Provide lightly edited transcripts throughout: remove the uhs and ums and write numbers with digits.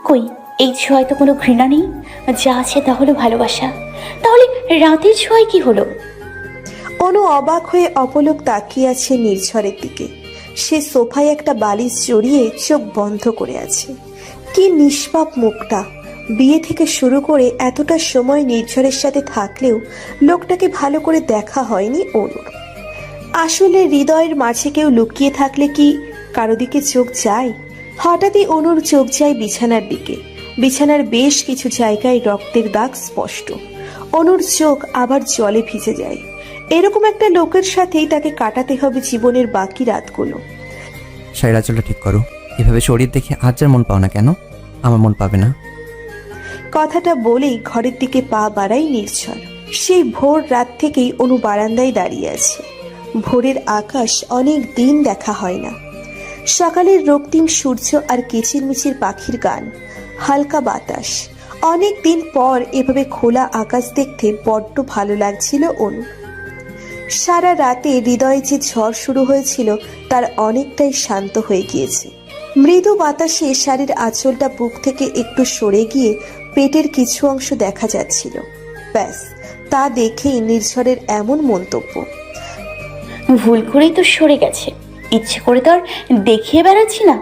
কই, এই ছোঁয়ায় তো কোনো ঘৃণা নেই, যা আছে তা হলো ভালোবাসা। তাহলে রাতের ছোঁয়ায় কি হলো? অনু অবাক হয়ে অপলক তাকিয়ে আছে নির্ঝরের দিকে। সে সোফায় একটা বালিশ জড়িয়ে চোখ বন্ধ করে আছে। কি নিষ্পাপ মুখটা! বিয়ে থেকে শুরু করে এতটা সময় নির্ঝরের সাথে থাকলেও লোকটাকে ভালো করে দেখা হয়নি অনুর। আসলে হৃদয়ের মাঝে কেউ লুকিয়ে থাকলে কি কারো দিকে চোখ যায়? হঠাৎই অনুর চোখ যায় বিছানার দিকে। বিছানার বেশ কিছু জায়গায় রক্তের দাগ স্পষ্ট। অনুর চোখ আবার জলে ভিজে যায়। এরকম একটা লোকের সাথেই তাকে কাটাতে হবে জীবনের বাকি রাতগুলো। শাড়ির আঁচলটা ঠিক করো। এভাবে শরীর দেখে আজ যার মন পাও না কেন, আমার মন পাবে না। কথাটা বলেই ঘরের দিকে পা বাড়ায় নির্ঝর। সেই ভোর রাত থেকেই অনু বারান্দায় দাঁড়িয়ে আছে। ভোরের আকাশ অনেক দিন দেখা হয় না। সকালের রক্তিম সূর্য আর কিচিরমিচির পাখির গান, হালকা বাতাস। অনেক দিন পর এভাবে খোলা আকাশ দেখতে বড্ড ভালো লাগছিল অনু। সারা রাতে হৃদয়ে যে ঝড় শুরু হয়েছিল তার অনেকটাই শান্ত হয়ে গিয়েছে। মৃদু বাতাসে শাড়ির আঁচলটা বুক থেকে একটু সরে গিয়ে পেটের কিছু অংশ দেখা যাচ্ছিল। ব্যাস, তা দেখেই নির্ঝরের এমন মন্তব্য। ভুল করেই তো সরে গেছে, ইচ্ছে করে তো আর দেখিয়ে বেড়াচ্ছি না।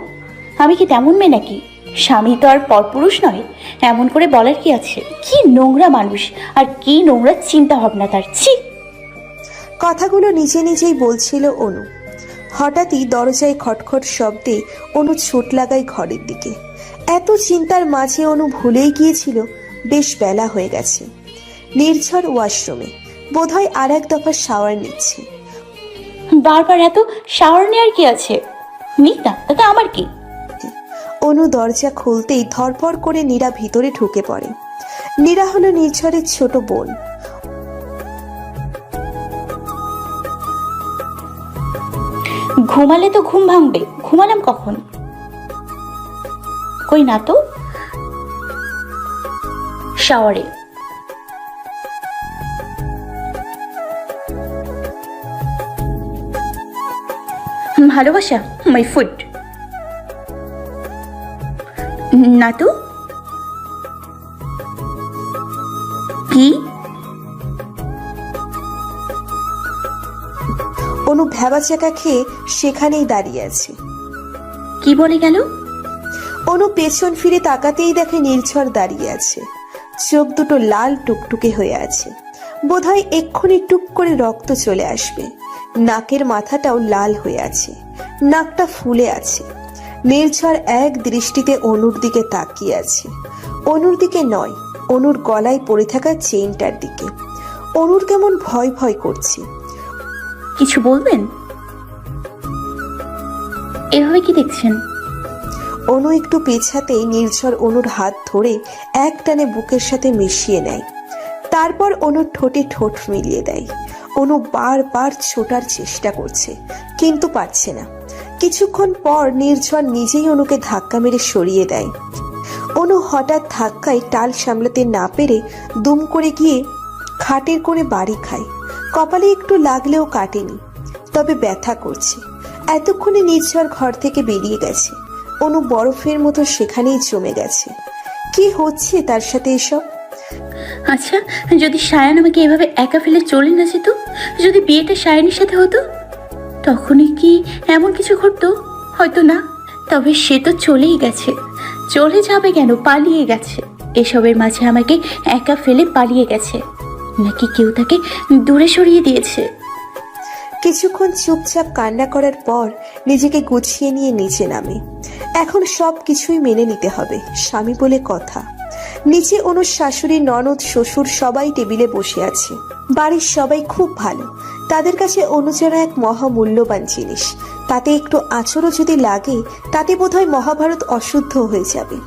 আমি কি তেমন মেয়ে নাকি? স্বামী তো আর পরপুরুষ নয়, এমন করে বলার কি আছে? কি নোংরা মানুষ, আর কি নোংরা চিন্তা ভাবনা তার! ছি! কথাগুলো নিজে নিজেই বলছিল অনু। হঠাৎই দরজায় খটখট শব্দে অনু ছুট লাগায় ঘরের দিকে। এত চিন্তার মাঝে অনু ভুলেই গিয়েছিল বেশ বেলা হয়ে গেছে। নির্ঝর ওয়াশরুমে, বোধহয় আর এক দফা শাওয়ার নিচ্ছে। বারবার এত শাওয়ার নেওয়ার কি আছে? নিক না, তাতে আমার কি? অনু দরজা খুলতেই ধরপড় করে নীরা ভিতরে ঢুকে পড়ে। নীরা হলো নির্ঝরের ছোট বোন। ঘুমালে তো ঘুম ভাঙবে, ঘুমালাম কখন? কই না তো, শাওয়ারে। ভালোবাসা মাই ফুড। না তো, কি? অনু ভ্যাবাচাকা খেয়ে সেখানেই দাঁড়িয়ে আছে। কি বলে গেল? অনু পেছন ফিরে তাকাতেই দেখে নির্ঝর দাঁড়িয়ে আছে। চোখ দুটো লাল টুকটুকে হয়ে আছে, বোধহয় এক্ষুনি টুক করে রক্ত চলে আসবে। নাকের মাথাটাও লাল হয়ে আছে, নাকটা ফুলে আছে। নির্ঝর এক দৃষ্টিতে অনুর দিকে তাকিয়ে আছে। অনুর দিকে নয়, অনুর গলায় পড়ে থাকা চেইনটার দিকে। অনুর কেমন ভয় ভয় করছে। কিছু বলবেন? এভাবে কি দেখছেন? অনু একটু পেছাতেই নির্ঝর অনুর হাত ধরে এক টানে বুকের সাথে মিশিয়ে নেয়। তারপর অনুর ঠোঁটে ঠোঁট মিলিয়ে দেয়। অনু বারবার ছোটার চেষ্টা করছে, কিন্তু পারছে না। কিছুক্ষণ পর নির্ঝর নিজেই অনুকে ধাক্কা মেরে সরিয়ে দেয়। অনু হঠাৎ ধাক্কায় টাল সামলাতে না পেরে দুম করে গিয়ে খাটের কোণে বাড়ি খায়। কপালে একটু লাগলেও কাটেনি, তবে ব্যথা করছে। এতক্ষণে নির্ঝর ঘর থেকে বেরিয়ে গেছে। অনু বরফের মতো সেখানেই জমে গেছে। কি হচ্ছে তার সাথে এসব? আচ্ছা, যদি সায়ান আমাকে এভাবে একা ফেলে চলে না যেত, যদি বিয়েটা সায়ানের সাথে হতো, তখনই কি এমন কিছু ঘটতো? হয়তো না, তবে সে তো চলেই গেছে। চলে যাবে কেন? পালিয়ে গেছে। এসবের মাঝে আমাকে একা ফেলে পালিয়ে গেছে, নাকি কেউ তাকে দূরে সরিয়ে দিয়েছে? কিছুক্ষণ চুপচাপ কান্না করার পর নিজেকে গুছিয়ে নিয়ে নিচে নামে। এখন সব কিছুই মেনে নিতে হবে, স্বামী বলে কথা। নিচে অনুর শাশুড়ি, ননদ, শ্বশুর সবাই টেবিলে বসে আছে। বাড়ির সবাই খুব ভালো। তাদের কাছে অনু যেন এক মহামূল্যবান জিনিস। তাতে একটু আঁচড়ও যদি লাগে, তাতে বোধহয় মহাভারত অশুদ্ধ হয়ে যাবে।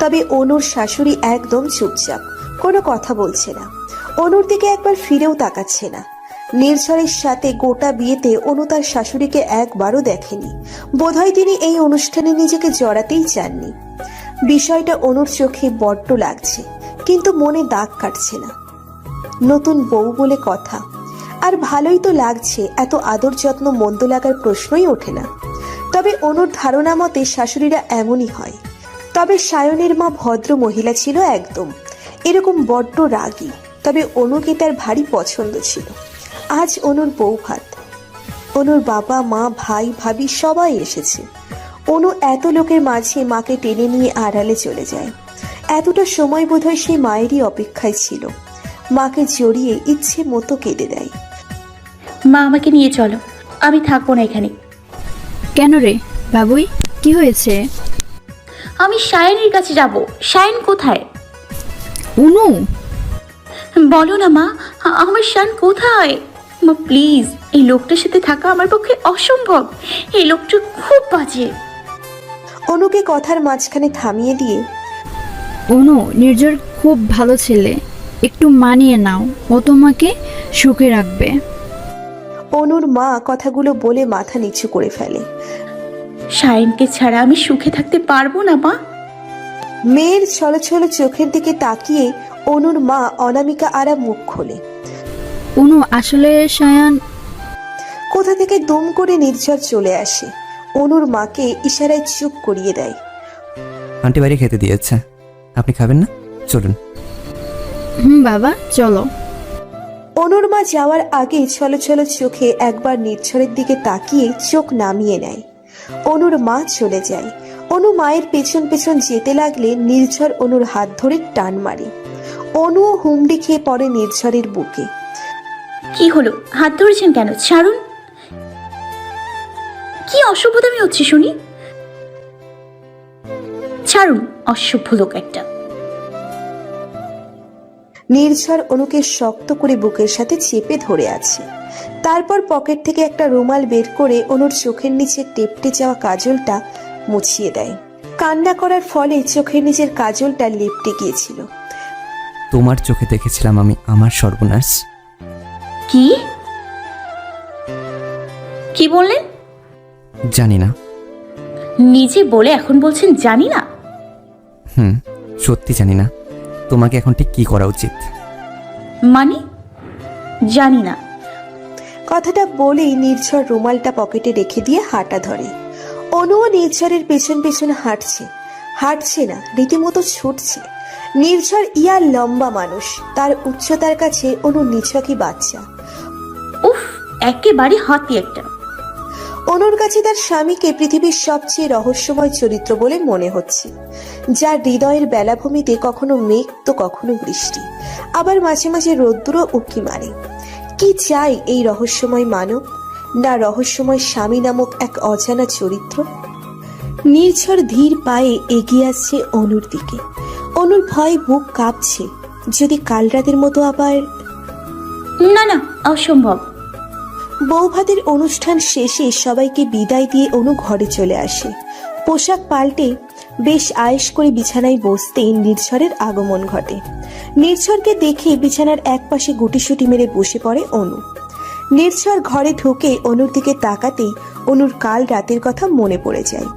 তবে অনুর শাশুড়ি একদম চুপচাপ, কোনো কথা বলছে না। অনুর দিকে একবার ফিরেও তাকাচ্ছে না। নির্ঝরের সাথে গোটা বিয়েতে অনু তার শাশুড়িকে একবারও দেখেনি। বোধহয় তিনি এই অনুষ্ঠানে নিজেকে জড়াতেই চাননি। বিষয়টা অনুর চোখে বড্ড লাগছে, কিন্তু মনে দাগ কাটছে না। নতুন বউ বলে কথা, আর ভালোই তো লাগছে। এত আদর যত্ন মন্দ লাগার প্রশ্নই ওঠে না। তবে অনুর ধারণা মতে শাশুড়িরা এমনই হয়। তবে সায়নের মা ভদ্র মহিলা ছিল একদম, এরকম বড্ড রাগী। তবে অনুকে তার ভারী পছন্দ ছিল। আজ অনুর বউ ভাত, অনুর বাবা মা ভাই ভাবি সবাই এসেছে। অনু এত লোকের মাঝে মাকে টেনে নিয়ে আড়ালে চলে যায়। এতটা সময় বোধহয় সেই মায়েরই অপেক্ষায় ছিল। মাকে জড়িয়ে ইচ্ছে মতো কেঁদে দেয়। মা আমাকে নিয়ে চলো, আমি থাকবো না এখানে। কেন রে বাবুই, কি হয়েছে? আমি সায়নের কাছে যাব। সায়ন কোথায়? অনু, বলো না মা, আমার শান কোথায়? মা প্লিজ, এই লোকটার সাথে থাকা আমার পক্ষে অসম্ভব। এই লোকটা খুব বাজে। অনুকে কথার মাঝখানে থামিয়ে দিয়ে অনু নির্ঝর খুব ভালো ছেলে, একটু মানিয়ে নাও, ও তোমাকে সুখে রাখবে। অনুর মা কথাগুলো বলে মাথা নিচু করে ফেলে। সায়নকে ছাড়া আমি সুখে থাকতে পারবো না মা। মেয়ের ছলছল চোখের দিকে তাকিয়ে অনুর মা অনামিকা আরা মুখ খোলে। অনু, আসলে সায়ান। কোথা থেকে দুম করে নির্ঝর চলে আসে, অনুর মাকে ইশারায় চুপ করিয়ে দেয়। আন্টি বাইরে খেতে দিয়েছে, আপনি খাবেন না? চলুন। বাবা চলো। অনুর মা যাওয়ার আগে ছলছল চোখে একবার নির্ঝরের দিকে তাকিয়ে চোখ নামিয়ে নেয়। অনুর মা চলে যায়। অনু মায়ের পেছন পেছন যেতে লাগলে নির্ঝর অনুর হাত ধরে টান মারে। অনুও হুমড়ি খেয়ে পড়ে নির্ঝরের বুকে। কি হলো? হাত ধরেছেন কেন? ছাড়ুন। কি অসভ্যতামি হচ্ছে শুনি? ছাড়ুন, অসভ্য লোক একটা। নির্ঝর অনুকে শক্ত করে বুকের সাথে চেপে ধরে আছে। তারপর পকেট থেকে একটা রুমাল বের করে অনুর চোখের নিচে টেপটে যাওয়া কাজলটা মুছিয়ে দেয়। কান্না করার ফলে চোখের নিচের কাজলটা লেপটে গিয়েছিল। তোমার চোখে দেখেছিলাম আমি আমার সর্বনাশ। কি কি বললেন? জানি না। নিজে বলে এখন বলছেন জানি না? সত্যি জানি না তোমাকে এখন ঠিক কি করা উচিত। মানে জানি না? কথাটা বলেই নির্ঝর রুমালটা পকেটে রেখে দিয়ে হাঁটা ধরে। অনুও নির্ঝরের পেছন পেছন হাঁটছে না, রীতিমতো ছুটছে। নির্ঝর ইয়া লম্বা মানুষ, তার উচ্চতার কাছে অনু নিছকই বাচ্চা। উফ, একেবারে হাতি একটা। অনুর কাছে তার স্বামীকে পৃথিবীর সবচেয়ে রহস্যময় চরিত্র বলে মনে হচ্ছে, যার হৃদয়ের বেলাভূমিতে কখনো মেঘ তো কখনো বৃষ্টি, আবার মাঝে মাঝে রোদ্দুরও উঁকি মারে। কি চাই এই রহস্যময় মানব? না রহস্যময় স্বামী নামক এক অজানা চরিত্র। নির্ঝর ধীর পায়ে এগিয়ে আসছে অনুর দিকে। অনুর ভয়ে বুক কাঁপছে, যদি কাল রাতের মতো আবার। না না, অসম্ভব। বৌভাতের অনুষ্ঠান শেষে সবাইকে বিদায় দিয়ে অনু ঘরে চলে আসে। পোশাক পাল্টে বেশ আয়েশ করে বিছানায় বসতেই নির্ঝরের আগমন ঘটে। নির্ঝরকে দেখে বিছানার একপাশে গুটিসুটি মেরে বসে পড়ে অনু। নির্ঝর ঘরে ঢুকে অনুর দিকে তাকাতেই অনুর কাল রাতের কথা মনে পড়ে যায়।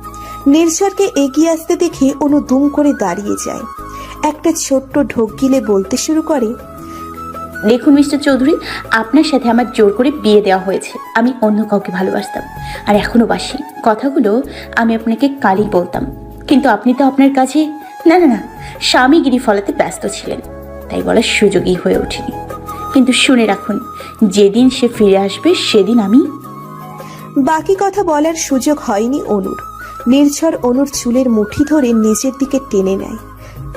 নির্ঝরকে এগিয়ে আসতে দেখে অনু দুম করে দাঁড়িয়ে যায়। একটা ছোট্ট ঢোক গিলে বলতে শুরু করে, দেখুন মিস্টার চৌধুরী, আপনার সাথে আমার জোর করে বিয়ে দেওয়া হয়েছে। আমি অন্য কাউকে ভালোবাসতাম, আর এখনো বাসি। কথাগুলো আমি আপনাকে কালই বলতাম, কিন্তু আপনি তো আপনার কাছে না না না স্বামীগিরি ফলাতে ব্যস্ত ছিলেন, তাই বলার সুযোগই হয়ে ওঠেনি। কিন্তু শুনে রাখুন, যেদিন সে ফিরে আসবে সেদিন আমি। বাকি কথা বলার সুযোগ হয়নি অনুর। নির্ঝর অনুর চুলের মুঠি ধরে নিজের দিকে টেনে নেয়,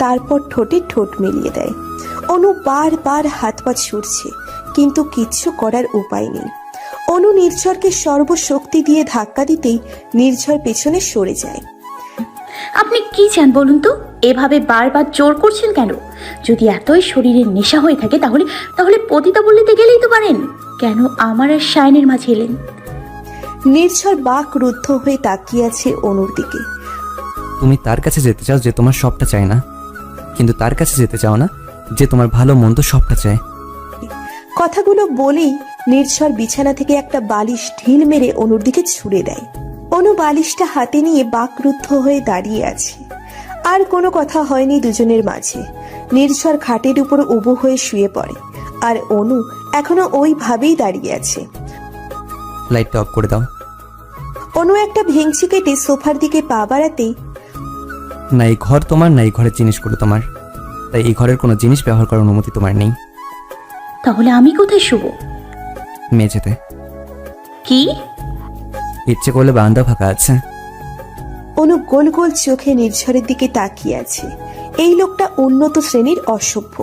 তারপর ঠোঁটে ঠোঁট মিলিয়ে দেয়। অনু বারবার হাত পা ছুটছে, কিন্তু কিচ্ছু করার উপায় নেই। অনু নির্ঝরকে সর্বশক্তি দিয়ে ধাক্কা দিতেই নির্ঝর পেছনে সরে যায়। আপনি কি চান বলুন তো? এভাবে বারবার জোর করছেন কেন? যদি এতই শরীরের নেশা হয়ে থাকে তাহলে তাহলে পতিতা বলতে গেলেই তো পারেন। কেন আমার আর শায়নের মাঝে এলেন? নির্ঝর বাক রুদ্ধ হয়ে তাকিয়ে আছে অনুর দিকে। তুমি তার কাছে যেতে চাও যে তোমার সবটা চায় না, কিন্তু তার কাছে যেতে চাও না যে তোমার ভালো মন্দ সবটা চায়। কথাগুলো বলেই নির্ঝর বিছানা থেকে একটা বালিশ ঢিল মেরে অনুর দিকে ছুড়ে দেয়। অনু বালিশটা হাতে নিয়ে বাকরুদ্ধ হয়ে দাঁড়িয়ে আছে। আর কোনো কথা হয়নি দুজনের মাঝে। নির্ঝর খাটের উপর উবু হয়ে শুয়ে পড়ে, আর অনু এখনো ওইভাবেই দাঁড়িয়ে আছে। লাইটটা অফ করে দাও। অনু একটা ভেংচি কেটে সোফার দিকে পা বাড়াতেই না এই ঘর তোমার, না এই ঘরের জিনিসগুলো তোমার। তাই এই ঘরের কোনো জিনিস ব্যবহার করার অনুমতি তোমার নেই। তাহলে আমি কোথায় শুব? মেঝেতে। কি? ইচ্ছে করলে বারান্দা ফাঁকা আছে। অনু গোল গোল চোখে নির্ঝরের দিকে তাকিয়ে আছে। এই লোকটা উন্নত শ্রেণীর অসভ্য,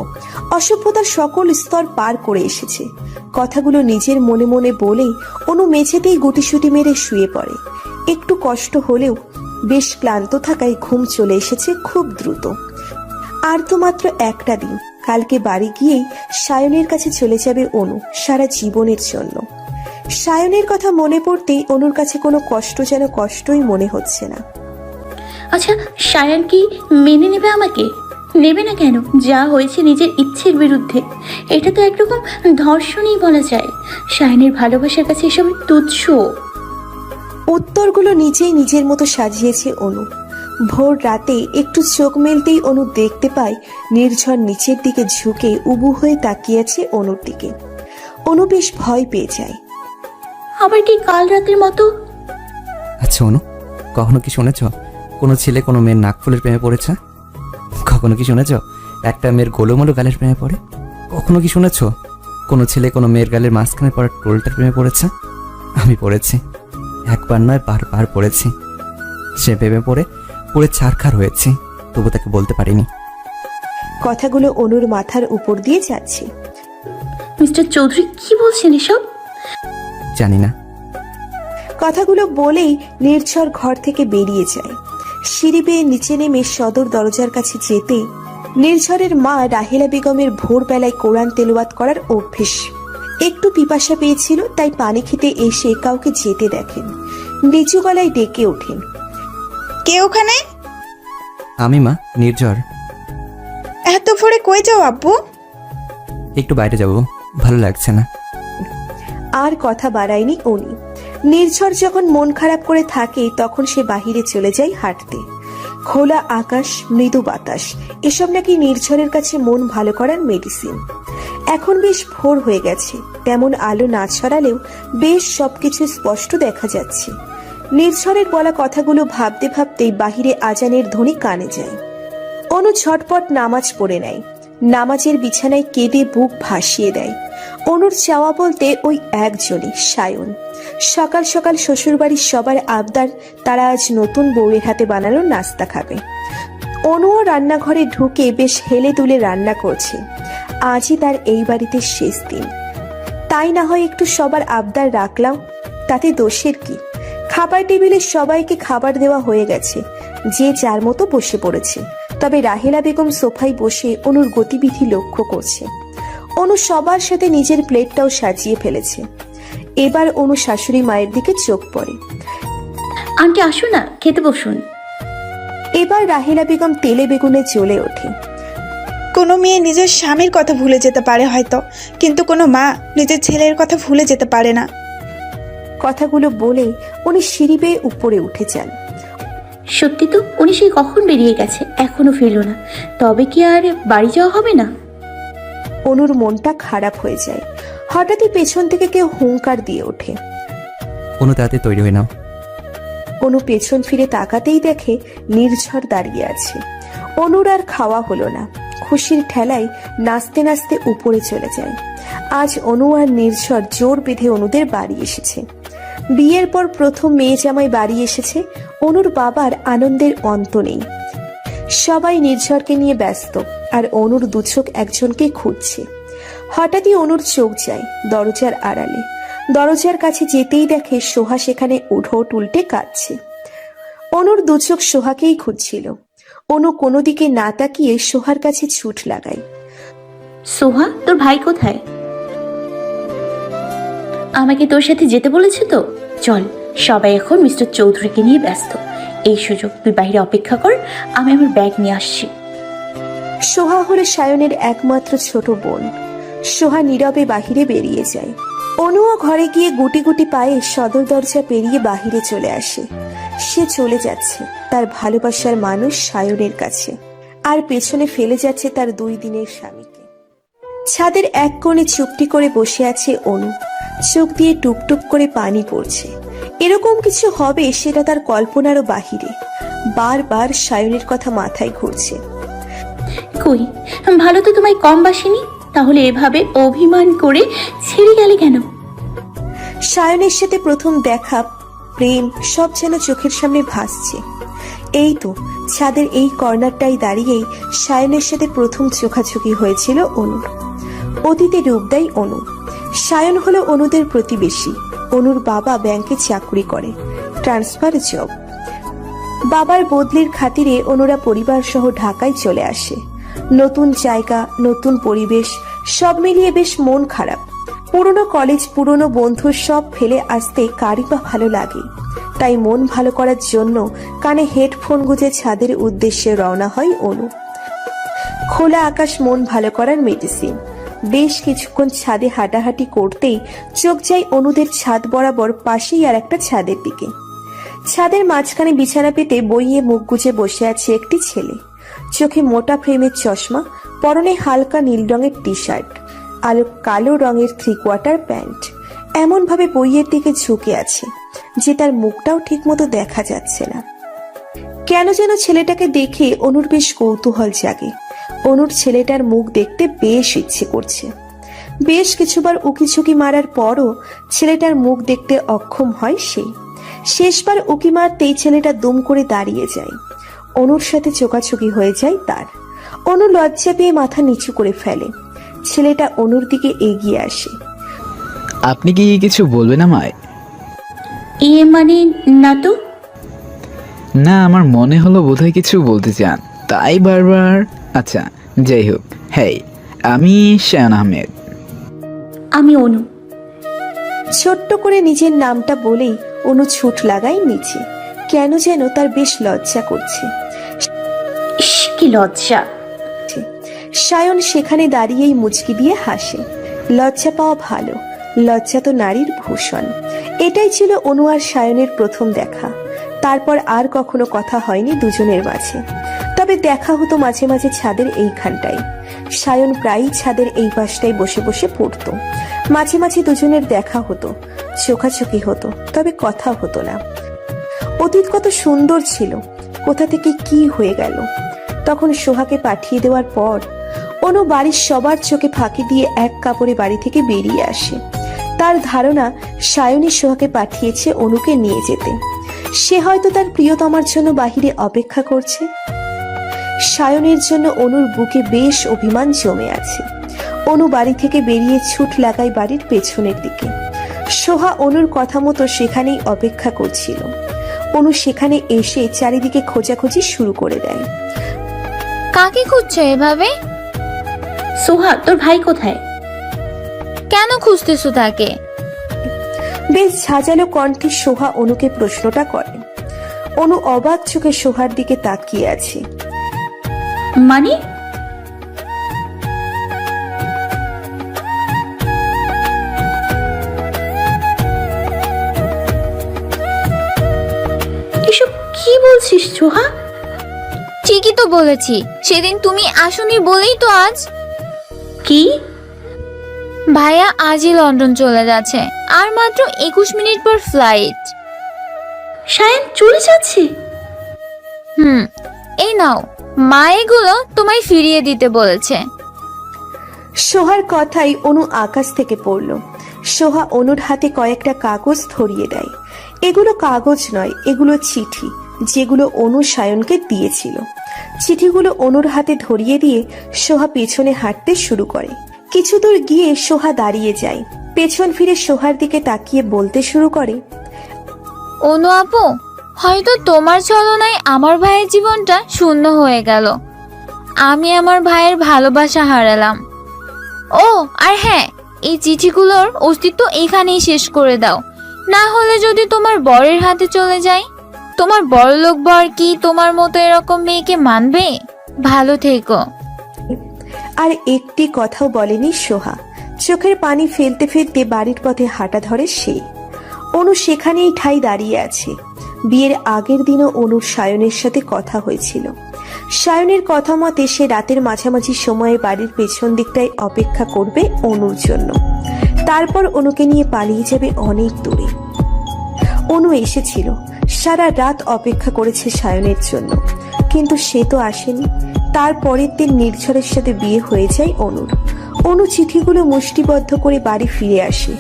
অসভ্যতার সকল স্তর পার করে এসেছে। কথাগুলো নিজের মনে মনে বলেই অনু মেঝেতেই গুটিসুটি মেরে শুয়ে পড়ে। একটু কষ্ট হলেও বেশ ক্লান্ত থাকায় ঘুম চলে এসেছে খুব দ্রুত। আর তো মাত্র একটা দিন, কালকে বাড়ি গিয়েই সায়নের কাছে চলে যাবে অনু সারা জীবনের জন্য। সায়নের কথা মনে পড়তেই অনুর কাছে কোনো কষ্ট যেন কষ্টই মনে হচ্ছে না। আচ্ছা, সায়ান কি মেনে নেবে আমাকে? নেবে না কেন? যা হয়েছে নিজের ইচ্ছের বিরুদ্ধে, এটা তো একরকম ধর্ষণই বলা যায়। সায়ানের ভালোবাসার কাছে এসব তুচ্ছ। উত্তরগুলো নিজেই নিজের মতো সাজিয়েছে অনু। ভোর রাতে একটু চোখ মেলতেই অনু দেখতে পায় নির্ঝর নিচের দিকে ঝুঁকে উবু হয়ে তাকিয়ে আছে অনুর দিকে। অনু বেশ ভয় পেয়ে যায়। আবার কি কাল রাতের মতো? আচ্ছা অনু, কখনো কি শুনেছ কোনো ছেলে কোনো মেয়ের নাকফুলের প্রেমে পড়েছে? কখনো কি শুনেছ একটা মেয়ের গোলোমোলো গালের প্রেমে পড়ে? কখনো কি শুনেছ কোনো ছেলে কোনো মেয়ের গালের মাঝখানে পড়া টোলটার প্রেমে পড়েছে? আমি পড়েছি, একবার নয় বারবার পড়েছি। সে প্রেমে পড়ে ছারখার হয়েছি, তবু তাকে বলতে পারিনি। কথাগুলো অনুর মাথার উপর দিয়ে যাচ্ছে। মিস্টার চৌধুরী কি বলছেন এসব? জানি না। কথাগুলো বলেই নির্ঝর ঘর থেকে বেরিয়ে যায়। সিঁড়ি বেয়ে নিচে নেমে সদর দরজার কাছে যেতেই নির্ঝরের মা রাহেলা বেগমের ভোরবেলায় কোরআন তেলাওয়াত করার অভ্যেস। একটু পিপাসা পেয়েছিল, তাই পানি খেতে এসে কাউকে যেতে দেখেন। নিচু গলায় ডেকে ওঠেন, কে ওখানে? আমি মা, নির্ঝর। এত ভোরে কই যাও আব্বু? একটু বাইরে যাব, ভালো লাগছে না। আর কথা বাড়ায়নি উনি। নির্ঝর যখন মন খারাপ করে থাকে তখন সে বাহিরে চলে যায় হাঁটতে। খোলা আকাশ, মৃদু বাতাস, এসব নাকি নির্ঝরের কাছে মন ভালো করার মেডিসিন। এখন বেশ ভোর হয়ে গেছে, তেমন আলো না ছড়ালেও বেশ সবকিছু স্পষ্ট দেখা যাচ্ছে। নির্ঝরের বলা কথাগুলো ভাবতে ভাবতেই বাহিরে আজানের ধ্বনি কানে যায়। অনু ঝটপট নামাজ পড়ে নেয়। নামাজের বিছানায় কেঁদে বুক ভাসিয়ে দেয়। অনুর চাওয়া বলতে ওই একজনই, সায়ন। সকাল সকাল শ্বশুরবাড়ির সবার আবদার তারা আজ নতুন বউয়ের হাতে বানানো নাস্তা খাবে। অনুও রান্নাঘরে ঢুকে বেশ হেলে দুলে রান্না করছে। আজই তার এই বাড়িতে শেষ দিন, তাই না হয় একটু সবার আবদার রাখলাম, তাতে দোষের কি? খাবার টেবিলে সবাইকে খাবার দেওয়া হয়ে গেছে, যে যার মতো বসে পড়েছে। তবে রাহেলা বেগম সোফায় বসে অনুর গতিবিধি লক্ষ্য করছে। অনু সবার সাথে নিজের প্লেটটাও সাজিয়ে ফেলেছে। এবার অনু শাশুড়ি মায়ের দিকে চোখ পড়ে। আন্টি আসুন না, খেতে বসুন। এবার রাহেলা বেগম তেলে বেগুনে জ্বলে ওঠে। কোনো মেয়ে নিজের স্বামীর কথা ভুলে যেতে পারে হয়তো, কিন্তু কোনো মা নিজের ছেলের কথা ভুলে যেতে পারে না। কথাগুলো বলে উনি সিঁড়ি বেয়ে উপরে উঠে যান। সত্যি তো, উনি সেই কখন বেরিয়ে গেছে, এখনো ফিরল না। তবে কি আর বাড়ি যাওয়া হবে না? অনুর মনটা খারাপ হয়ে যায়। হঠাৎই পেছন থেকে কেউ হুঙ্কার দিয়ে ওঠে। অনু তাড়াতাড়ি তৈরি হয়ে নাও। অনু পেছন ফিরে তাকাতেই দেখে নির্ঝর দাঁড়িয়ে আছে। অনুর আর খাওয়া হলো না, খুশির ঠেলায় নাচতে নাচতে উপরে চলে যায়। আজ অনু আর নির্ঝর জোর বেঁধে অনুদের বাড়ি এসেছে। বিয়ের পর প্রথম মেয়ে জামাই বাড়ি এসেছে। অনুর বাবার আনন্দের অন্ত নেই। সবাই নির্ঝরকে নিয়ে ব্যস্ত, আর অনুর দুচোখ একজনকে খুঁজছে। হঠাৎই অনুর চোখ যায় দরজার আড়ালে। দরজার কাছে যেতেই দেখে সোহা সেখানে উঠোট উল্টে কাঁদছে। অনুর দুচোখ সোহাকেই খুঁজছিল। অনু কোনো দিকে না তাকিয়ে সোহার কাছে ছুট লাগায়। সোহা, তোর ভাই কোথায়? আমাকে তোর সাথে যেতে বলেছে তো। চল, সবাই এখন মিস্টার চৌধুরীকে নিয়ে ব্যস্ত। এই সুযোগ, তুই বাইরে অপেক্ষা কর, আমি আমার ব্যাগ নিয়ে আসছি। সোহা হলো সায়নের একমাত্র ছোট বোন। সোহা নীরবে বাহিরে বেরিয়ে যায়। অনুও ঘরে গিয়ে গুটি গুটি পায়ে সদর দরজা পেরিয়ে বাহিরে চলে আসে। সে চলে যাচ্ছে তার ভালোবাসার মানুষ সায়নের কাছে, আর পেছনে ফেলে যাচ্ছে তার 2 দিনের স্বামীকে। ছাদের এক কোণে চুপটি করে বসে আছে অনু। চোখ দিয়ে টুকটুক করে পানি পড়ছে। এরকম কিছু হবে সেটা তার কল্পনারও বাহিরে। বারবার সায়নের কথা মাথায় ঘুরছে। কই, ভালো তো তোমায় কম বাসিনি, তাহলে এভাবে অভিমান করে ছেড়ে গেলে কেন? সায়নের সাথে প্রথম দেখা, প্রেম সব যেন চোখের সামনে ভাসছে। এই তো ছাদের এই কর্নারটাই দাঁড়িয়েই সায়নের সাথে প্রথম চোখাচোখি হয়েছিল অনুর। অতীতে রূপ দেয় অনু। সায়ন হলো অনুদের প্রতিবেশী। অনুর বাবা ব্যাংকে চাকরি করে, ট্রান্সফার জব। বাবার বদলির খাতিরে অনুরা পরিবার সহ ঢাকায় চলে আসে। নতুন জায়গা, নতুন পরিবেশ, সব মিলিয়ে বেশ মন খারাপ। পুরনো কলেজ, পুরনো বন্ধু সব ফেলে আসতে কারই বা ভালো লাগে। তাই মন ভালো করার জন্য কানে হেডফোন গুঁজে ছাদের উদ্দেশ্যে রওনা হয় অনু। খোলা আকাশ মন ভালো করার মেডিসিন। বেশ কিছুক্ষণ ছাদে হাঁটাহাঁটি করতেই চোখ যায় অনুদের ছাদ বরাবর পাশেই আর একটা ছাদের দিকে। ছাদের মাঝখানে বিছানা পেতে বইয়ে মুখ গুজে বসে আছে একটি ছেলে। চোখে মোটা ফ্রেমের চশমা, পরনে হালকা নীল রঙের টি শার্ট, আলো কালো রঙের 3/4 প্যান্ট। এমন ভাবে বইয়ের দিকে ঝুঁকে আছে যে তার মুখটাও ঠিক মতো দেখা যাচ্ছে না। কেন যেন ছেলেটাকে দেখে অনুর বেশ কৌতূহল জাগে। অনুর ছেলেটার মুখ দেখতে বেশ ইচ্ছে করছে। বেশ কিছুবার উকিঝুঁকি মারার পরও ছেলেটার মুখ দেখতে অক্ষম হয় সে। শেষবার উকি মারতেই ছেলেটা দুম করে দাঁড়িয়ে যায়। অনুর সাথে চোখাচোখি হয়ে যায় তার। অনু লজ্জা পেয়ে মাথা নিচু করে ফেলে। ছেলেটা অনুর দিকে এগিয়ে আসে। আপনি কি কিছু বলবেন আমায়? মানে না তো। না, আমার মনে হলো বোধহয় কিছু বলতে চান, তাই বারবার। আচ্ছা, যাই হোক, হ্যাঁ, আমি শায়ন আহমেদ। আমি অনু। ছোট্ট করে নিজের নামটা বলেই অনু ছুট লাগায় নিচে। কেন যেন তার বেশ লজ্জা করছে। ইস, কি লজ্জা। সায়ন সেখানে দাঁড়িয়েই মুচকি দিয়ে হাসে। লজ্জা পাওয়া ভালো, লজ্জা তো নারীর ভূষণ। এটাই ছিল অনু আর সায়নের প্রথম দেখা। তারপর আর কখনো কথা হয়নি দুজনের মাঝে। তবে দেখা হতো মাঝে মাঝে ছাদের এইখানটাই। সায়ন প্রায়ই ছাদের এই পাশটায় বসে বসে পড়তো। মাঝে মাঝে দুজনের দেখা হতো, চোখাচোখি হতো, তবে কথা হতো না। অতীত কত সুন্দর ছিল, কোথা থেকে কি হয়ে গেল। তখন সোহাকে পাঠিয়ে দেওয়ার পর অনু বাড়ির সবার চোখে ফাঁকি দিয়ে এক কাপড়ে বাড়ি থেকে বেরিয়ে আসে। তার ধারণা সায়নী সোহাকে পাঠিয়েছে অনুকে নিয়ে যেতে। সে হয়তো তার প্রিয়তমার জন্য বাহিরে অপেক্ষা করছে। সায়নের জন্য অনুর বুকে বেশ অভিমান জমে আছে। অনু বাড়ি থেকে বেরিয়ে ছুট লাগায় বাড়ির পেছনের দিকে। সোহা অনুর কথা মতো সেখানেই অপেক্ষা করছিল। অনু সেখানে এসে চারিদিকে খোঁজাখুঁজি শুরু করে দেয়। কাকে খুঁজছো এভাবে? সোহা, তোর ভাই কোথায়? কেন খুঁজতেছো তাকে? বেশ ঝাঁঝালো কণ্ঠে সোহা অনুকে প্রশ্নটা করে। অনু অবাক চোখে সোহার দিকে তাকিয়ে আছে। মানে? এসব কি বলছিস সোহা? ঠিকই তো বলেছি, সেদিন তুমি আসোনি বলেই তো আজ। কি? ভাইয়া আজই লন্ডন চলে যাচ্ছে, আর মাত্র 21 মিনিট পর ফ্লাইট। সায়ন চলে যাচ্ছে? এই নাও, মা এগুলো তোমায় ফিরিয়ে দিতে বলেছে। সোহার কথাই অনু আকাশ থেকে পড়ল। সোহা অনুর হাতে কয়েকটা কাগজ ধরিয়ে দেয়। এগুলো কাগজ নয়, এগুলো চিঠি, যেগুলো অনু সায়নকে দিয়েছিল। চিঠিগুলো অনুর হাতে ধরিয়ে দিয়ে সোহা পেছনে হাঁটতে শুরু করে। কিছু দূর গিয়ে সোহা দাঁড়িয়ে যায়। পেছন ফিরে সোহার দিকে তাকিয়ে বলতে শুরু করে, অনু আপু, হয়তো তোমার ছলনায় আমার ভাইয়ের জীবনটা শূন্য হয়ে গেল। আমি আমার ভাইয়ের ভালোবাসা হারালাম। ও আর হ্যাঁ, এই চিঠিগুলোর অস্তিত্ব এখানেই শেষ করে দাও, না হলে যদি তোমার বরের হাতে চলে যায়। তোমার বড়লোক বর কি তোমার মতো এরকম মেয়েকে মানবে? ভালো থেকো। আর একটি কথাও বলেনি সোহা। চোখের পানি ফেলতে ফেলতে বাড়ির পথে হাঁটা ধরে সে। অনু সেখানেই ঠাই দাঁড়িয়ে আছে। বিয়ের আগের দিনও অনুর সায়নের সাথে কথা হয়েছিল। সায়নের কথা মতে সে রাতের মাঝামাঝি সময়ে বাড়ির পেছন দিকটায় অপেক্ষা করবে অনুর জন্য। তারপর অনুকে নিয়ে পালিয়ে যাবে অনেক দূরে। অনু এসেছিল, সারা রাত অপেক্ষা করেছে সায়নের জন্য, কিন্তু সে তো আসেনি। তার পরের দিন নির্ঝরের সাথে বিয়ে হয়ে যায় অনুর। অনু চিঠিগুলো মুষ্টিবদ্ধ করে বাড়ি ফিরে আসে,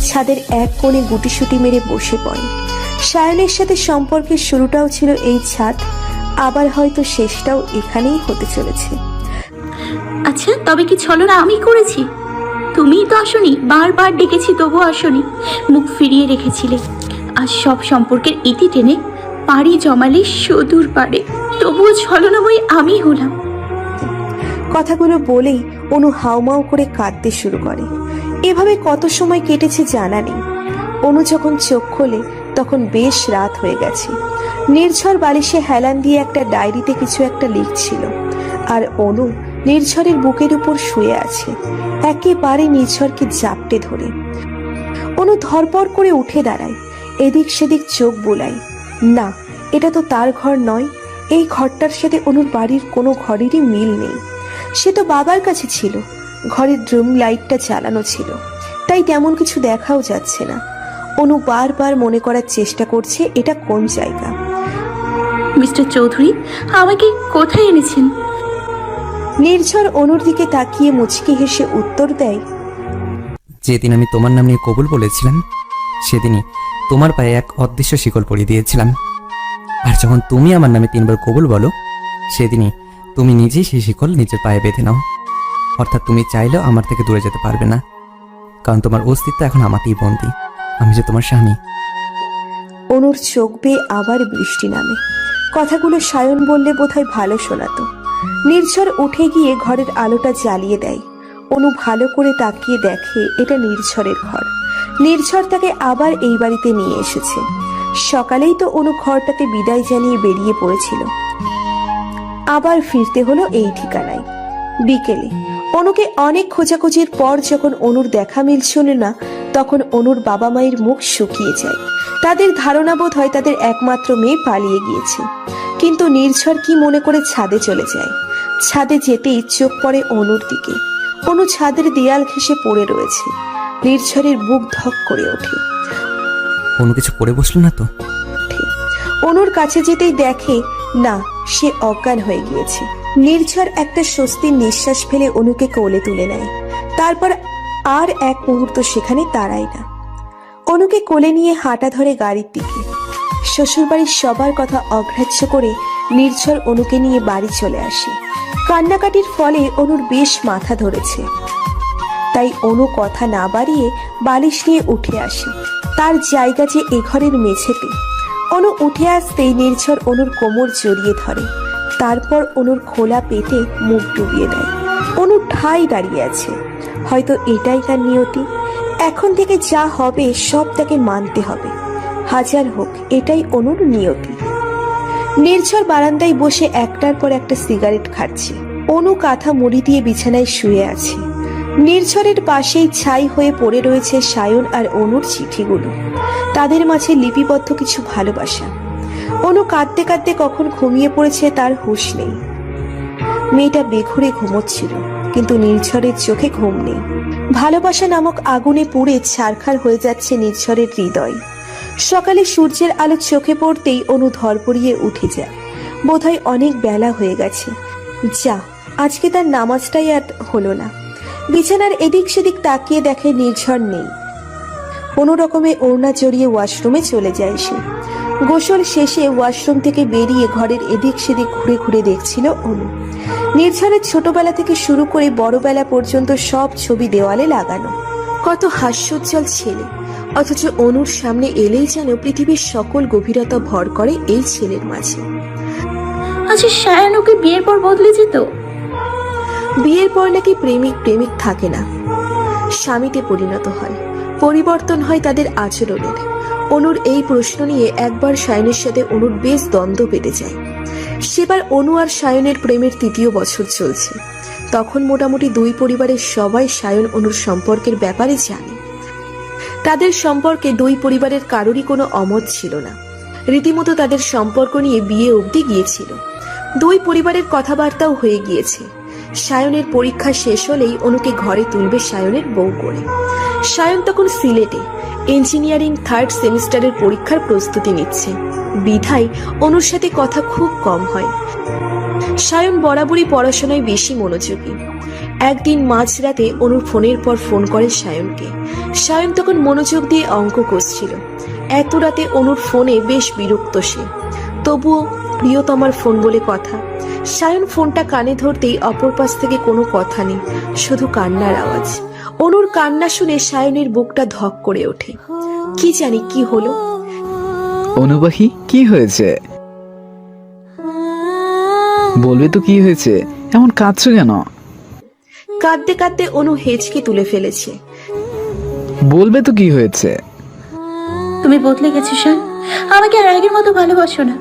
ছাদের এক কোণে গুটিসুটি মেরে বসে পড়ে। সায়নের সাথে সম্পর্কের শুরুটাও ছিল এই ছাদ, আবার হয়তো শেষটাও এখানেই হতে চলেছে। আচ্ছা, তবে কি ছলনা আমি করেছি? তুমিই তো আসনি, বারবার ডেকেছি তবুও আসনি, মুখ ফিরিয়ে রেখেছিলে। আজ সব সম্পর্কের ইতি টেনে পাড়ি জমালে সুদূর পারে, তবুও ছলনাময়ী আমি হলাম। কথাগুলো বলেই অনু হাউমাউ করে কাঁদতে শুরু করে। এভাবে কত সময় কেটেছে জানা নেই। অনু যখন চোখ খোলে তখন বেশ রাত হয়ে গেছে। নির্ঝর বালিশে হেলান দিয়ে একটা ডায়েরিতে কিছু একটা লিখছিল, আর অনু নির্ঝরের বুকের উপর শুয়ে আছে, একেবারে নির্ঝরকে জাপটে ধরে। অনু ধরপড় করে উঠে দাঁড়ায়, এদিক সেদিক চোখ বোলায়। না, এটা তো তার ঘর নয়। এই ঘরটার সাথে অনুর বাড়ির কোনো ঘরেরই মিল নেই। সে তো বাবার কাছে ছিল, ঘরের ড্রুম লাইটটা চালানো ছিল, তাই তেমন কিছু দেখাও যাচ্ছে না। অনু বারবার মনে করার চেষ্টা করছে এটা কোন জায়গা। মিস্টার চৌধুরী, আমাকে কোথায় এনেছেন? নির্ঝর অনুর দিকে তাকিয়ে মুচকি হেসে উত্তর দেয়, যেদিন আমি তোমার নাম নিয়ে কবুল বলেছিলাম, সেদিনই তোমার পায়ে এক অদৃশ্য শিকল পরিয়ে দিয়েছিলাম। আর যখন তুমি আমার নামে 3 বার কবুল বলো, সেদিনই তুমি নিজেই সেই শিকল নিজের পায়ে বেঁধে নাও। অর্থাৎ তুমি চাইলেও আমার থেকে দূরে যেতে পারবে না, কারণ তোমার অস্তিত্ব এখন আমাতেই বন্দী। আমি যে তোমার স্বামী। অনুর চোখ বেয়ে আবার বৃষ্টি নামে। কথাগুলো সায়ন বললে বোধহয় ভালো শোনাতো। নির্ঝর উঠে গিয়ে ঘরের আলোটা জ্বালিয়ে দেয়। অনু ভালো করে তাকিয়ে দেখে এটা নির্ঝরের ঘর। নির্ঝর তাকে আবার এই বাড়িতে নিয়ে এসেছে। সকালেই তো অনু ঘরটাতে বিদায় জানিয়ে বেরিয়ে পড়েছিল, আবার ফিরতে হলো এই ঠিকানায়। বিকেলে অনুকে অনেক খোঁজাখুঁজির পর যখন অনুর দেখা মিলছিল না, তখন অনুর বাবা মায়ের মুখ শুকিয়ে যায়। তাদের ধারণা বোধ হয় তাদের একমাত্র মেয়ে পালিয়ে গিয়েছে। কিন্তু নির্ঝর কি মনে করে ছাদে চলে যায়। ছাদে যেতেই চোখ পড়ে অনুর দিকে। অনু ছাদের দেয়াল ঘেঁষে পড়ে রয়েছে। নির্ঝরের বুক ধক করে ওঠে। কোনো কিছু পড়ে বসলো না তো? অনুর কাছে যেতেই দেখে না, সে অজ্ঞান হয়ে গিয়েছে। নির্ঝর একটা স্বস্তির নিঃশ্বাস ফেলে অনুকে কোলে তুলে নেয়। তারপর আর এক মুহূর্ত সেখানে দাঁড়ায় না। অনুকে কোলে নিয়ে হাঁটা ধরে গাড়ির দিকে। শ্বশুরবাড়ির সবার কথা অগ্রাহ্য করে নির্ঝর অনুকে নিয়ে বাড়ি চলে আসে। কান্নাকাটির ফলে অনুর বেশ মাথা ধরেছে, তাই অনু কথা না বাড়িয়ে বালিশ নিয়ে উঠে আসে। তার জায়গা যে এ ঘরের মেঝেতে। অনু উঠে আসতেই নির্ঝর অনুর কোমর জড়িয়ে ধরে, তারপর অনুর খোলা পেটে মুখ ডুবিয়ে দেয়। অনু ঠাই দাঁড়িয়ে আছে। হয়তো এটাই তার নিয়তি। এখন থেকে যা হবে সব তাকে মানতে হবে, হাজার হোক এটাই অনুর নিয়তি। নির্ঝর বারান্দায় বসে একটার পর একটা সিগারেট খাচ্ছে। অনু কাঁথা মুড়ি দিয়ে বিছানায় শুয়ে আছে। নির্ঝরের পাশেই ছাই হয়ে পড়ে রয়েছে সায়ন আর অনুর চিঠিগুলো। তাদের মাঝে লিপিবদ্ধ কিছু ভালোবাসা। অনু কাঁদতে কাঁদতে কখন ঘুমিয়ে পড়েছে তার হুঁশ নেই। মেয়েটা বেঘুরে ঘুমোচ্ছিল, কিন্তু নির্ঝরের চোখে ঘুম নেই। ভালোবাসা নামক আগুনে পুড়ে ছারখার হয়ে যাচ্ছে নির্ঝরের হৃদয়। সকালে সূর্যের আলো চোখে পড়তেই অনু ধরপড়িয়ে উঠে যায়। বোধহয় অনেক বেলা হয়ে গেছে। যা, আজকে তার নামাজটাই আর হলো না। বিছানার এদিক সেদিক তাকিয়ে দেখে নির্ঝর নেই। কোনো রকমে ওড়না জড়িয়ে ওয়াশরুমে চলে যায় সে। গোসল শেষে ওয়াশরুম থেকে বেরিয়ে ঘরের এদিক সেদিক ঘুরে ঘুরে দেখছিল অনু। নির্ঝরের ছোটবেলা থেকে শুরু করে বড়বেলা পর্যন্ত সব ছবি দেওয়ালে লাগানো। কত হাস্যোজ্জ্বল ছেলে, অথচ অনুর সামনে এলেই যেন পৃথিবীর সকল গভীরতা ভর করে এই ছেলের মাঝে। আচ্ছা, সায়ন ওকে বিয়ের পর বদলে যেত? বিয়ের পর নাকি প্রেমিক প্রেমিক থাকে না, স্বামীতে পরিণত হয়। পরিবর্তন হয় তাদের আচরণের। অনুর এই প্রশ্ন নিয়ে একবার সায়নের সাথে অনুর বেশ দ্বন্দ্ব বেঁধে যায়। সেবার অনু আর সায়নের প্রেমের 3য় বছর চলছে। তখন মোটামুটি দুই পরিবারের সবাই সায়ন অনুর সম্পর্কের ব্যাপারে জানে। তাদের সম্পর্কে দুই পরিবারের কারোরই কোনো অমত ছিল না। রীতিমতো তাদের সম্পর্ক নিয়ে বিয়ে অবধি গিয়েছিল। দুই পরিবারের কথাবার্তাও হয়ে গিয়েছে। সায়নের পরীক্ষা শেষ হলেই অনুকে ঘরে তুলবে সায়নের বউ করে। সায়ন তখন সিলেটে, ইঞ্জিনিয়ারিং 3rd সেমিস্টারের পরীক্ষার প্রস্তুতি নিচ্ছে। বিধায় অনুর সাথে কথা খুব কম হয়। সায়ন বরাবরই পড়াশোনায় বেশি মনোযোগী। একদিন মাঝরাতে অনুর ফোনের পর ফোন করে সায়নকে। সায়ন তখন মনোযোগ দিয়ে অঙ্ক কষছিল। এত রাতে অনুর ফোনে বেশ বিরক্ত সে, তবুও প্রিয়তমার ফোন বলে কথা। সায়ন ফোনটা কানে ধরতেই অপর পাশ থেকে কোনো কথা নেই, শুধু কান্নার আওয়াজ। অনুর কান্না শুনে সায়নের বুকটা ধক করে ওঠে। কি জানি কি হলো। অনুবাহী, কি হয়েছে? বলবে তো কি হয়েছে? এমন কাঁদছো কেন? কাঁদতে কাঁদতে অনু হেঁচকে তুলে ফেলেছে। বলবে তো কি হয়েছে? তুমি বদলে গেছো শান, আমাকে আর আগের মতো ভালোবাসো না।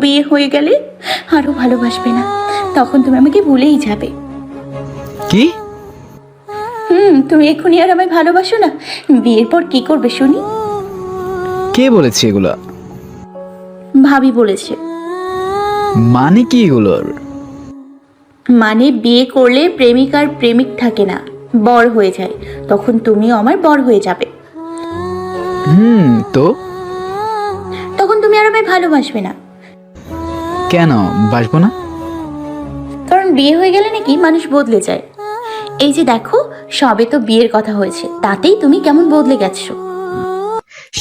বিয়ে হয়ে গেলে আরো ভালোবাসবে না, তখন তুমি আমাকে ভুলেই যাবে। কি? তুমি এক্ষুনি আর আমায় ভালোবাসো না, বিয়ের পর কি করবে শুনি? কে বলেছে এগুলো? ভাবি বলেছে। মানে কি এগুলোর? মানে বিয়ে করলে প্রেমিক আর প্রেমিক থাকে না, বর হয়ে যায়। তখন তুমিও আমার বর হয়ে যাবে। তো তখন তুমি আর আমায় ভালোবাসবে না। কেন বাসবো না? কারণ বিয়ে হয়ে গেলে নাকি মানুষ বদলে যায়। এই যে দেখো, সবে তো বিয়ের কথা হয়েছে, তাতেই তুমি কেমন বদলে গেছো।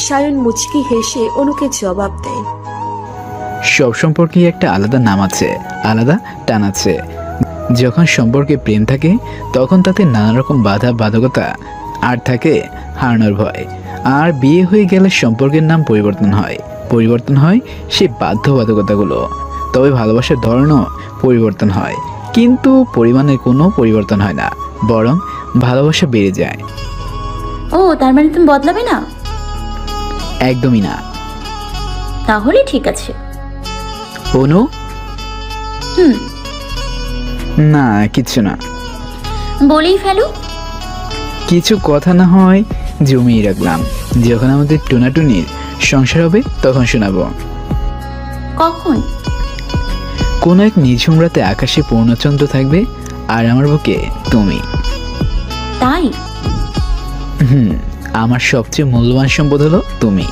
সায়ন মুচকি হেসে অনুকে জবাব দেয়। সব সম্পর্কে একটা আলাদা নাম আছে, আলাদা টান আছে। যখন সম্পর্কে প্রেম থাকে তখন তাতে নানা রকম বাধা বাধকতা আর থাকে হারানোর ভয়। আর বিয়ে হয়ে গেলে সম্পর্কের নাম পরিবর্তন হয়, পরিবর্তন হয় সেই বাধ্যবাধকতাগুলো। তবে ভালোবাসার ধরনও পরিবর্তন হয়, কিন্তু পরিমাণের কোনো পরিবর্তন হয় না, বরং ভালোবাসা বেড়ে যায়। ও, তার মানে তুমি বদলাবে না? একদমই না। তাহলে ঠিক আছে। অনু, হুম, না কিচ্ছু না। বলেই ফেলো। কিছু কথা না হয় জমিয়ে রাখলাম, যখন আমাদের টুনাটুনির সংসার হবে তখন শোনাবো। কখন? কোনো এক নিঝুম রাতে আকাশে পূর্ণচন্দ্র থাকবে আর আমার বুকে তুমি। তাই? আমার সবচেয়ে মূল্যবান সম্পদ হলো তুমি।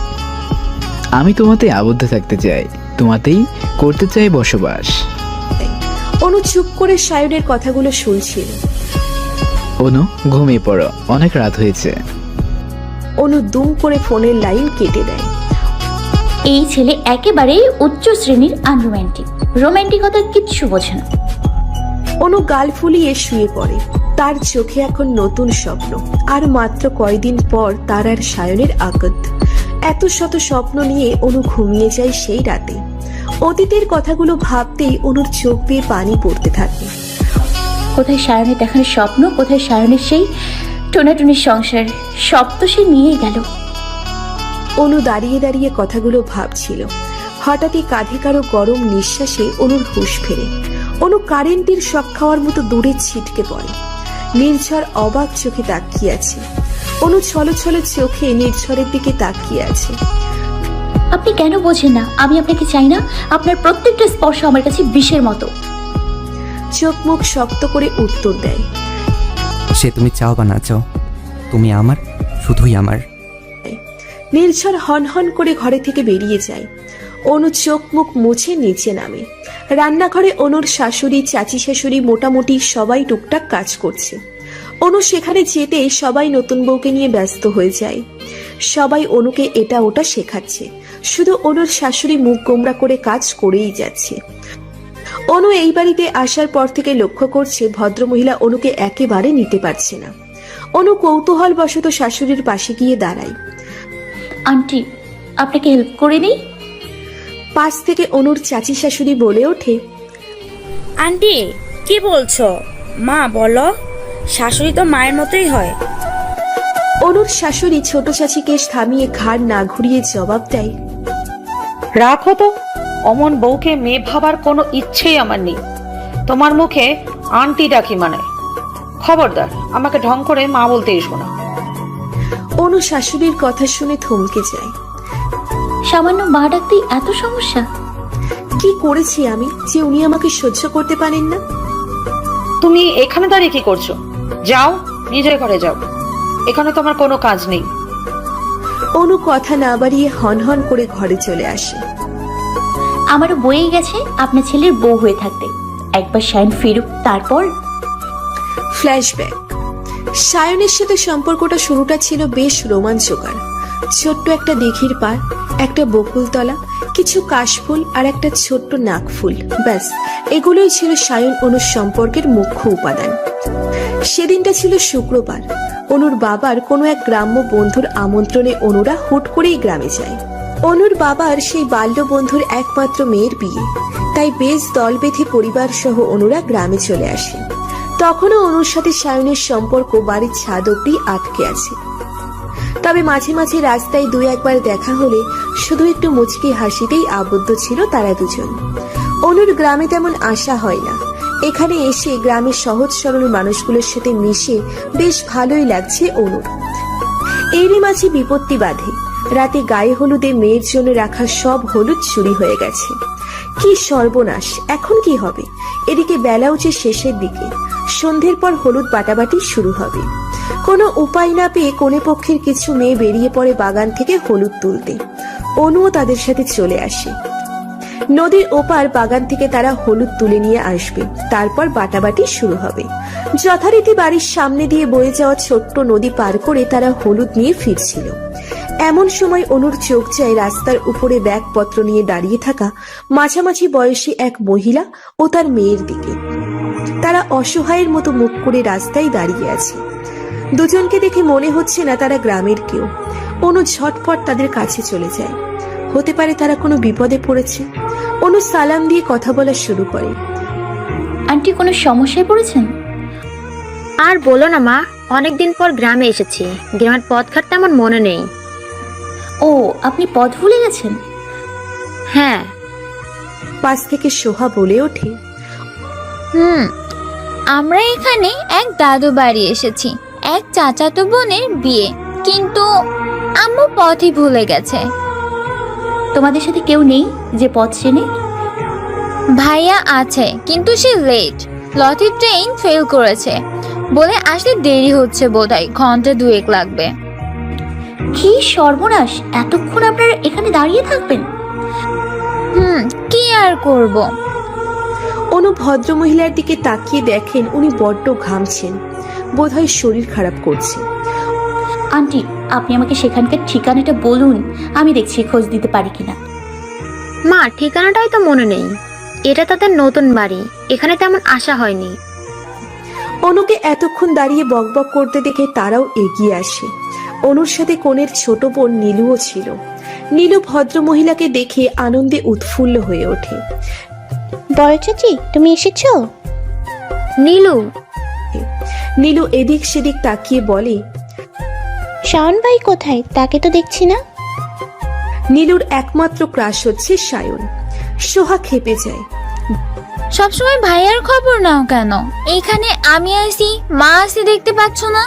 আমি তোমাতে আবদ্ধ থাকতে চাই, তোমাতেই করতে চাই বসবাস। অনু চুপ করে সায়নের কথাগুলো শুনছিল। অনু, ঘুমিয়ে পড়ো, অনেক রাত হয়েছে। অনু দুম করে ফোনের লাইন কেটে দেয়। এই ছেলে একেবারেই উচ্চ শ্রেণীর আনরোম্যান্টিক, রোম্যান্টিকতার কিচ্ছু বোঝে না। অনু গাল ফুলিয়ে শুয়ে পড়ে। তার চোখে এখন নতুন স্বপ্ন। আর মাত্র কয়দিন পর তার আর সায়নের আকদ। এত শত স্বপ্ন নিয়ে অনু ঘুমিয়ে যায় সেই রাতে। অতীতের কথাগুলো ভাবতেই অনুর চোখ দিয়ে পানি পড়তে থাকে। কোথায় সায়নের দেখানো স্বপ্ন, কোথায় সায়নের সেই টোনাটুনির সংসার, সব তো সে নিয়েই গেল। অনু দাঁড়িয়ে দাঁড়িয়ে কথাগুলো ভাবছিল। হঠাৎই কাঁধে কারো গরম নিঃশ্বাসে অনুর হুঁশ ফেরে। অনু কারেন্টের শক খাওয়ার মতো দূরে ছিটকে পড়ে। নির্ঝর অবাক চোখে তাকিয়ে আছে। অনু ছলছল চোখে নির্ঝরের দিকে তাকিয়ে আছে। আপনি কেন বোঝেন না? আমি আপনাকে চাই না? আপনার প্রত্যেকটা স্পর্শ আমার কাছে বিষের মতো। চোখ মুখ শক্ত করে উত্তর দেয়। সে তুমি চাও বা না চাও, তুমি আমার, শুধুই আমার। নির্ঝর হনহন করে ঘরে থেকে বেরিয়ে যায়। অনু চোখ মুখ মুছে নিচে নামে। রান্নাঘরে অনুর শাশুড়ি, চাচি শাশুড়ি, মোটামুটি সবাই টুকটাক কাজ করছে। অনু সেখানে যেতে সবাই নতুন বউকে নিয়ে ব্যস্ত হয়ে যায়। সবাই অনুকে এটা ওটা শেখাচ্ছে, শুধু অনুর শাশুড়ি মুখ গোমড়া করে কাজ করেই যাচ্ছে। অনু এই বাড়িতে আসার পর থেকে লক্ষ্য করছে ভদ্রমহিলা অনুকে একেবারে নিতে পারছে না। অনু কৌতূহল বশত শাশুড়ির পাশে গিয়ে দাঁড়ায়। আন্টি, আপনাকে হেল্প করে দিই? পাশ থেকে অনুর চাচি শাশুড়ি বলে ওঠে, আন্টি কি বলছো? মা বলো, শাশুড়ি তো মায়ের মতোই হয়। অনুর শাশুড়ি ছোট চাচিকে থামিয়ে ঘাড় না ঘুরিয়ে জবাব দেয়, রাখো তো, অমন বউকে মেয়ে ভাবার কোনো ইচ্ছেই আমার নেই। তোমার মুখে আন্টি ডাকি মানে? খবরদার, আমাকে ঢং করে মা বলতে এসো না। অনু শাশুড়ির কথা শুনে থমকে যায়। সামান্য মা ডাকতেই এত সমস্যা? কি করেছি আমি যে উনি আমাকে সহ্য করতে পারেন না? তুমি এখানে দাঁড়িয়ে কি করছো? যাও, নিজের ঘরে যাও, এখানে তোমার কোনো কাজ নেই। অনু কথা না বাড়িয়ে হনহন করে ঘরে চলে আসে। আমারও বয়েই গেছে আপনার ছেলের বউ হয়ে থাকতে। একবার শাইন ফিরুক, তারপর। ফ্ল্যাশব্যাক। সায়নের সাথে সম্পর্কটা শুরুটা ছিল বেশ রোমাঞ্চকর। ছোট্ট একটা দিঘির পার, একটা বকুলতলা, কিছু কাশফুল আর একটা ছোট্ট নাকফুল, ব্যাস এগুলোই ছিল সায়ন অনুর সম্পর্কের মুখ্য উপাদান। সেদিনটা ছিল শুক্রবার। অনুর বাবার কোনো এক গ্রাম্য বন্ধুর আমন্ত্রণে অনুরা হুট করেই গ্রামে যায়। অনুর বাবার সেই বাল্য বন্ধুর একমাত্র মেয়ের বিয়ে, তাই বেশ দল বেঁধে পরিবার সহ অনুরা গ্রামে চলে আসে। তখনও অনুর সাথে সায়নের সম্পর্ক বাড়ির ছাদ অব্দি আটকে আছে। তবে মাঝে মাঝে রাস্তায় দুই একবার দেখা হলে শুধু একটু মুচকি হাসিতেই আবদ্ধ ছিল তারা দুজন। অনুর গ্রামে তেমন আসা হয় না। এখানে এসে গ্রামের সহজ সরল মানুষগুলোর সাথে মিশে বেশ ভালোই লাগছে অনুর। এরই মাঝে বিপত্তি বাধে। রাতে গায়ে হলুদে মেয়ের জন্য রাখা সব হলুদ চুরি হয়ে গেছে। কি সর্বনাশ! এখন কি হবে? এদিকে বেলাও যে শেষের দিকে, সন্ধ্যের পর হলুদ বাটাবাটি শুরু হবে। কোনো উপায় না পেয়ে কোনে পক্ষের কিছু মেয়ে বেরিয়ে পড়ে বাগান থেকে হলুদ তুলতে। অনুও তাদের সাথে চলে আসে। নদীর ওপার বাগান থেকে তারা হলুদ তুলে নিয়ে আসবে, তারপর বাটাবাটি শুরু হবে। যথারীতি বাড়ির সামনে দিয়ে বয়ে যাওয়া ছোট্ট নদী পার করে তারা হলুদ নিয়ে ফিরছিল। এমন সময় অনুর চোখ যায় রাস্তার উপরে ব্যাগপত্র নিয়ে দাঁড়িয়ে থাকা মাঝামাঝি বয়সী এক মহিলা ও তার মেয়ের দিকে। তারা অসহায়ের মতো মুখ করে রাস্তায় দাঁড়িয়ে আছে। দুজনকে দেখে মনে হচ্ছে না তারা গ্রামের কেউ। অনু ঝটপট তাদের কাছে চলে যায়। হতে পারে তারা কোনো বিপদে পড়েছে। অনু সালাম দিয়ে কথা বলা শুরু করে। আন্টি, কোনো সমস্যায় পড়েছেন? আর বলো না মা, অনেকদিন পর গ্রামে এসেছি। গ্রামের পথঘাট তেমন মনে নেই। ও, আপনি পথ ভুলে গেছেন? হ্যাঁ। পাশ থেকে সোহা বলে ওঠে, আমরা এখানে এক দাদু বাড়ি এসেছি, এক চাচাতো বোনের বিয়ে, কিন্তু আম্মু পথই ভুলে গেছে। তোমাদের সাথে কেউ নেই যে পথ চেনে? ভাইয়া আছে, কিন্তু সে লেট। লতির ট্রেন ফেল করেছে বলে আসতে দেরি হচ্ছে, বোধহয় ঘন্টা দুয়েক লাগবে। কি সর্বনাশ! এতক্ষণ আপনারা এখানে দাঁড়িয়ে থাকবেন? কি আর করব। অনু ভদ্র মহিলার দিকে তাকিয়ে দেখেন উনি বড্ড ঘামছেন, বোধহয় শরীর খারাপ করছে। আন্টি, আপনি আমাকে সেখানকার ঠিকানাটা বলুন, আমি দেখছি খোঁজ দিতে পারি কিনা। মা, ঠিকানাটাই তো মনে নেই। এটা তাদের নতুন বাড়ি, এখানে তেমন আসা হয়নি। অনুকে এতক্ষণ দাঁড়িয়ে বকবক করতে দেখে তারাও এগিয়ে আসে। অনুর সাথে কোণের ছোট বোন নীলুও ছিল। নীলু ভদ্র মহিলাকে দেখে আনন্দে উৎফুল্ল হয়ে ওঠে। বড় চাচি, তুমি এসেছো? নীলু। নীলু এদিক সেদিক তাকিয়ে বলে, শাওন ভাই কোথায়? তাকে তো দেখছি না। নীলুর একমাত্র ক্রাশ হচ্ছে সায়ন। সোহা খেপে যায়। সবসময় ভাইয়ার খবর নাও কেন? এখানে আমি আসি, মা আসি, দেখতে পাচ্ছ না?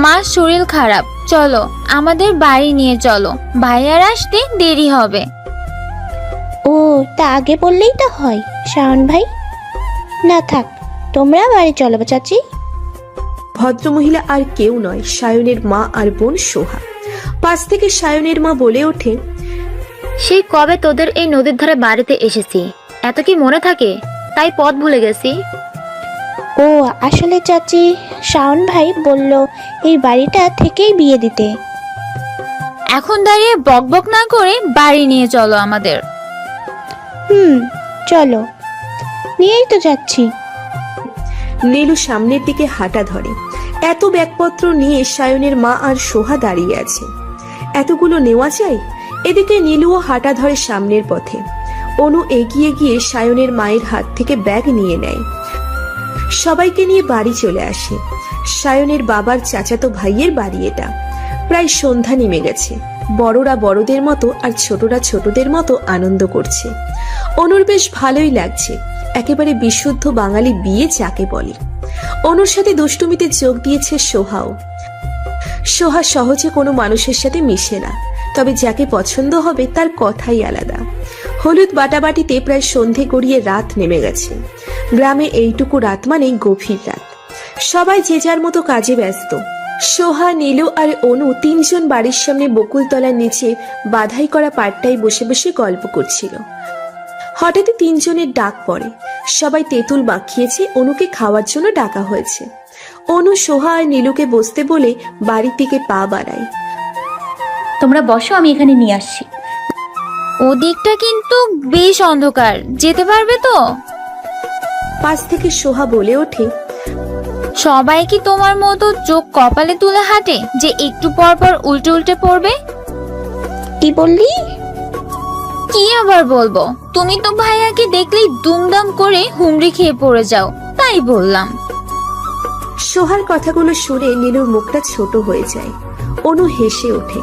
মার শরীর খারাপ, চলো আমাদের বাড়ি নিয়ে চলো, ভাইয়ার আসতে দেরি হবে। ও, তা আগে বললেই তো হয় শাওন ভাই। না থাক, তোমরা বাড়ি চলো চাচি। ভদ্রমহিলা আর কেউ নয়, সায়নের মা আর বোন সোহা। পাশ থেকে সায়নের মা বলে ওঠে, সেই কবে তোদের এই নদীর ধারে বাড়িতে এসেছি, এত কি মনে থাকে? তাই পথ ভুলে গেছি। ও আসলে চাচি, শাওন ভাই বলল এই বাড়িটা থেকেই বিয়ে দিতে। এখন দাঁড়িয়ে বকবক না করে বাড়ি নিয়ে চলো আমাদের। চলো, নিয়েই তো যাচ্ছি। নীলু সামনের দিকে হাঁটা ধরে। এত ব্যাগপত্র নিয়ে সায়নের মা আর সোহা দাঁড়িয়ে আছে। এতগুলো নেওয়া যায়? এদিকে নীলুও হাঁটা ধরে সামনের পথে। অনু এগিয়ে গিয়ে সায়নের মায়ের হাত থেকে ব্যাগ নিয়ে নেয়। সবাইকে নিয়ে বাড়ি চলে আসে। সায়নের বাবার চাচাতো ভাইয়ের বাড়ি এটা। প্রায় সন্ধ্যা নেমে গেছে। বড়রা বড়দের মতো আর ছোটরা ছোটদের মতো আনন্দ করছে। অনুর বেশ ভালোই লাগছে। একেবারে বিশুদ্ধ বাঙালি বিয়ে যাকে বলে। অনুর সাথে দুষ্টুমিতে যোগ দিয়েছে সোহাও। সোহা সহজে কোনো মানুষের সাথে মিশে না, তবে যাকে পছন্দ হবে তার কথাই আলাদা। হলুদ বাটাবাটিতে প্রায় সন্ধে গড়িয়ে রাত নেমে গেছে। গ্রামে এইটুকু রাত মানেই গভীর রাত। সবাই যে যার মতো কাজে ব্যস্ত। সোহা, নীলু আর অনু তিনজন বাড়ির সামনে বকুলতলার নিচে বাধাই করা পাটটায় বসে বসে গল্প করছিল। হঠাৎই তিনজনের ডাক পড়ে। সবাই তেঁতুল মাখিয়েছে, অনুকে খাওয়ার জন্য ডাকা হয়েছে। অনু সোহা আর নীলুকে বসতে বলে বাড়ির দিকে পা বাড়ায়। তোমরা বসো, আমি এখানে নিয়ে আসছি। ওদিকটা কিন্তু বেশ অন্ধকার, যেতে পারবে তো? পাশ থেকে সোহা বলে ওঠে, সবাই কি তোমার মতো চোখ কপালে তুলে হাঁটে যে একটু পর পর উল্টে উল্টে পড়বে? কি বললি? কি আবার বলবো, তুমি তো ভাইয়াকে দেখলেই দুমদাম করে হুমড়ি খেয়ে পড়ে যাও, তাই বললাম। সোহার কথাগুলো শুনে নীলুর মুখটা ছোট হয়ে যায়। অনু হেসে ওঠে।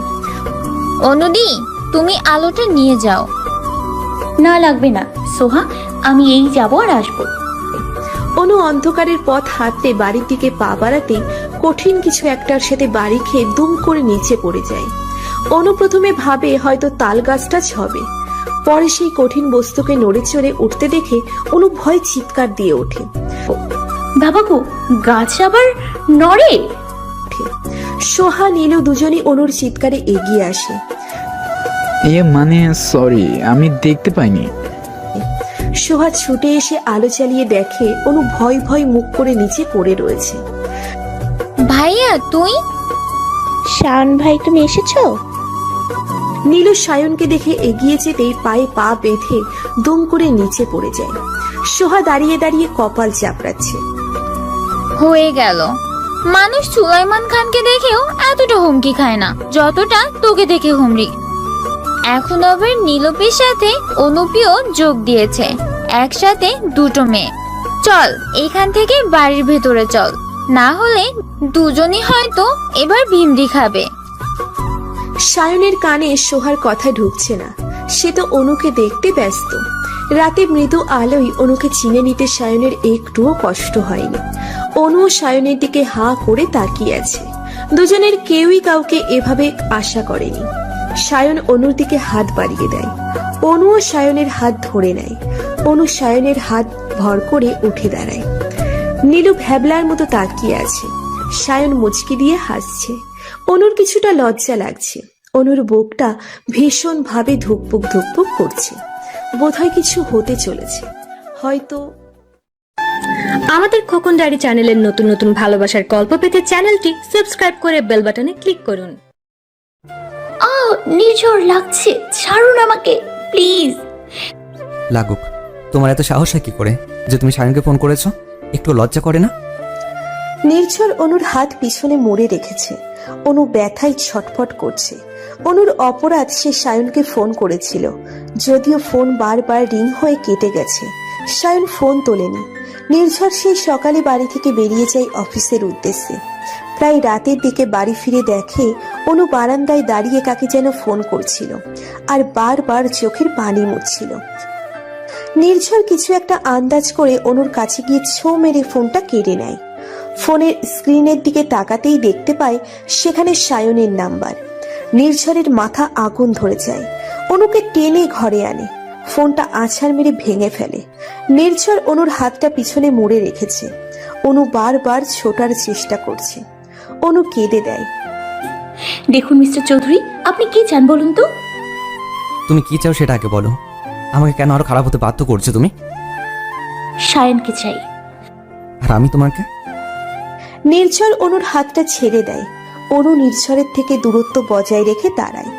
অনুদি, তুমি আলোটা নিয়ে যাও। না লাগবে না সোহা, আমি এই যাবো আর আসবো। অনু অন্ধকারের পথ হাঁটতে বাড়ির দিকে পা বাড়াতে কঠিন কিছু একটার সাথে বাড়ি খেয়ে দুম করে নিচে পড়ে যায়। অনু প্রথমে ভাবে হয়তো তাল গাছটা ছবে, পরে সেই কঠিন বস্তুকে নড়ে চড়ে উঠতে দেখে অনু ভয় চিৎকার দিয়ে ওঠে। বাবা গো, গাছ আবার নড়ে? সোহা, নীলু দুজনই অনুর চিৎকারে এগিয়ে আসে। মানে সরি, আমি দেখতে পাইনি। সোহা ছুটে এসে আলো চালিয়ে দেখে অনু ভয় ভয় মুখ করে নিচে পড়ে রয়েছে। ভাইয়া তুই? শাওন ভাই, তুমি এসেছো? নীলু সায়নকে দেখে এগিয়ে যেতেই পায়ে পা বেঁধে দুম করে নিচে পড়ে যায়। সোহা দাঁড়িয়ে দাঁড়িয়ে কপাল চাপড়াচ্ছে। হয়ে গেল। মানুষ সুলাইমান খানকে দেখেও এতটা হুমকি খায় না যতটা তোকে দেখে হুমড়ি। এখন আবার নীলপির সাথে অনুপিও যোগ দিয়েছে, একসাথে দুটো মেয়ে। চল এখান থেকে বাড়ির ভেতরে চল, না হলে দুজনই হয়তো এবার ভিমড়ি খাবে। সায়নের কানে সোহার কথা ঢুকছে না, সে তো অনুকে দেখতে ব্যস্ত। রাতে মৃদু আলোয় অনুকে চিনে নিতে সায়নের একটুও কষ্ট হয়নি। অনু সায়নের দিকে হাঁ করে তাকিয়ে আছে। দুজনের কেউই কাউকে এভাবে আশা করেনি। সায়ন অনুর দিকে হাত বাড়িয়ে দেয়। অনুও সায়নের হাত ধরে নেয়। অনু সায়নের হাত ভর করে উঠে দাঁড়ায়। নীলু ভ্যাবলার মতো তাকিয়ে আছে। সায়ন মুচকি দিয়ে হাসছে। অনুর কিছুটা লজ্জা লাগছে। অনুর বুকটা ভীষণ ভাবে ধুকপুক ধুকপুক করছে। বোধহয় কিছু হতে চলেছে, হয়তো। আমাদের খোকন ডায়েরি চ্যানেলের নতুন নতুন ভালোবাসার গল্প পেতে চ্যানেলটি সাবস্ক্রাইব করে বেল বাটনে ক্লিক করুন। নির্ঝর লাগছে, ছাড়ুন আমাকে প্লিজ। লাগুক, তোমার এত সাহস হয় কি করে যে তুমি সায়নকে ফোন করেছো? একটু লজ্জা করে না? নির্ঝর অনুর হাত পিছনে মুড়ে রেখেছে। অনু ব্যথায় ছটফট করছে। অনুর অপরাধ, সে সায়নকে ফোন করেছিল, যদিও ফোন বারবার রিং হয়ে কেটে গেছে। সায়ন ফোন তোলেনি। নির্ঝর সেই সকালে বাড়ি থেকে বেরিয়ে যায় অফিসের উদ্দেশ্যে। প্রায় রাতের দিকে বাড়ি ফিরে দেখে অনু বারান্দায় দাঁড়িয়ে কাকে যেন ফোন করছিল আর বারবার চোখের পানি মুছছিল। নির্ঝর কিছু একটা আন্দাজ করে অনুর কাছে গিয়ে ছো মেরে ফোনটা কেড়ে নেয়। ফোনের স্ক্রিনের দিকে তাকাতেই দেখতে পায় সেখানে সায়নের নাম্বার। নির্ঝরের মাথা আগুন ধরে যায়। অনুকে টেনে ঘরে আনে, ফোনটা আছাড় মেরে ভেঙে ফেলে। নির্ঝর অনুর হাতটা পিছনে মুড়ে রেখেছে। অনু বারবার ছোটার চেষ্টা করছে। অনু কেঁদে দেয়। দেখুন মিস্টার চৌধুরী, আপনি কি চান বলুন তো? তুমি কি চাও সেটা আগে বলো। আমাকে কেন আরো খারাপ হতে বাধ্য করছো তুমি? সায়নকে চাই। আর আমি তোমাকে? নির্ঝর অনুর হাতটা ছেড়ে দেয়। অনু নির্ঝরের থেকে দূরত্ব বজায় রেখে দাঁড়ায়।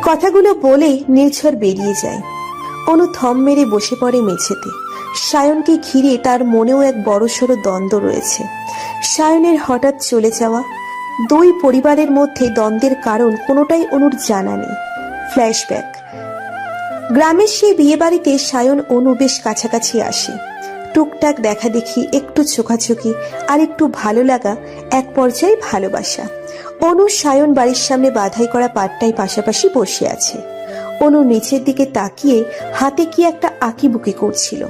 কথাগুলো বলে নির্ঝর বেরিয়ে যায়। অনু থম মেরে বসে পড়ে মেঝেতে। সায়নকে ঘিরে তার মনেও এক বড়সড় দ্বন্দ্ব রয়েছে। সায়নের হঠাৎ চলে যাওয়া, দুই পরিবারের মধ্যে দ্বন্দ্বের কারণ কোনোটাই অনুর জানা নেই। ফ্ল্যাশব্যাক। গ্রামের সেই বিয়ে বাড়িতে সায়ন অনু বেশ কাছাকাছি আসে। টুকটাক দেখা দেখি, একটু চোখাচোখি আর একটু ভালো লাগা, এক পর্যায়ে ভালোবাসা। অনু সায়ন বাড়ির সামনে বাধাই করা পাটটায় পাশাপাশি বসে আছে। অনু নিচের দিকে তাকিয়ে হাতে কি একটা আঁকিবুকি করছিল।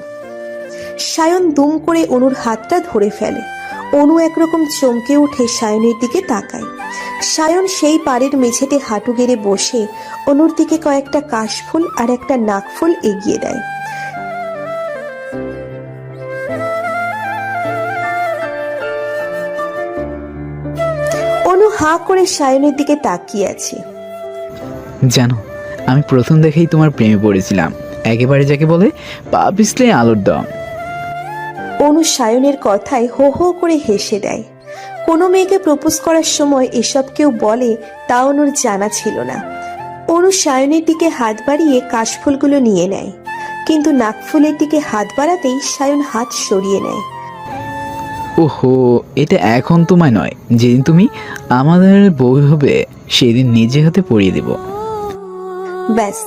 সায়ন দুম করে অনুর হাতটা ধরে ফেলে। অনু একরকম চমকে উঠে সায়নের দিকে তাকায়। সায়ন সেই পাড়ের মেঝেতে হাঁটু গেড়ে বসে অনুর দিকে কয়েকটা কাশফুল আর একটা নাকফুল এগিয়ে দেয়। অনু হাঁ করে সায়নের দিকে তাকিয়ে আছে। জানো, আমি প্রথম দেখেই তোমার প্রেমে পড়েছিলাম, একেবারে যাকে বলে পা পিছলে আলোর দম। অনু সায়নের কথায় হো হো করে হেসে দেয়। কোনো মেয়েকে প্রপোজ করার সময় এসব কেউ বলে তা অনুর জানা ছিল না। অনু সায়নের দিকে হাত বাড়িয়ে কাশফুলগুলো নিয়ে নেয়, কিন্তু নাকফুলের দিকে হাত বাড়াতেই সায়ন হাত সরিয়ে নেয়। ওহো, এটা এখন তোমায় নয়, যেদিন তুমি আমাদের বউ হবে সেদিন নিজে হাতে পরিয়ে দেব। ব্যাস,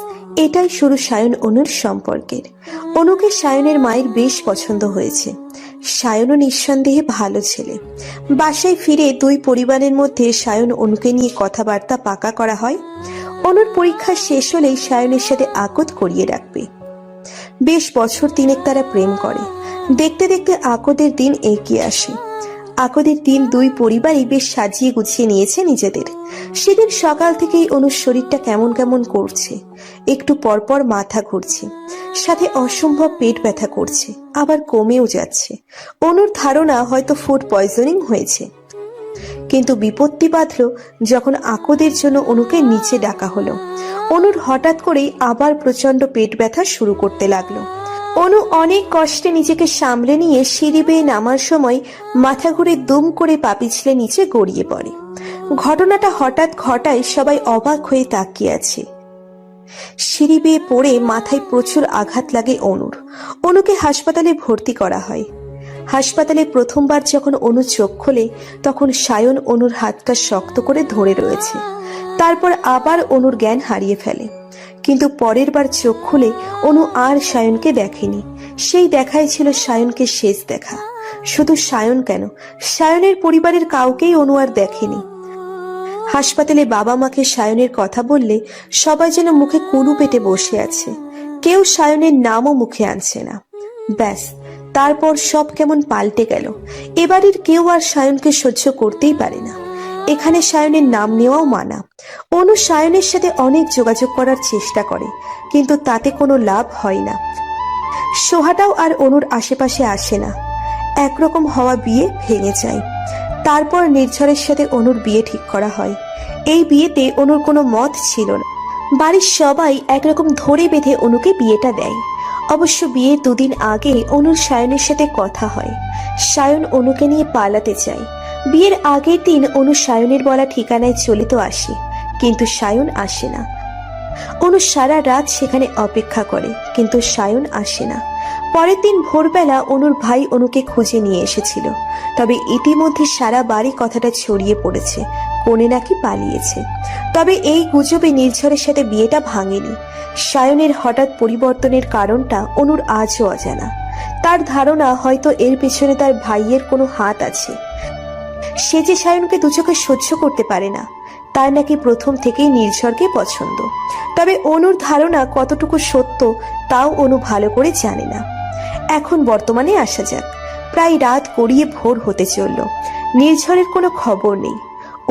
এটাই শুরু সায়ন অনুর সম্পর্কের। অনুকে সায়নের মায়ের বেশ পছন্দ হয়েছে। সায়নও নিঃসন্দেহে ভালো ছেলে। বাসায় ফিরে দুই পরিবারের মধ্যে সায়ন অনুকে নিয়ে কথাবার্তা পাকা করা হয়। অনুর পরীক্ষা শেষ হলেই সায়নের সাথে আকদ করিয়ে রাখবে। বেশ বছর তিনেক তারা প্রেম করে। দেখতে দেখতে আকদের দিন এগিয়ে আসে। আকদের দিন দুই পরিবারই বেশ সাজিয়ে গুছিয়ে নিয়েছে নিজেদের। সেদিন সকাল থেকেই অনুর শরীরটা কেমন কেমন করছে, একটু পরপর মাথা ঘুরছে, সাথে অসম্ভব পেট ব্যথা করছে, আবার কমেও যাচ্ছে। অনুর ধারণা হয়তো ফুড পয়জনিং হয়েছে। কিন্তু বিপত্তি বাঁধল যখন আকদের জন্য অনুকে নিচে ডাকা হলো। অনুর হঠাৎ করেই আবার প্রচন্ড পেট ব্যথা শুরু করতে লাগলো। অনু অনেক কষ্টে নিজেকে সামলে নিয়ে সিঁড়ি বেয়ে নামার সময় মাথা ঘুরে দুম করে পা পিছলে নিচে গড়িয়ে পড়ে। ঘটনাটা হঠাৎ ঘটায় সবাই অবাক হয়ে তাকিয়ে আছে। সিঁড়ি বেয়ে পড়ে মাথায় প্রচুর আঘাত লাগে অনুর। অনুকে হাসপাতালে ভর্তি করা হয়। হাসপাতালে প্রথমবার যখন অনু চোখ খোলে তখন সায়ন অনুর হাতটা শক্ত করে ধরে রয়েছে। তারপর আবার অনুর জ্ঞান হারিয়ে ফেলে। কিন্তু পরের বার চোখ খুলে অনু আর সায়নকে দেখেনি। সেই দেখাই ছিল সায়নকে শেষ দেখা। শুধু সায়ন কেন, সায়নের পরিবারের কাউকেই অনু আর দেখেনি। হাসপাতালে বাবা মাকে সায়নের কথা বললে সবাই যেন মুখে কুলু পেটে বসে আছে। কেউ সায়নের নামও মুখে আনছে না। ব্যাস, তারপর সব কেমন পাল্টে গেল। এবারের কেউ আর সায়নকে সহ্য করতেই পারে না। এখানে সায়নের নাম নেওয়াও মানা। অনু সায়নের সাথে অনেক যোগাযোগ করার চেষ্টা করে, কিন্তু তাতে কোনো লাভ হয় না। সোহাটাও আর অনুর আশেপাশে আসে না। একরকম হওয়া বিয়ে ভেঙে যায়। তারপর নির্ঝরের সাথে অনুর বিয়ে ঠিক করা হয়। এই বিয়েতে অনুর কোনো মত ছিল না। বাড়ির সবাই একরকম ধরে বেঁধে অনুকে বিয়েটা দেয়। অবশ্য বিয়ের দুদিন আগে অনুর সায়নের সাথে কথা হয়। সায়ন অনুকে নিয়ে পালাতে চায়। বিয়ের আগের দিন অনু সায়নের বলা ঠিকানায় চলে তো আসে, কিন্তু সায়ন আসে না। অনু সারা রাত সেখানে অপেক্ষা করে, কিন্তু সায়ন আসে না। পরের দিন ভোরবেলা অনুর ভাই অনুকে খুঁজে নিয়ে এসেছিল। তবে ইতিমধ্যে সারা বাড়ি কথাটা ছড়িয়ে পড়েছে, কনে নাকি পালিয়েছে। তবে এই গুজবে নির্ঝরের সাথে বিয়েটা ভাঙেনি। সায়নের হঠাৎ পরিবর্তনের কারণটা অনুর আজও অজানা। তার ধারণা হয়তো এর পেছনে তার ভাইয়ের কোনো হাত আছে। সে যে সায়নকে দুচোখে সহ্য করতে পারে না। তার নাকি প্রথম থেকেই নির্ঝরকে পছন্দ। তবে অনুর ধারণা কতটুকু সত্য তাও অনু ভালো করে জানে না। এখন বর্তমানে আসা যাক। প্রায় রাত গড়িয়ে ভোর হতে চলল। নির্ঝরের কোনো খবর নেই।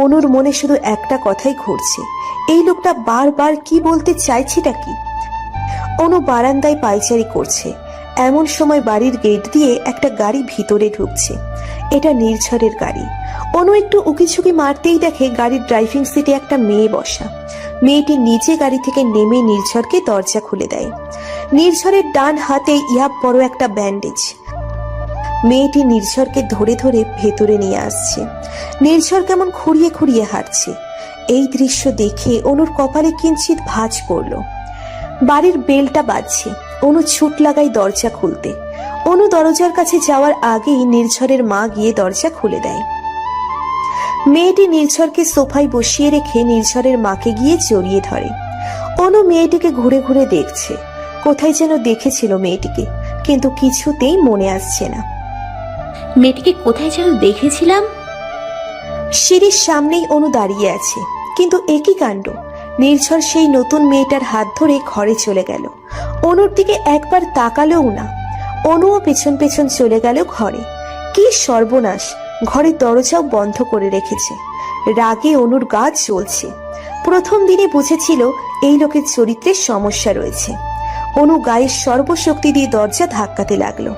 অনুর মনে শুধু একটা কথাই ঘুরছে, এই লোকটা বারবার কি বলতে চাইছেটা কি। অনু বারান্দায় পায়চারি করছে। এমন সময় বাড়ির গেট দিয়ে একটা গাড়ি ভিতরে ঢুকছে। এটা নির্ঝরের গাড়ি। অনু একটু উকিঝুঁকি মারতেই দেখে গাড়ির ড্রাইভিং সিটে একটা মেয়ে বসা। মেয়েটি নিচে গাড়ি থেকে নেমে নির্ঝরকে দরজা খুলে দেয়। নির্ঝরের ডান হাতে ইয়াব বড় একটা ব্যান্ডেজ। মেয়েটি নির্ঝরকে ধরে ধরে ভেতরে নিয়ে আসছে। নির্ঝর কেমন খুঁড়িয়ে খুঁড়িয়ে হাঁটছে। এই দৃশ্য দেখে অনুর কপালে কিঞ্চিত ভাঁজ পড়ল। বাড়ির বেলটা বাজছে। অনু ছুট লাগায় দরজা খুলতে। অনু দরজার কাছে যাওয়ার আগেই নির্ঝরের মা গিয়ে দরজা খুলে দেয়। মেয়েটি নির্ঝরকে সোফায় বসিয়ে রেখে নির্ঝরের মাকে গিয়ে জড়িয়ে ধরে। অনু মেয়েটিকে ঘুরে ঘুরে দেখছে। কোথায় যেন দেখেছিল মেয়েটিকে, কিন্তু কিছুতেই মনে আসছে না। মেয়েটিকে কোথায় যেন দেখেছিলাম। সিঁড়ির সামনেই অনু দাঁড়িয়ে আছে, কিন্তু একই কাণ্ড। নির্ঝর সেই নতুন মেয়েটার হাত ধরে ঘরে চলে গেল। অনুর দিকে একবার তাকালেও না। অনুও পেছন পেছন চলে গেল ঘরে। কি সর্বনাশ! ঘরের দরজাও বন্ধ করে রেখেছে। রাগে অনুর গা জ্বলছে। প্রথম দিনে বুঝেছিল এই লোকের চরিত্রের সমস্যা রয়েছে। অনু গায়ের সর্বশক্তি দিয়ে দরজা ধাক্কাতে লাগলো।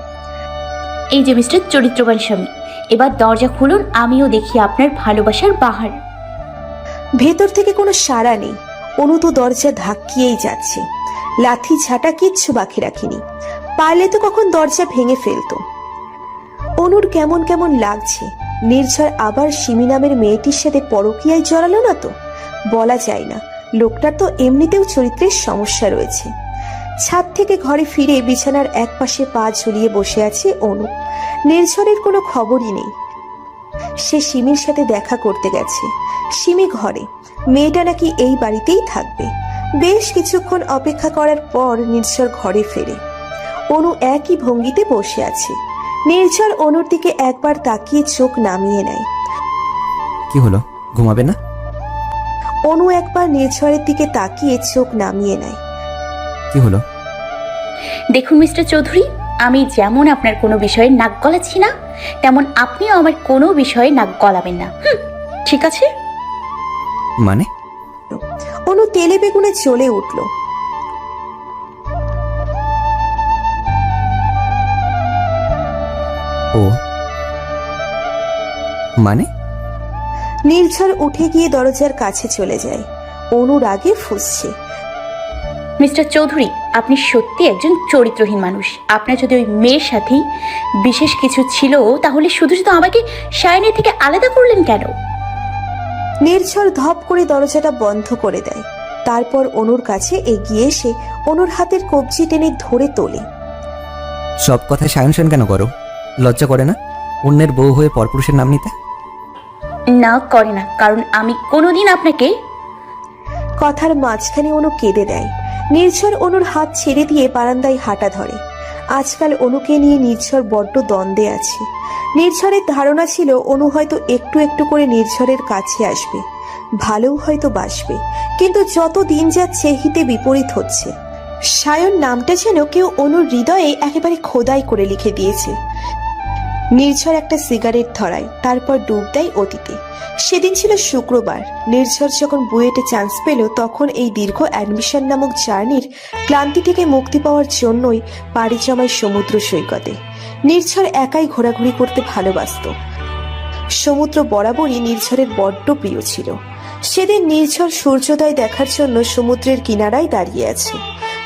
এই যে মিস্টার চরিত্রবান স্বামী, এবার দরজা খুলুন, আমিও দেখি আপনার ভালোবাসার বাহার। ভেতর থেকে কোনো সাড়া নেই। অনু তো দরজা ধাক্কিয়েই যাচ্ছে। লাথি ঝাঁটা কিচ্ছু বাকি রাখেনি। পারলে তো কখন দরজা ভেঙে ফেলতো। অনুর কেমন কেমন লাগছে। নির্ঝর আবার সিমি নামের মেয়েটির সাথে পরকীয়ায় জড়ালো না তো? বলা যায় না, লোকটার তো এমনিতেও চরিত্রের সমস্যা রয়েছে। ছাদ থেকে ঘরে ফিরে বিছানার এক পাশে পা ঝুলিয়ে বসে আছে অনু। নির্ঝরের কোনো খবরই নেই। সে সিমির সাথে দেখা করতে গেছে। সিমি ঘরে, মেয়েটা নাকি এই বাড়িতেই থাকবে। বেশ কিছুক্ষণ অপেক্ষা করার পর নির্ঝর ঘরে ফেরে। অনু একই ভঙ্গিতে বসে আছে। নির্ঝর অনুর দিকে একবার তাকিয়ে চোখ নামিয়ে নেয়। কি হলো, ঘুমাবে না? অনু একবার নির্ঝরের দিকে তাকিয়ে চোখ নামিয়ে নেয়। কি হলো? দেখুন মিস্টার চৌধুরী, আমি যেমন আপনার কোনো বিষয়ে নাক গলাচ্ছি না, তেমন আপনিও আমার কোনো বিষয়ে নাক গলাবেন না। ঠিক আছে? মানে? অনু তেলে বেগুনে জ্বলে উঠল। ও মানে? নির্ঝর উঠে গিয়ে দরজার কাছে চলে যায়। অনুর আগে ফুঁসছে। মিস্টার চৌধুরী, আপনি সত্যি একজন চরিত্রহীন মানুষ। আপনার যদি ওই মেয়ের সাথেই বিশেষ কিছু ছিল, তাহলে শুধু শুধু আমাকে সায়নের থেকে আলাদা করলেন কেন? নির্ঝর ধপ করে দরজাটা বন্ধ করে দেয়। তারপর অনুর কাছে এগিয়ে এসে অনুর হাতের কবজি টেনে ধরে তোলে। সব কথায় সায়ন সায়ন কেন করো? লজ্জা করে না অন্যের বউ হয়ে পরপুরুষের নাম নিতে? না, করে না, কারণ আমি কোনোদিন আপনাকে। কথার মাঝখানে অনু কেঁদে দেয়। নির্ঝর অনুর হাত ছেড়ে দিয়ে বারান্দায় হাঁটা ধরে। আজকাল অনুকে নিয়ে নির্ঝর বড্ড দ্বন্দ্বে আছে। নির্ঝরের ধারণা ছিল অনু হয়তো একটু একটু করে নির্ঝরের কাছে আসবে, ভালোও হয়তো বাসবে। কিন্তু যত দিন যাচ্ছে হিতে বিপরীত হচ্ছে। সায়ন নামটা যেন কেউ অনুর হৃদয়ে একেবারে খোদাই করে লিখে দিয়েছে। নির্ঝর একটা সিগারেট ধরায়, তারপর ডুব দেয় অতীতে। সেদিন ছিল শুক্রবার। নির্ঝর যখন বুয়েটে চান্স পেল, তখন এই দীর্ঘ অ্যাডমিশন নামক জার্নির ক্লান্তি থেকে মুক্তি পাওয়ার জন্যই পাড়ি জমায় সমুদ্র সৈকতে। নির্ঝর একাই ঘোরাঘুরি করতে ভালোবাসত। সমুদ্র বরাবরই নির্ঝরের বড্ড প্রিয় ছিল। সেদিন নির্ঝর সূর্যোদয় দেখার জন্য সমুদ্রের কিনারায় দাঁড়িয়ে আছে।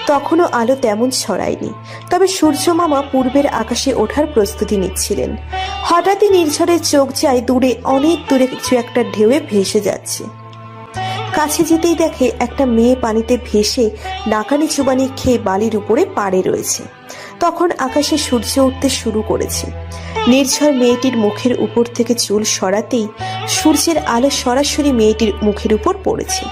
তখনও আলো তেমন ছড়ায়নি, তবে সূর্য মামা পূর্বের আকাশে ওঠার প্রস্তুতি নিচ্ছিলেন। হঠাৎই নির্ঝরের চোখ যায় দূরে, অনেক দূরে কিছু একটা ঢেউয়ে ভেসে যাচ্ছে। কাছে যেতেই দেখে একটা মেয়ে পানিতে ভেসে নাকানি চুবানি খেয়ে বালির উপরে পাড়ে রয়েছে। তখন আকাশে সূর্য উঠতে শুরু করেছে। নির্ঝর মেয়েটির মুখের উপর থেকে চুল সরাতেই সূর্যের আলো সরাসরি মেয়েটির মুখের উপর পড়েছে।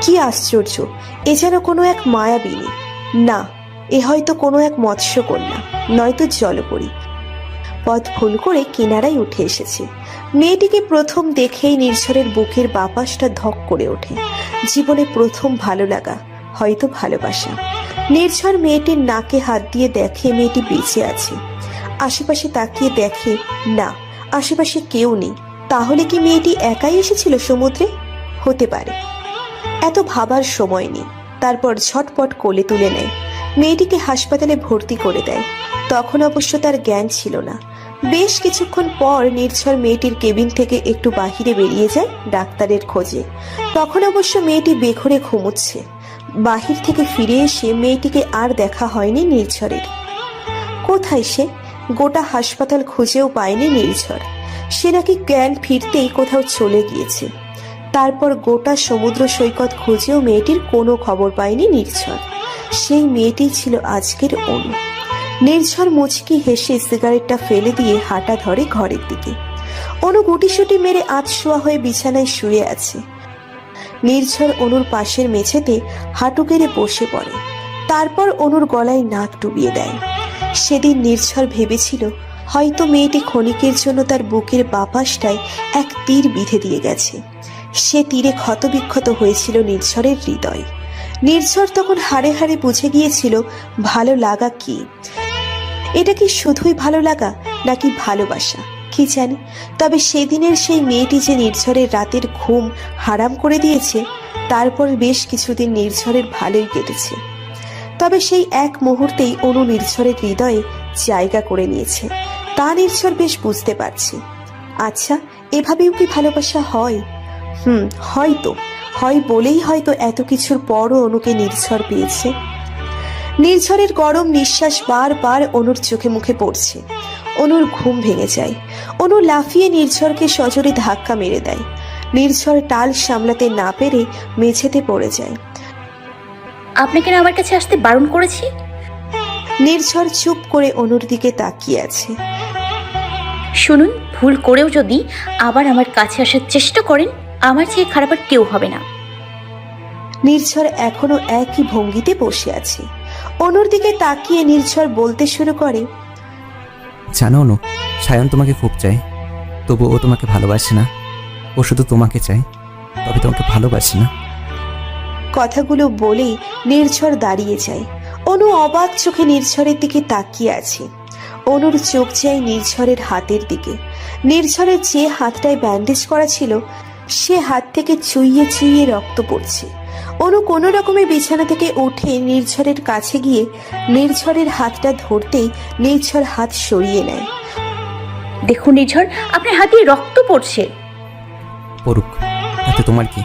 কি আশ্চর্য! এ যেন কোনো এক মায়াবিনী। না, এ হয়তো কোনো এক মৎস্যকন্যা, নয়তো জলপরী। পথ ভুল করে কিনারায় উঠে এসেছে। মেয়েটিকে প্রথম দেখেই নির্ঝরের বুকের বাপাসটা ধক করে ওঠে। জীবনে প্রথম ভালো লাগা, হয়তো ভালোবাসা। নির্ঝর মেয়েটির নাকে হাত দিয়ে দেখে মেয়েটি বেঁচে আছে। আশেপাশে তাকিয়ে দেখে, না, আশেপাশে কেউ নেই। তাহলে কি মেয়েটি একাই এসেছিল সমুদ্রে? হতে পারে। এত ভাবার সময় নেই। তারপর ঝটপট কোলে তুলে নেয়। মেয়েটিকে হাসপাতালে ভর্তি করে দেয়। তখন অবশ্য তার জ্ঞান ছিল না। বেশ কিছুক্ষণ পর নির্ঝর মেয়েটির কেবিন থেকে একটু বাহিরে বেরিয়ে যায় ডাক্তারের খোঁজে। তখন অবশ্য মেয়েটি বেঘরে ঘুমোচ্ছে। বাহির থেকে ফিরে এসে মেয়েটিকে আর দেখা হয়নি নির্ঝরের। কোথায় সে? গোটা হাসপাতাল খুঁজেও পায়নি নির্ঝর। সে নাকি জ্ঞান ফিরতেই কোথাও চলে গিয়েছে। তারপর গোটা সমুদ্র সৈকত খুঁজেও মেয়েটির কোনো খবর পায়নি নির্ঝর। সেই মেয়েটি ছিল আজকের অনু। নির্ঝর মুচকি হেসে সিগারেটটা ফেলে দিয়ে হাঁটা ধরে ঘরের দিকে। অনু গুটিসুটি মেরে আধশোয়া হয়ে বিছানায় শুয়ে আছে। নির্ঝর অনুর পাশের মেঝেতে হাঁটু গেড়ে বসে পড়ে। তারপর অনুর গলায় নাক ডুবিয়ে দেয়। সেদিন নির্ঝর ভেবেছিল হয়তো মেয়েটি ক্ষণিকের জন্য তার বুকের বাপাসটায় এক তীর বিঁধে দিয়ে গেছে। সে তীরে ক্ষতবিক্ষত হয়েছিল নির্ঝরের হৃদয়। নির্ঝর তখন হাড়ে হাড়ে বুঝে গিয়েছিল ভালো লাগা কি। এটা কি শুধুই ভালো লাগা, নাকি ভালোবাসা? কি জানি, তবে সেদিনের সেই মেয়েটি যে নির্ঝরের রাতের ঘুম হারাম করে দিয়েছে, তারপর বেশ কিছুদিন নির্ঝরের ভালোই কেটেছে। তবে সেই এক মুহূর্তেই অনু নির্ঝরের হৃদয়ে জায়গা করে নিয়েছে, তা নির্ঝর বেশ বুঝতে পারছে। আচ্ছা, এভাবেও কি ভালোবাসা হয়? হয়তো হয় বলেই হয়তো এত কিছুর পরও অনুকে নির্ঝর পেয়েছে। নির্ঝরের গরম নিঃশ্বাস বারবার অনুর চোখে মুখে পড়ছে। অনুর ঘুম ভেঙে যায়। অনু লাফিয়ে নির্ঝরকে সজোরে ধাক্কা মেরে দেয়। নির্ঝর টাল সামলাতে না পেরে মেঝেতে পড়ে যায়। আপনাকে না আমার কাছে আসতে বারণ করেছি? নির্ঝর চুপ করে অনুর দিকে তাকিয়ে আছে। শুনুন, ভুল করেও যদি আবার আমার কাছে আসার চেষ্টা করেন, আমার চেয়ে খারাপ আর কেউ হবে না। নির্ঝর এখনো একই ভঙ্গিতে বসে আছে। অনুর দিকে তাকিয়ে নির্ঝর বলতে শুরু করে, জানো অনু, সায়ন তোমাকে খুব চায়, তবু ও তোমাকে ভালোবাসে না। ও শুধু তোমাকে চায়, তবে তোমাকে ভালোবাসে না। কথাগুলো বলেই নির্ঝর দাঁড়িয়ে যায়। অনু অবাক চোখে নির্ঝরের দিকে তাকিয়ে আছে। অনুর চোখ যায় নির্ঝরের হাতের দিকে। নির্ঝরের যে হাতটায় ব্যান্ডেজ করা ছিল, সে হাত থেকে চুইয়ে চুইয়ে রক্ত পড়ছে। অনু কোনো রকমে বিছানা থেকে উঠে নির্ঝরের কাছে গিয়ে নির্ঝরের হাতটা ধরতেই নির্ঝর হাত সরিয়ে নেয়। দেখুন নির্ঝর, আপনার হাতে রক্ত পড়ছে। পড়ুক, তাতে তোমার কি?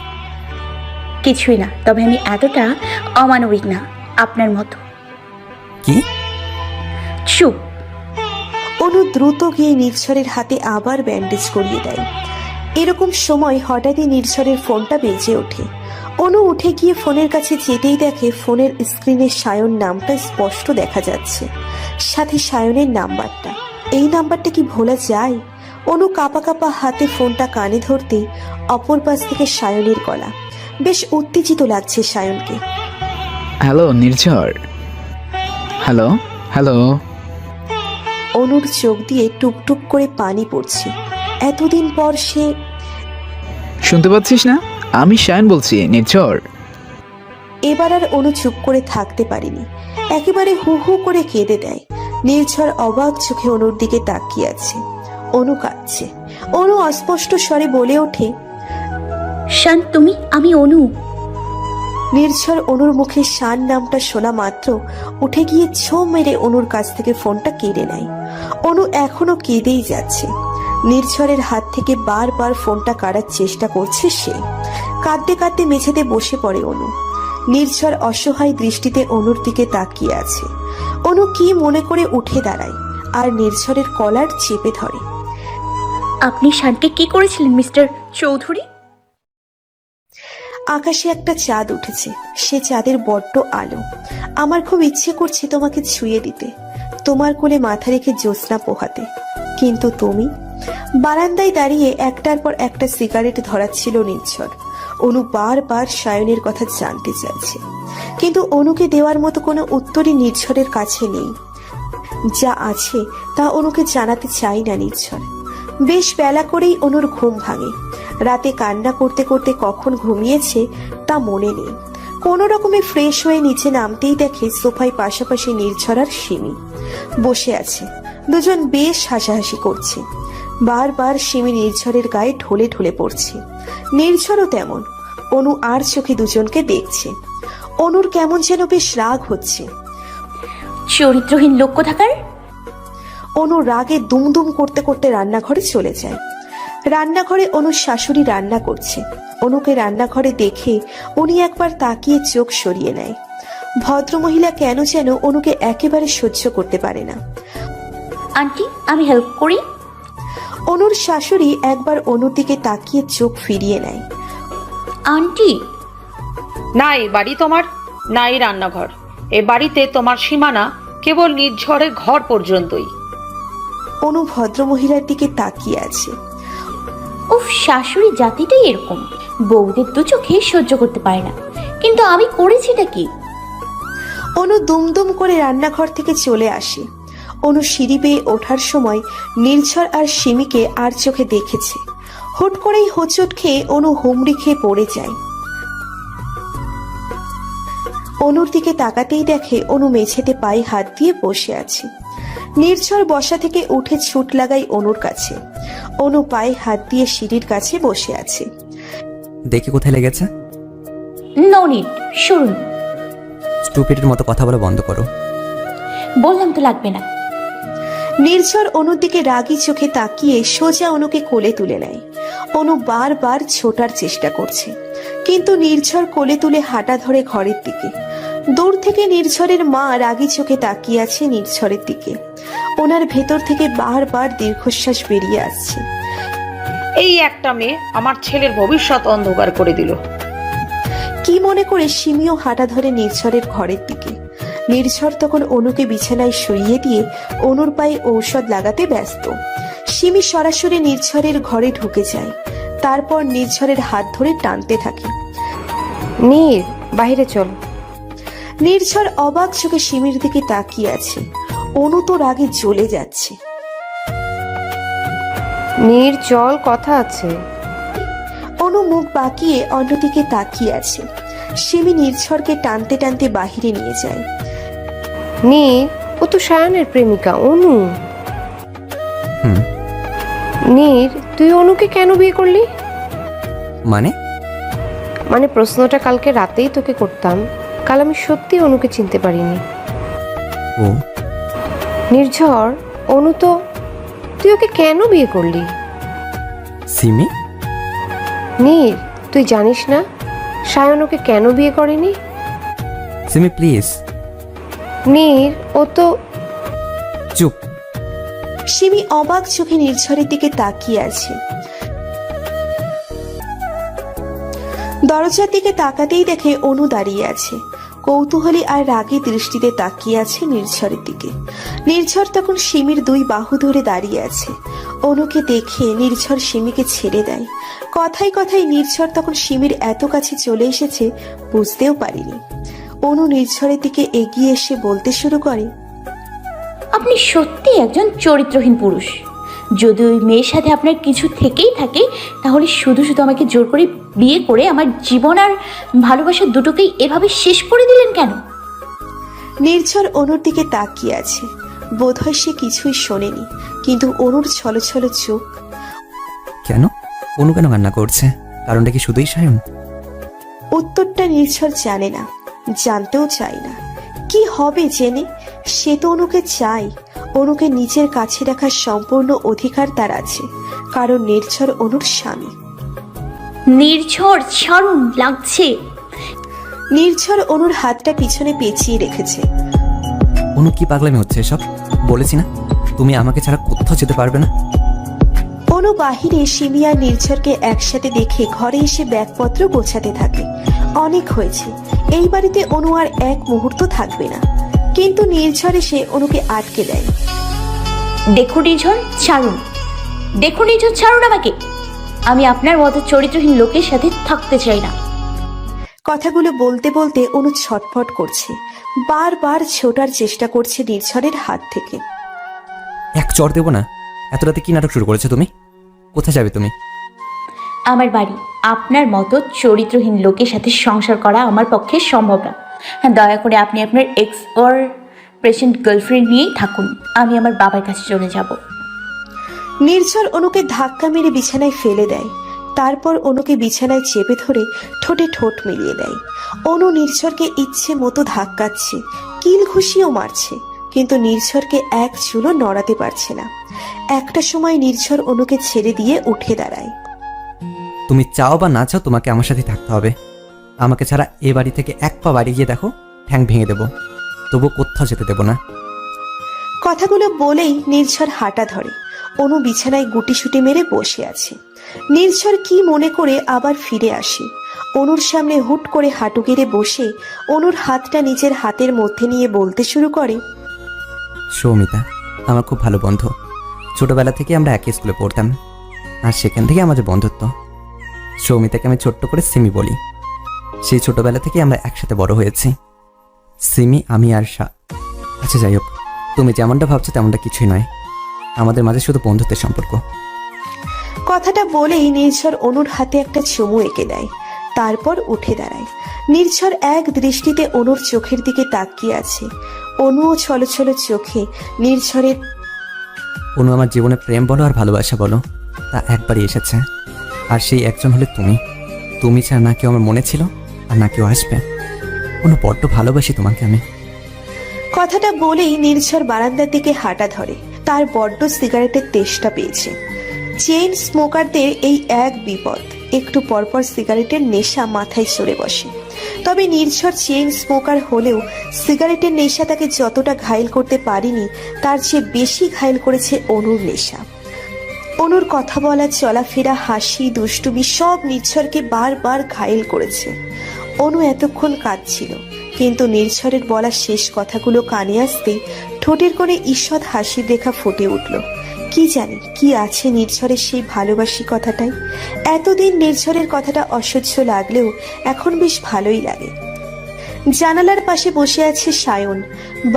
কিছুই না, তবে আমি এতটা অমানবিক না আপনার মতো। কি? চুপ। অনু দ্রুত গিয়ে নির্ঝরের হাতে আবার ব্যান্ডেজ করিয়ে দেয়। এরকম সময় হঠাৎই নির্ঝরের ফোনটা বেজে ওঠে। অনু উঠে গিয়ে ফোনের কাছে যেতেই দেখে ফোনের স্ক্রিনে সায়ন নামটা স্পষ্ট দেখা যাচ্ছে, সাথে সায়নের নাম্বারটা। এই নাম্বারটা কি ভোলা যায়? অনু কাঁপা কাঁপা হাতে ফোনটা কানে ধরতেই অপর পাশ থেকে সায়নের গলা। বেশ উত্তেজিত লাগছে সায়নকে। হ্যালো নির্ঝর। Hello hello. অনুর চোখ দিয়ে টুকটুক করে পানি পড়ছে। এতদিন পর সে। শুনতে পাচ্ছিস না? আমি সায়ন বলছি নির্ঝর। এবার আর অনু চুপ করে থাকতে পারেনি, একেবারে হু হু করে কেঁদে দেয়। নির্ঝর অবাক চোখে অনুর দিকে তাকিয়ে আছে। অনু কাঁদছে। অনু অস্পষ্ট স্বরে বলে ওঠে, শান তুমি, আমি অনু। নির্ঝর অনুর মুখে শান নামটা শোনা মাত্র উঠে গিয়ে ছো মেরে অনুর কাছ থেকে ফোনটা কেড়ে নেয়। অনু এখনো কেঁদেই যাচ্ছে। নির্ঝরের হাত থেকে বারবার ফোনটা কাড়ার চেষ্টা করছে সে। কাঁদতে কাঁদতে মেঝেতে বসে পড়ে অনু। নির্ঝর অসহায় দৃষ্টিতে অনুর দিকে তাকিয়ে আছে। অনু কি মনে করে উঠে দাঁড়ায় আর নির্ঝরের কলার চেপে ধরে। আপনি শানকে কি করেছিলেন মিস্টার চৌধুরী? আকাশে একটা চাঁদ উঠেছে, সে চাঁদের বড্ড আলো। আমার খুব ইচ্ছে করছে তোমাকে ছুঁয়ে দিতে, তোমার কোলে মাথা রেখে জ্যোৎস্না পোহাতে, কিন্তু তুমি। বারান্দায় দাঁড়িয়ে একটার পর একটা সিগারেট ধরাচ্ছিল নির্ঝর। অনু বারবার সায়নের কথা জানতে চাইছে, কিন্তু অনুকে দেওয়ার মতো কোনো উত্তরই নির্ঝরের কাছে নেই। যা আছে তা অনুকে জানাতে চাই না নির্ঝর। বেশ বেলা করেই অনুর ঘুম ভাঙে। রাতে কান্না করতে করতে কখন ঘুমিয়েছে তা মনে নেই। কোনো রকমে ফ্রেশ হয়ে নিচে নামতেই দেখে সোফায় পাশাপাশি নির্ঝর আর সিমি বসে আছে। দুজন বেশ হাসাহাসি করছে। বারবার সিমি নির্ঝরের গায়ে ঢলে ঢলে পড়ছে। নির্ঝরও তেমন। অনু আর চোখে দুজনকে দেখছে। অনুর কেমন যেন বেশ রাগ হচ্ছে। চরিত্রহীন লোক কোথাকার। অনু রাগে দুমদুম করতে করতে রান্নাঘরে চলে যায়। রান্নাঘরে অনুর শাশুড়ি রান্না করছে। অনুকে রান্নাঘরে দেখে উনি একবার তাকিয়ে চোখ সরিয়ে নেয়। ভদ্রমহিলা কেন যেন অনুকে একেবারে সহ্য করতে পারে না। আন্টি, আমি হেল্প করি। অনুর শাশুড়ি একবার অনুর দিকে তাকিয়ে চোখ ফিরিয়ে নেয়। আন্টি। নাই বাড়ি তোমার, নাই রান্নাঘর। এ বাড়িতে তোমার সীমানা কেবল নির্ঝরের ঘর পর্যন্তই। অনু ভদ্রমহিলার দিকে তাকিয়ে আছে। উফ, শাশুড়ি জাতিটাই এরকম, বউদের দু চোখে সহ্য করতে পারে না। কিন্তু আমি করেছিটা কি? অনু দুমদুম করে রান্নাঘর থেকে চলে আসে। অনু সিঁড়ি বেয়ে ওঠার সময় নির্ঝর আর সিমিকে আর চোখে দেখেছে। হুট করেই হোঁচট খেয়ে অনু হুমড়ি খেয়ে পড়ে যায়। অনুর দিকে তাকাতেই দেখে অনু মেঝেতে পায়ে হাত দিয়ে বসে আছে। নির্ঝর বসা থেকে উঠে ছুট লাগাই অনুর কাছে। অনু পায়ে হাত দিয়ে সিঁড়ির কাছে বসে আছে। দেখি কোথায় লেগেছে। নো নিড, শুনুন। স্টুপিডের মতো কথা বলা বন্ধ করো। বললাম তো লাগবে না। নির্ঝর অনুর দিকে রাগী চোখে তাকিয়ে সোজা অনুকে কোলে তুলে নেয়। অনু বারবার ছোটার চেষ্টা করছে, কিন্তু নির্ঝর কোলে তুলে হাঁটা ধরে ঘরের দিকে। দূর থেকে নির্ঝরের মা রাগী চোখে তাকিয়ে আছে নির্ঝরের দিকে। ওনার ভেতর থেকে বারবার দীর্ঘশ্বাস বেরিয়ে আসছে। এই একটা মেয়ে আমার ছেলের ভবিষ্যৎ অন্ধকার করে দিল। কি মনে করে সিমিও হাঁটা ধরে নির্ঝরের ঘরের দিকে। নির্ঝর তখন অনুকে বিছানায় শুইয়ে দিয়ে অনুর পায়ে ঔষধ লাগাতে ব্যস্ত। সিমি সরাসরি নির্ঝরের ঘরে ঢুকে যায়, তারপর নির্ঝরের হাত ধরে টানতে থাকে। নীর, বাইরে চল। নির্ঝর অবাক চোখে সিমির দিকে তাকিয়ে আছে। অনু তো রাগে জ্বলে যাচ্ছে। নীর, চল, কথা আছে। অনু মুখ বাঁকিয়ে অন্যদিকে তাকিয়ে আছে। সিমি নির্ঝরকে টানতে টানতে বাহিরে নিয়ে যায়। নীর, ও তো সায়নের প্রেমিকা অনু। হুম। নীর, তুই অনুকে কেন বিয়ে করলি? মানে প্রশ্নটা কালকে রাতেই তোকে করতাম। কাল আমি সত্যি অনুকে চিনতে পারিনি। ও নির্ঝর, অনু তো, তুই ওকে কেন বিয়ে করলি? সিমি, নীর, তুই জানিস না সায়ন ওকে কেন বিয়ে করেনি? সিমি প্লিজ। নীর, ও তো। চুপ। সিমি অবাক চোখে নির্ঝরের দিকে তাকিয়ে আছে। দরজার দিকে তাকাতেই দেখে অনু দাঁড়িয়ে আছে, কৌতূহলী আর রাগী দৃষ্টিতে তাকিয়ে আছে নির্ঝরের দিকে। নির্ঝর তখন সিমির দুই বাহু ধরে দাঁড়িয়ে আছে। অনুকে দেখে নির্ঝর সিমিকে ছেড়ে দেয়। কথায় কথায় নির্ঝর তখন সিমির এত কাছে চলে এসেছে বুঝতেও পারিনি। অনু নির্ঝরের দিকে এগিয়ে এসে বলতে শুরু করে, আপনি সত্যি একজন চরিত্রহীন পুরুষ। যদি ওই মেয়ের সাথে আপনার কিছু থেকেই থাকে, তাহলে শুধু শুধু আমাকে জোর করে বিয়ে করে আমার জীবন আর ভালোবাসা দুটোকেই এভাবে শেষ করে দিলেন কেন? নির্ঝর অনুর দিকে তাকিয়ে আছে। বোধহয় সে কিছুই শোনেনি, কিন্তু অনুর ছলছল চোখ। কেন? অনু কেন কান্না করছে? কারণটা কি শুধুই সায়ন? উত্তরটা নির্ঝর জানে না, জানতেও চায় না। কি হবে জেনে? সে তো অনুকে চায়। অনুকে নিজের কাছে রাখার সম্পূর্ণ অধিকার তার আছে, কারণ নির্ঝর অনুর স্বামী। নির্ঝর, ছাড়ুন, লাগছে। নির্ঝর অনুর হাতটা পিছনে পেঁচিয়ে রেখেছে। অনু কি পাগলামি হচ্ছে এসব? বলেছি না তুমি আমাকে ছাড়া কোথাও যেতে পারবে না। অনু বাহিরে সিমি আর নির্ঝরকে একসাথে দেখে ঘরে এসে ব্যাগপত্র গোছাতে থাকে। অনেক হয়েছে, এই বাড়িতে অনু আর এক মুহূর্ত থাকবে না। কিন্তু নির্ঝর এসে অনুকে আটকে দেয়। দেখুন নির্ঝর, ছাড়ুন। দেখুন নির্ঝর, ছাড়ুন আমাকে। আমি আপনার মতো চরিত্রহীন লোকের সাথে থাকতে চাই না। কথাগুলো বলতে বলতে অনু ছটফট করছে, বারবার ছোটার চেষ্টা করছে নির্ঝরের হাত থেকে। এক চড় দেবো না। এত রাতে কি নাটক শুরু করেছো তুমি? কোথায় যাবে তুমি? আমার বাড়ি। আপনার মতো চরিত্রহীন লোকের সাথে সংসার করা আমার পক্ষে সম্ভব না। হ্যাঁ, দয়া করে আপনি আপনার এক্স অর প্রেজেন্ট গার্লফ্রেন্ড নিয়েই থাকুন। আমি আমার বাবার কাছে চলে যাব। নির্ঝর অনুকে ধাক্কা মেরে বিছানায় ফেলে দেয়। তারপর অনুকে বিছানায় চেপে ধরে ঠোঁটে ঠোঁট মিলিয়ে দেয়। অনু নির্ঝরকে ইচ্ছে মতো ধাক্কাচ্ছে, কিল ঘুষিও মারছে, কিন্তু নির্ঝরকে এক চুলও নড়াতে পারছে না। একটা সময় নির্ঝর অনুকে ছেড়ে দিয়ে উঠে দাঁড়ায়। তুমি চাও বা না চাও তোমাকে আমার সাথে থাকতে হবে। আমাকে ছাড়া এ বাড়ি থেকে এক পা বাড়ি গিয়ে দেখো, ঠ্যাং ভেঙে দেবো। তবু কোথাও যেতে দেবো না। কথাগুলো বলেই নির্ঝর হাঁটা ধরে। অনু বিছানায় গুটিসুটি মেরে বসে আছে। নির্ঝর কি মনে করে আবার ফিরে আসে। অনুর সামনে হুট করে হাঁটু গেড়ে বসে অনুর হাতটা নিজের হাতের মধ্যে নিয়ে বলতে শুরু করে, সৌমিতা আমার খুব ভালো বন্ধু। ছোটবেলা থেকে আমরা একই স্কুলে পড়তাম, আর সেখান থেকে আমাদের বন্ধুত্ব। সৌমিতাকে আমি ছোট্ট করে সিমি বলি। সেই ছোটবেলা থেকে আমরা একসাথে বড় হয়েছি, সিমি, আমি আর আচ্ছা যাই হোক, তুমি যেমনটা ভাবছো তেমনটা কিছুই নয়। আমাদের মাঝে শুধু বন্ধুত্বের সম্পর্ক। কথাটা বলেই নির্ঝর অনুর হাতে একটা চুমু এঁকে দেয়। তারপর উঠে দাঁড়ায়। নির্ঝর এক দৃষ্টিতে অনুর চোখের দিকে তাকিয়ে আছে। অনুও ছলছল চোখে নির্ঝরের। অনু আমার জীবনে প্রেম বলো আর ভালোবাসা বলো তা একবারই এসেছে, আর সেই একজন হলে তুমি। তুমি ছাড়া না কেউ আমার মনে ছিল, আর না কেউ আসবে। কোনো বড্ড ভালোবাসি তোমাকে আমি। কথাটা বলেই নির্ঝর বারান্দার দিকে হাঁটা ধরে। তার বড্ড সিগারেটের তেষ্টা পেয়েছে। চেইন স্মোকারদের এই এক বিপদ, একটু পরপর সিগারেটের নেশা মাথায় চড়ে বসে। তবে নির্ঝর চেইন স্মোকার হলেও সিগারেটের নেশা তাকে যতটা ঘায়েল করতে পারেনি, তার চেয়ে বেশি ঘায়েল করেছে অনুর নেশা। অনুর কথা বলা, চলাফেরা, হাসি, দুষ্টুমি সব নির্ঝরকে বারবার ঘায়েল করেছে। অনু এতক্ষণ কাঁদছিল, কিন্তু নির্ঝরের বলা শেষ কথাগুলো কানে আসতেই ঠোঁটের কোণে ঈষৎ হাসির রেখা ফুটে উঠল। কি জানি কি আছে নির্ঝরের সেই ভালোবাসি কথাটাই। এতদিন নির্ঝরের কথাটা অসহ্য লাগলেও এখন বেশ ভালোই লাগে। জানালার পাশে বসে আছে সায়ন।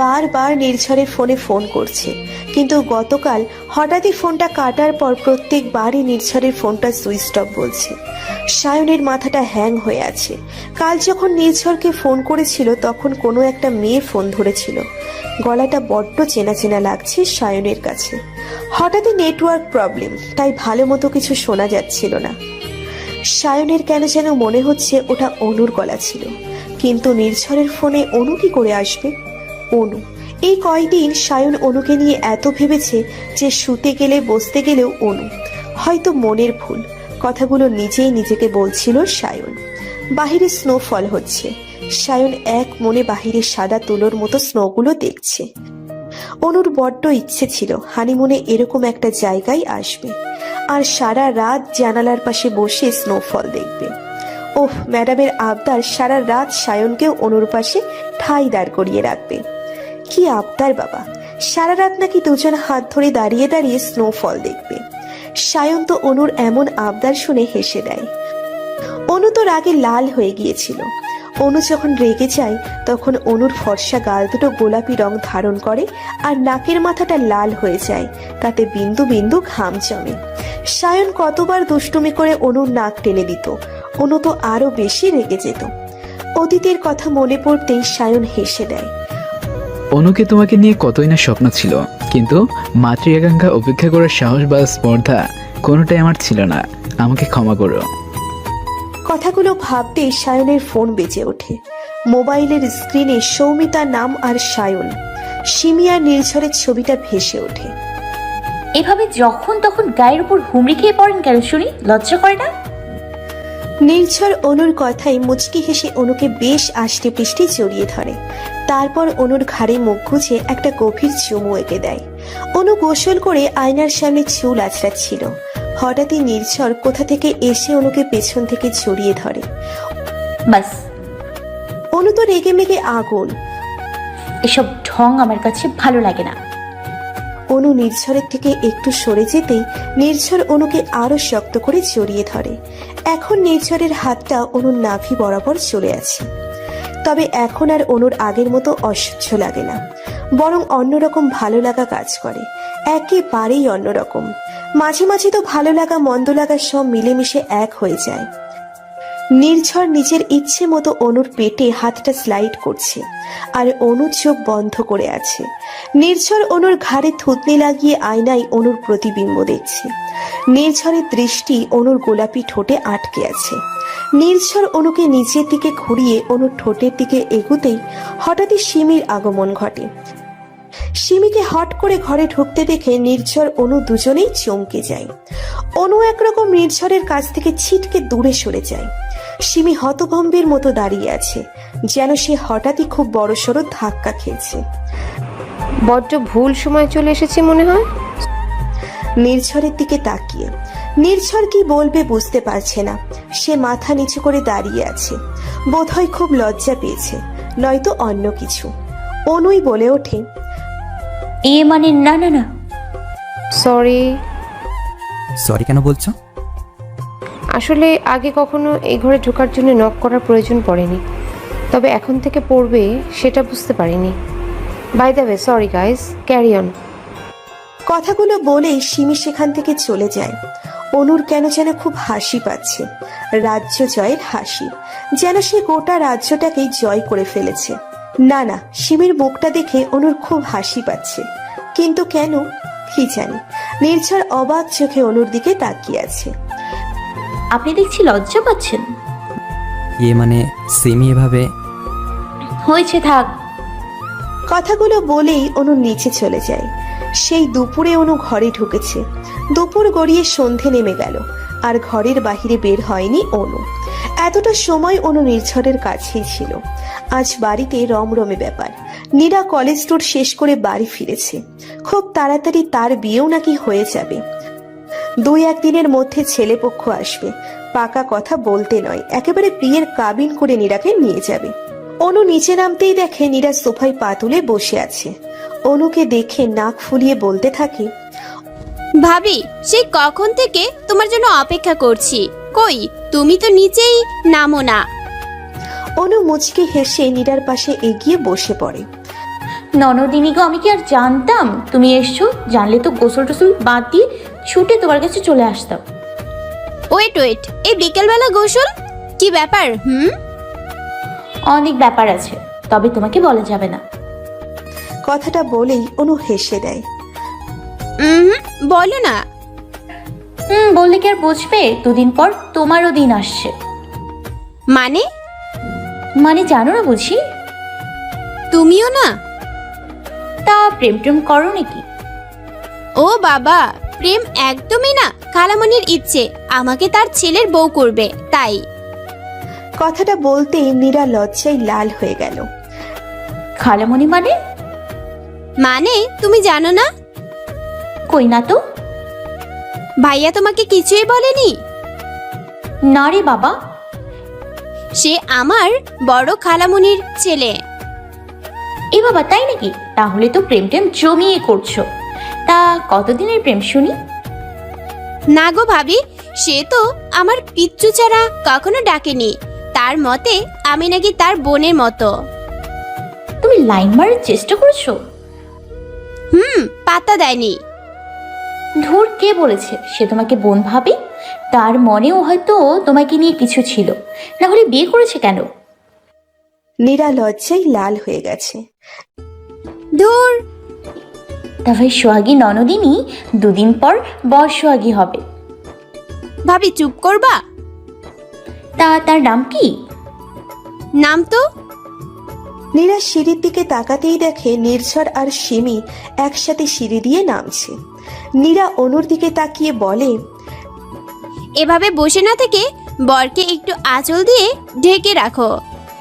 বারবার নির্ঝরের ফোনে ফোন করছে, কিন্তু গতকাল হঠাৎই ফোনটা কাটার পর প্রত্যেকবারই নির্ঝরের ফোনটা সুইচ অফ বলছে। সায়নের মাথাটা হ্যাং হয়ে আছে। কাল যখন নির্ঝরকে ফোন করেছিল তখন কোনো একটা মেয়ে ফোন ধরেছিল। গলাটা বড্ড চেনা চেনা লাগছে সায়নের কাছে। হঠাৎই নেটওয়ার্ক প্রবলেম, তাই ভালো মতো কিছু শোনা যাচ্ছিল না। সায়নের কেন যেন মনে হচ্ছে ওটা অনুর গলা ছিল, কিন্তু নির্ঝরের ফোনে অনু কি করে আসবে? অনু এই কয়দিন সায়ন অনুকে নিয়ে এত ভেবেছে যে শুতে গেলে বসতে গেলেও অনু। হয়তো মনের ভুল, কথাগুলো নিজেই নিজেকে বলছিল সায়ন। বাহিরে স্নোফল হচ্ছে। সায়ন এক মনে বাহিরে সাদা তুলোর মতো স্নোগুলো দেখছে। অনুর বড্ড ইচ্ছে ছিল হানিমুনে এরকম একটা জায়গায় আসবে, আর সারা রাত জানালার পাশে বসে স্নোফল দেখবে। ওহ, ম্যাডামের আবদার সারা রাত সায়নকেও অনুর পাশে ঠাই দাঁড় করিয়ে রাখবে। কি আবদার বাবা, সারা রাত নাকি দুজন হাত ধরে দাঁড়িয়ে দাঁড়িয়ে স্নোফল দেখবে। সায়ন তো অনুর এমন আবদার শুনে হেসে দেয়। অনু তো রাগে লাল হয়ে গিয়েছিল। অনু যখন রেগে যায় তখন অনুর ফর্সা গাল দুটো গোলাপি রং ধারণ করে, আর নাকের মাথাটা লাল হয়ে যায়, তাতে বিন্দু বিন্দু ঘাম জমে। সায়ন কতবার দুষ্টুমি করে অনুর নাক টেনে দিত, অনু তো আরো বেশি রেগে যেত। অতীতের কথা মনে পড়তেই সায়ন হেসে দেয়। অনুকে তোমাকে নিয়ে কতই না স্বপ্ন ছিল, কিন্তু মাতৃ আকাঙ্ক্ষা উপেক্ষা করার সাহস বা স্পর্ধা কোনোটাই আমার ছিল না। আমাকে ক্ষমা করো। কথাগুলো ভাবতে সায়নের ফোন বেজে ওঠে। মোবাইলের স্ক্রিনে সৌমিতার নাম আর সায়ন, সিমি আর নির্ঝরের ছবিটা ভেসে ওঠে। এভাবে যখন তখন গায়ের উপর হুমড়ি খেয়ে পড়েন কেন শুনি? লজ্জা করে না? নির্ঝর অনুর কথায় মুচকি হেসে অনুকে বেশ আষ্টে পৃষ্ঠে জড়িয়ে ধরে। তারপর অনুর ঘাড়ে মুখ গুজে একটা গভীর চুমু এঁকে দেয়। অনু গোসল করে আয়নার সামনে চুল আঁচড়াচ্ছিল। হঠাৎই নির্ঝর কোথা থেকে এসে অনুকে পেছন থেকে জড়িয়ে ধরে। বাস, অনু তো রেগে মেগে আগুন। এসব ঢং আমার কাছে ভালো লাগে না। অনু নির্ঝরের থেকে একটু সরে যেতেই নির্ঝর অনুকে আরো শক্ত করে জড়িয়ে ধরে। এখন নির্ঝরের হাতটা অনুর নাভি বরাবর চলে আছে। তবে এখন আর অনুর আগের মতো অসহ্য লাগে না, বরং অন্যরকম ভালো লাগা কাজ করে, একেবারেই অন্যরকম। মাঝে মাঝে তো ভালো লাগা মন্দ লাগা সব মিলেমিশে এক হয়ে যায়। নির্ঝর নিজের ইচ্ছে মতো অনুর পেটে হাতটা স্লাইড করছে, আর অনু চোখ বন্ধ করে আছে। নির্ঝর অনুর ঘাড়ে থুতনি লাগিয়ে আয়নায় অনুর প্রতিবিম্ব দেখছে। নির্ঝরের দৃষ্টি অনুর গোলাপি ঠোঁটে আটকে আছে। নির্ঝর অনুকে নিচের দিকে ঘুরিয়ে অনুর ঠোঁটের দিকে এগুতেই হঠাৎই সিমির আগমন ঘটে। সিমিকে হট করে ঘরে ঢুকতে দেখে নির্ঝর অনু দুজনেই চমকে যায়। অনু একরকম নির্ঝরের কাছ থেকে ছিটকে দূরে সরে যায়। সিমি হতভম্বের মতো দাঁড়িয়ে আছে, যেন সে হঠাৎই খুব বড়সড় ধাক্কা খেয়েছে। বড্ড ভুল সময় চলে এসেছি মনে হয়। নির্ঝরের দিকে তাকিয়ে নির্ঝর কি বলবে বুঝতে পারছে না। সে মাথা নিচু করে দাঁড়িয়ে আছে, বোধহয় খুব লজ্জা পেয়েছে, নয়তো অন্য কিছু। অনুই বলে ওঠে, এ মানে না না না। সরি। সরি কেন বলছো? আসলে আগে কখনো এই ঘরে ঢোকার জন্য নক করার প্রয়োজন পড়েনি, তবে এখন থেকে পড়বে সেটা বুঝতে পারিনি। By the way, sorry guys, carry on. কথাগুলো বলেই সিমি সেখান থেকে চলে যায়। অনুর কেন যেন খুব হাসি পাচ্ছে, রাজ্য জয়ের হাসি, যেন সে গোটা রাজ্যটাকেই জয় করে ফেলেছে। না না, সিমির মুখটা দেখে অনুর খুব হাসি পাচ্ছে, কিন্তু কেন কি জানি। নির্ঝর অবাক চোখে অনুর দিকে তাকিয়ে আছে। আপনি দেখছি লজ্জা পাচ্ছেন। ইয়ে মানে সিমি এভাবে হয়েছে, থাক। কথাগুলো বলেই অনু নিচে চলে যায়। সেই দুপুরে অনু ঘরে ঢুকেছে। দুপুর গড়িয়ে সন্ধে নেমে গেল, আর ঘরের বাহিরে বের হয়নি অনু। এতটা সময় অনু নির্ঝরের কাছেই ছিল। আজ বাড়িতে রমরমে ব্যাপার। নীরা কলেজ ট্যুর শেষ করে বাড়ি ফিরেছে। খুব তাড়াতাড়ি তার বিয়েও নাকি হয়ে যাবে। 2-1 দিনের মধ্যে ছেলেপক্ষ আসবে। পাকা কথা বলতে নয়, একেবারে বিয়ের কাবিন করে নীরাকে নিয়ে যাবে। অনু নিচে নামতেই দেখে নীরা সোফায় পা তুলে বসে আছে। অনুকে দেখে নাক ফুলিয়ে বলতে থাকে, ভাবি, সেই কখন থেকে তোমার জন্য অপেক্ষা করছি, কই তুমি তো নিচেই নামো না। অনু মুচকি হেসে নীরার পাশে এগিয়ে বসে পড়ে। ননদিনী গো, আমি কি আর জানতাম তুমি এসছো? জানলে তো গোসল টোসল বাদ দিয়ে ছুটে তোমার কাছে চলে আসতাম। ওয়েট, এই বিকেলবেলা গোসল কি ব্যাপার? অনেক ব্যাপার আছে, তবে তোমাকে বলা যাবে না। কথাটা বলেই অনু হেসে দেয়। বলো না। বললে কি আর বুঝবে? 2 দিন পর তোমারও দিন আসছে। মানে জানো না বুঝি? তুমিও না? তা প্রেম টেম করো নাকি? ও বাবা, প্রেম একদমই না। খালামণির ইচ্ছে আমাকে তার ছেলের বউ করবে, তাই। কথাটা বলতেই নীরা লজ্জায় লাল হয়ে গেল। খালামণি মানে তুমি জানো না? কই না তো। ভাইয়া তোমাকে কিছুই বলেনি? না রে বাবা। সে আমার বড় খালামণির ছেলে। এ বাবা, তাই নাকি? তাহলে তো প্রেম টেম জমিয়ে করছো। তা কতদিনের প্রেম শুনি? না গো ভাবি, সে তো আমার পিচ্চু ছাড়া কখনো ডাকেনি। তার মতে আমি নাকি তার বোনের মতো। তুমি লাইন মারার চেষ্টা করছো? পাত্তা দেয়নি। ধুর, কে বলেছে সে তোমাকে বোন ভাবে? তার মনেও হয়তো তোমাকে নিয়ে কিছু ছিল, না হলে বিয়ে করেছে কেন? নীরা লজ্জায় লাল হয়ে গেছে। ধুর। তাহলে সোহাগী ননদিনী 2 দিন পর বর সোহাগী হবে। ভাবি চুপ করবা? তা তার নাম কি? নাম তো। নীরা সিঁড়ির দিকে তাকাতেই দেখে নির্ঝর আর সিমি একসাথে সিঁড়ি দিয়ে নামছে। নীরা অনুর দিকে তাকিয়ে বলে, এভাবে বসে না থেকে বরকে একটু আঁচল দিয়ে ঢেকে রাখো।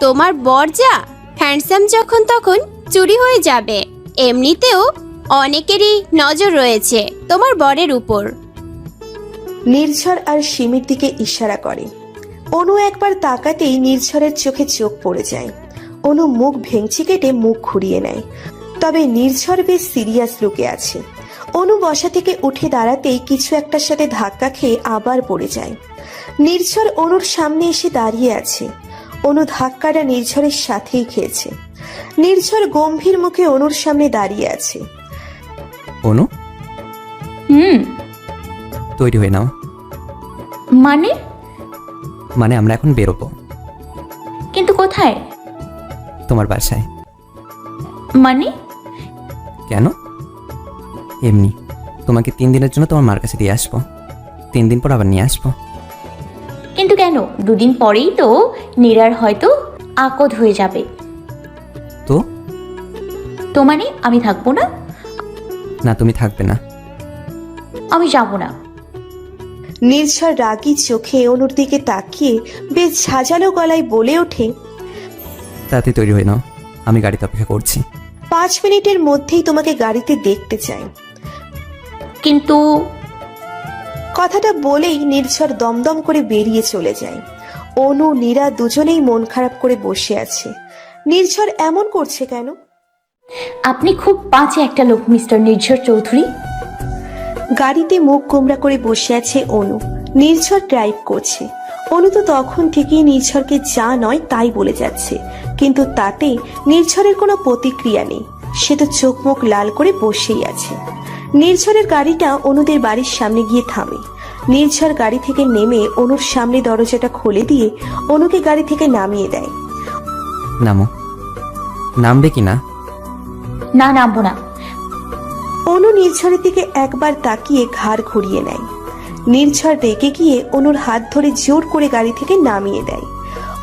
তোমার বর যা হ্যান্ডসাম, যখন তখন চুরি হয়ে যাবে। এমনিতেও অনেকেরই নজর রয়েছে তোমার বরের উপর। নির্ঝর আর সিমির দিকে ইশারা করে। অনু একবার তাকাতেই নির্ঝরের চোখে চোখ পড়ে যায়। অনু মুখ ভেঙচি কেটে মুখ ঘুরিয়ে নেয়। তবে নির্ঝর বেশ সিরিয়াস লুকে আছে। অনু বসা থেকে উঠে দাঁড়াতেই কিছু একটার সাথে ধাক্কা খেয়ে আবার পড়ে যায়। নির্ঝর অনুর সামনে এসে দাঁড়িয়ে আছে। অনু ধাক্কাটা নির্ঝরের সাথেই খেয়েছে। নির্ঝর গম্ভীর মুখে অনুর সামনে দাঁড়িয়ে আছে। অনু, তৈরি হয়ে নাও। মানে আমরা এখন বেরোবো। কিন্তু কোথায়? তোমার বাসায়। মানে? কেন? এমনি তোমাকে 3 দিনের জন্য তোমার মার কাছে দিয়ে আসবো। 3 দিন পর আবার নিয়ে আসবো। কিন্তু কেন? 2 দিন পরেই তো নীরার হয়তো আকদ হয়ে যাবে। তো মানে আমি থাকবো না? না, তুমি থাকবে না। আমি যাব না। নির্ঝর রাগী চোখে অনুর দিকে তাকিয়ে বেশ ঝাঁঝালো গলায় বলে ওঠে, তাতে তৈরি হয়ে নাও, আমি গাড়িতে অপেক্ষা করছি। 5 মিনিটের মধ্যেই তোমাকে গাড়িতে দেখতে চাই। কিন্তু কথাটা বলেই নির্ঝর দমদম করে বেরিয়ে চলে যায়। অনু নীরা দুজনেই মন খারাপ করে বসে আছে। নির্ঝর এমন করছে কেন? আপনি খুব বাজে একটা লোক মিস্টার নির্ঝর চৌধুরী। গাড়িতে মুখ গোমরা করে বসে আছে অনু। নির্ঝর ড্রাইভ করছে। অনু তো তখন থেকেই নির্ঝরকে যা নয় তাই বলে যাচ্ছে, কিন্তু তাতে নির্ঝরের কোনো প্রতিক্রিয়া নেই। সে তো চোখ মুখ লাল করে বসেই আছে। নির্ঝরের গাড়িটা অনুদের বাড়ির সামনে গিয়ে থামে। নির্ঝর গাড়ি থেকে নেমে অনুর সামনে দরজাটা খুলে দিয়ে অনুকে গাড়ি থেকে নামিয়ে দেয়। নামো। নামবে কি না? না, নামবো না। অনু নির্ঝরের দিকে একবার তাকিয়ে ঘাড় ঘুরিয়ে নেয়। নির্ঝর রেগে গিয়ে অনুর হাত ধরে জোর করে গাড়ি থেকে নামিয়ে দেয়।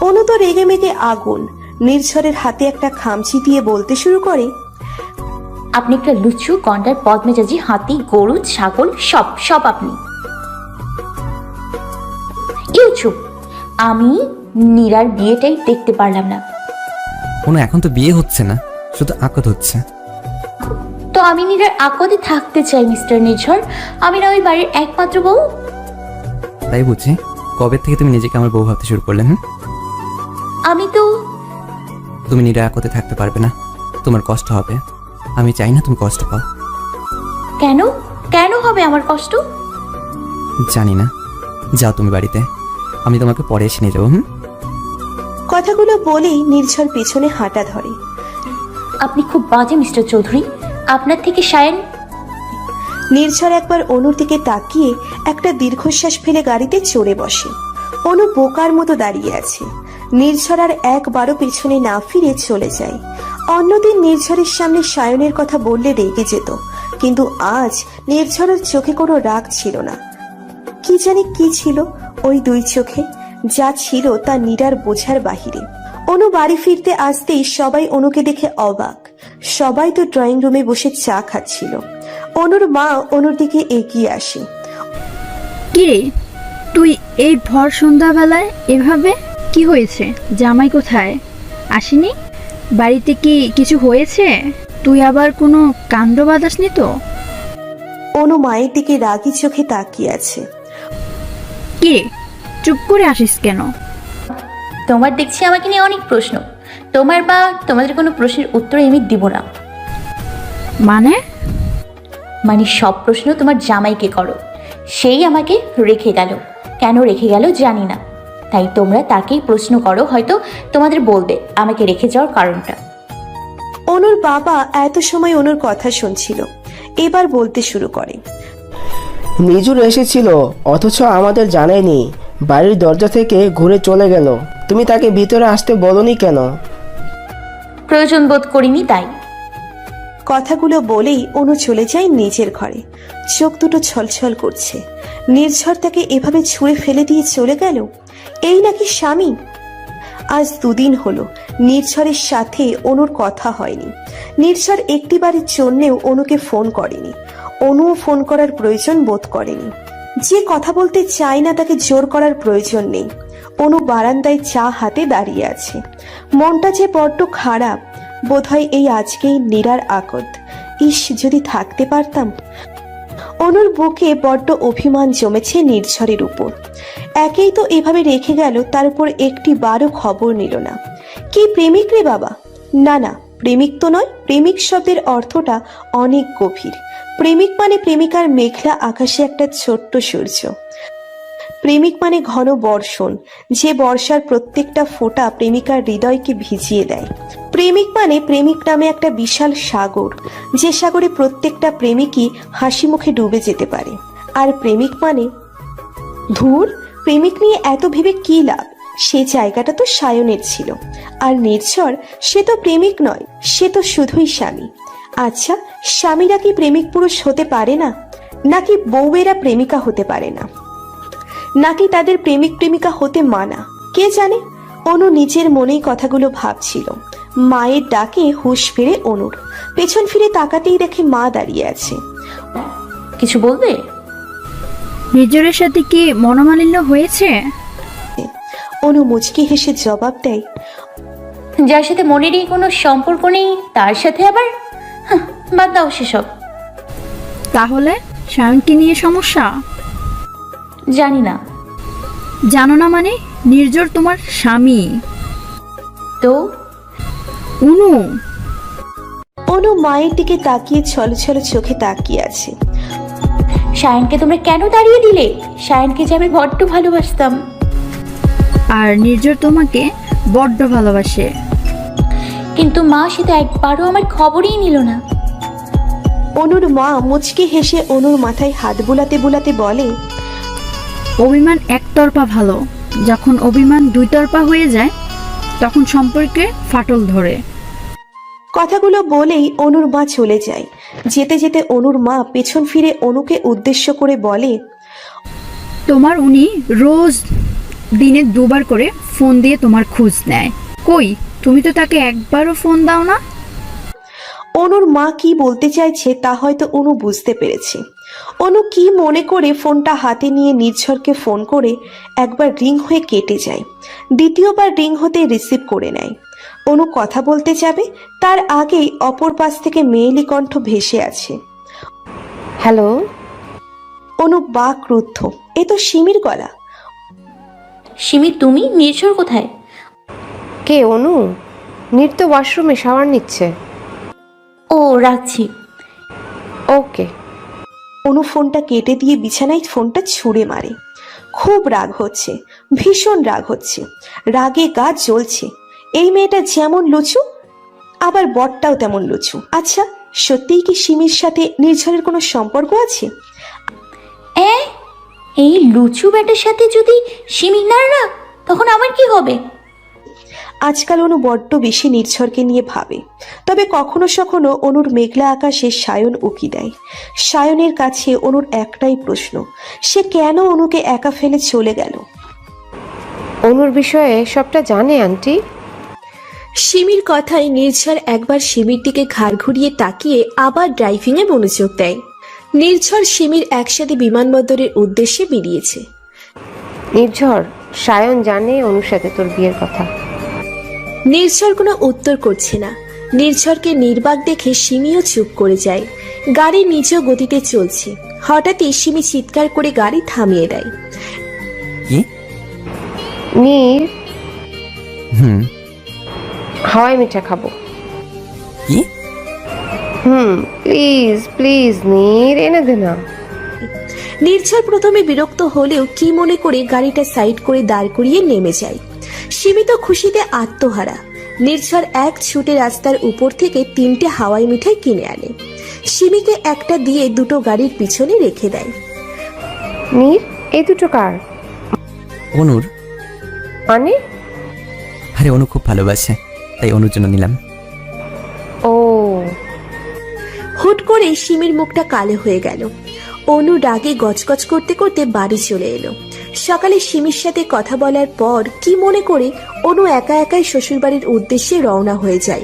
অনু তো রেগে মেগে আগুন। নির্ঝরের হাতে একটা খামচি দিয়ে বলতে শুরু করে, আপনি একটা লুচু, গন্ডার, বদমেজাজি, হাতি, গরু, ছাগল, সব সব আপনি। চুপ, আমি নীরার বিয়েটাই দেখতে পারলাম না। অনু এখন তো বিয়ে হচ্ছে না, শুধু আকদ হচ্ছে। তো আমি নীরার আকদে থাকতে চাই মিস্টার নির্ঝর। আমি না ওই বাড়ির একমাত্র বউ। তাই বুঝি? কবে থেকে তুমি নিজেকে আমার বউ ভাবতে শুরু করলে? আমি তো তুমি নীরা আকদে থাকতে পারবে না, তোমার কষ্ট হবে। আমি চাই না তুমি কষ্ট পাও। কেন কেন হবে আমার কষ্ট? জানি না, যাও তুমি বাড়িতে, আমি তোমাকে পরে এসে নিয়ে যাবো। কথাগুলো বলেই নির্ঝর পেছনে হাঁটা ধরে। আপনি খুব বাজে মিস্টার চৌধুরী। আপনার থেকে সায়ন। নির্ঝর একবার অনুর দিকে তাকিয়ে একটা দীর্ঘশ্বাস ফেলে গাড়িতে চড়ে বসে। অনু বোকার মতো দাঁড়িয়ে আছে। নির্ঝর আর একবারও পেছনে না ফিরে চলে যায়। অন্যদিন নির্ঝরের সামনে সায়নের কথা বললে রেগে যেত, কিন্তু আজ নির্ঝরের চোখে কোনো রাগ ছিল না। কি জানি কি ছিল ওই দুই চোখে, যা ছিল তা নীরার বোঝার বাহিরে। অনু বাড়ি ফিরতে আসতেই সবাই অনুকে দেখে অবাক। সবাই তো ড্রয়িং রুমে বসে চা খাচ্ছিল। অনুর মা অনুর দিকে এগিয়ে আসে। কিরে, তুই এই ভর সন্ধ্যাবেলায় এভাবে? কি হয়েছে? জামাই কোথায়? আসেনি? বাড়িতে কি কিছু হয়েছে? তুই আবার কোনো কাণ্ড বাঁধাসনি তো? অনু মায়ের দিকে রাগি চোখে তাকিয়ে আছে। কিরে, চুপ করে আসিস কেন? তোমার দেখছি আমাকে নিয়ে অনেক প্রশ্ন। তোমার বা তোমাদের কোনো প্রশ্নের উত্তর আমি দিব না। মানে সব প্রশ্ন তোমার জামাইকে করো। সেই আমাকে রেখে গেল, কেন রেখে গেল জানি না, তাই তোমরা তাকেই প্রশ্ন করো, হয়তো তোমাদের বলবে আমাকে রেখে যাওয়ার কারণটা। অনুর বাবা এত সময় অনুর কথা শুনছিল, এবার বলতে শুরু করে। নিজুর এসেছিল, অথচ আমাদের জানায়নি। বাড়ির দরজা থেকে ঘুরে চলে গেল। তুমি তাকে ভিতরে আসতে বলনি কেন? প্রয়োজন বোধ করিনি তাই। কথাগুলো বলেই অনু চলে যায় নিজের ঘরে। চোখ দুটো ছলছল করছে। নির্ঝর তাকে এভাবে ছুঁড়ে ফেলে দিয়ে চলে গেল, এই নাকি স্বামী? আজ দুদিন হলো নির্ঝরের সাথে অনুর কথা হয়নি। নির্ঝর একটিবারের জন্যেও অনুকে ফোন করেনি। অনুও ফোন করার প্রয়োজন বোধ করেনি। যে কথা বলতে চায় না তাকে জোর করার প্রয়োজন নেই। অনু বারান্দায় চা হাতে দাঁড়িয়ে আছে। মনটা যে বড্ড খারাপ। বোধহয় এই আজকেই নীরার আকদ। ইস, যদি থাকতে পারতাম। অনুর বুকে বড্ড অভিমান জমেছে নির্ঝরের উপর। একেই তো এভাবে রেখে গেল, তার উপর একটি বারও খবর নিল না। কি প্রেমিক রে বাবা! না না, প্রেমিক তো নয়। প্রেমিক শব্দের অর্থটা অনেক গভীর। প্রেমিক মানে প্রেমিকার মেঘলা আকাশে একটা ছোট্ট সূর্য। প্রেমিক মানে ঘন বর্ষণ, যে বর্ষার প্রত্যেকটা ফোঁটা প্রেমিকার হৃদয়কে ভিজিয়ে দেয়। প্রেমিক মানে প্রেমিক নামে একটা বিশাল সাগর, যে সাগরে প্রত্যেকটা প্রেমিকই হাসি মুখে ডুবে যেতে পারে। আর প্রেমিক মানে ধুর, প্রেমিক নিয়ে এত ভেবে কি লাভ? সে জায়গাটা তো সায়নের ছিল। আর নির্ঝর, সে তো প্রেমিক নয়, সে তো শুধুই স্বামী। আচ্ছা, স্বামীরা কি প্রেমিক পুরুষ হতে পারে না? নাকি বউয়েরা প্রেমিকা হতে পারে না? নাকি তাদের প্রেমিক প্রেমিকা হতে মানা? কে জানে। অনু নিজের মনেই কথাগুলো ভাবছিল। মায়ের ডাকে হুঁশ ফিরে অনুর। পেছন ফিরে তাকাতেই দেখে মা দাঁড়িয়ে আছে। কিছু বলবে? নিজের সাথে কি মনোমালিন্য হয়েছে? অনু মুচকি হেসে জবাব দেয়, যার সাথে মনেরই কোনো সম্পর্ক নেই তার সাথে আবার বাদ দাও সেসব। তাহলে সায়নকে নিয়ে সমস্যা? জানি না। জানো না মানে? নির্ঝর তোমার স্বামী। তো অনু। অনু মায়ের দিকে তাকিয়ে ছলছল চোখে তাকিয়ে আছে। সায়নকে তোমরা কেন তাড়িয়ে দিলে? সায়নকে যে আমি বড্ড ভালোবাসতাম। আর নির্ঝর তোমাকে বড্ড ভালোবাসে। কিন্তু মা সেটা একবারও আমার খবরই নিল না। অনুর মা মুচকি হেসে অনুর মাথায় হাত বুলাতে বুলাতে বলে, অভিমান একতরফা ভালো, যখন অভিমান দুই তরফা হয়ে যায় তখন সম্পর্কে ফাটল ধরে। কথাগুলো বলেই অনুর মা চলে যায়। যেতে যেতে অনুর মা পেছন ফিরে অনুকে উদ্দেশ্য করে বলে, তোমার উনি রোজ দিনে 2 বার করে ফোন দিয়ে তোমার খোঁজ নেয়, কই তুমি তো তাকে একবারও ফোন দাও না। অনুর মা কি বলতে চাইছে তা হয়তো অনু বুঝতে পেরেছে। অনু কি মনে করে ফোনটা হাতে নিয়ে নির্ঝরকে ফোন করে একবার রিং হয়ে কেটে যায়, দ্বিতীয়বার রিং হতে রিসিভ করে নেয়। অনু কথা বলতে যাবে, তার আগেই অপর পাশ থেকে মেয়েলি কণ্ঠ ভেসে আছে। হ্যালো। অনু বাকরুদ্ধ, এ তো সিমির গলা। সিমি, তুমি? নির্ঝর কোথায়? কে অনু? নৃত্য ওয়াশরুমে শাওয়ার নিচ্ছে। ও, রাখছি। ওকে। অনু ফোনটা কেটে দিয়ে বিছানায় ফোনটা ছুঁড়ে মারে। খুব রাগ হচ্ছে, ভীষণ রাগ হচ্ছে, রাগে গা জ্বলছে। এই মেয়েটা যেমন লুচু, আবার বরটাও তেমন লুচু। আচ্ছা, সত্যিই কি সিমির সাথে নির্ঝরের কোনো সম্পর্ক আছে? এই লুচু ব্যাটার সাথে যদি সিমি না, তখন আমার কি হবে? আজকাল অনু বড্ড বেশি নির্ঝরকে নিয়ে ভাবে। তবে কখনো সখনো অনুর মেঘলা আকাশে সায়ন উকি দেয়। সায়নের কাছে অনুর একটাই প্রশ্ন, সে কেন অনুকে একা ফেলে চলে গেল? অনুর বিষয়ে সবটা জানে আন্টি। সিমির কথায় নির্ঝর একবার সিমির দিকে ঘাড় ঘুরিয়ে তাকিয়ে আবার ড্রাইভিংয়ে মনোযোগ দেয়। নির্ঝর সিমির একসাথে বিমানবন্দরের উদ্দেশ্যে বেরিয়েছে। নির্ঝর, সায়ন জানে অনুর সাথে তোর বিয়ের কথা। নির্ঝর কোনো উত্তর করছে না। নির্ঝরকে নির্বাক দেখে সিমিও চুপ করে যায়। গাড়ি নিজ গতিতে চলছে। হঠাৎই সিমি চিৎকার করে গাড়ি থামিয়ে দেয়। কি? নীর, হুম। হাওয়াই মিঠা খাবো। কি? প্লিজ প্লিজ নীর, এনে দে না। নির্ঝর প্রথমে বিরক্ত হলেও কি মনে করে গাড়িটা সাইড করে দাঁড় করিয়ে নেমে যায়। সিমি তো খুশিতে আত্মহারা। নির্ঝর এক ছুটে রাস্তার উপর থেকে 3টে হাওয়াই মিঠাই কিনে আনে। সিমিকে একটা দিয়ে দুটো গাড়ির পিছনে রেখে দেয়। নীর, এই দুটো কার? অনুর। মানে? আরে অনু খুব ভালোবাসে, তাই অনুর জন্য নিলাম। ও। হুট করে সিমির মুখটা কালো হয়ে গেল। অনু রাগে গজগজ করতে করতে বাড়ি চলে এলো। সকালে সিমির সাথে কথা বলার পর কি মনে করে অনু একা একাই শ্বশুরবাড়ির উদ্দেশ্যে রওনা হয়ে যায়।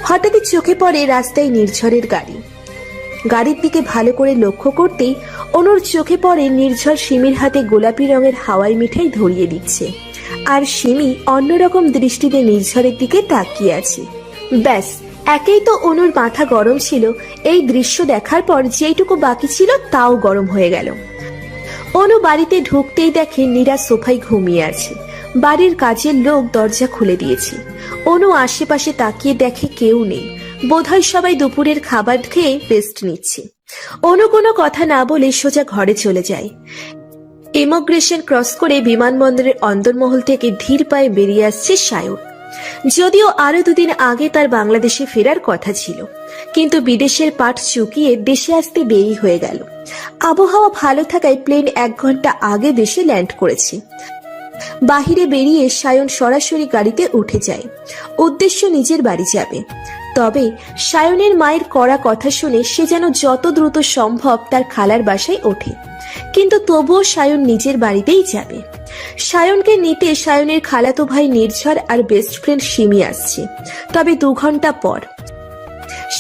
হঠাৎই চোখে পড়ে রাস্তায় নির্ঝরের গাড়ি। গাড়ির দিকে ভালো করে লক্ষ্য করতেই অনুর চোখে পড়ে নির্ঝর সিমির হাতে গোলাপি রঙের হাওয়াই মিঠাই ধরিয়ে দিচ্ছে, আর সিমি অন্যরকম দৃষ্টিতে নির্ঝরের দিকে তাকিয়ে আছে। ব্যাস, একেই তো অনুর মাথা গরম ছিল। এই দৃশ্য দেখার পর যেটুকু বাকি ছিল তাও গরম হয়ে গেল। অনু বাড়িতে ঢুকতেই দেখে নীরা সোফায় ঘুমিয়ে আছে। বাড়ির কাজের লোক দরজা খুলে দিয়েছে। অনু আশেপাশে তাকিয়ে দেখে কেউ নেই। বোধহয় সবাই দুপুরের খাবার খেয়ে রেস্ট নিচ্ছে। অনু কোনো কথা না বলে সোজা ঘরে চলে যায়। ইমিগ্রেশন ক্রস করে বিমানবন্দরের অন্দরমহল থেকে ধীর পায়ে বেরিয়ে আসছে সায়ন। যদিও আরো 2 দিন আগে তার বাংলাদেশে ফেরার কথা ছিল, কিন্তু বিদেশের পাট চুকিয়ে দেশে আসতে দেরি হয়ে গেল। আবহাওয়া ভালো থাকায় প্লেন 1 ঘন্টা আগে দেশে ল্যান্ড করেছে। বাহিরে বেরিয়ে সায়ন সরাসরি গাড়িতে উঠে যায়। উদ্দেশ্য নিজের বাড়ি যাবে। তবে সায়নের মায়ের কড়া কথা শুনে সে যেন যত দ্রুত সম্ভব তার খালার বাসায় ওঠে, কিন্তু তবুও সায়ন নিজের বাড়িতেই যাবে। সায়নকে নিতে সায়নের খালাতো ভাই নির্ঝর আর বেস্ট ফ্রেন্ড সিমি আসছে, তবে 2 ঘন্টা পর।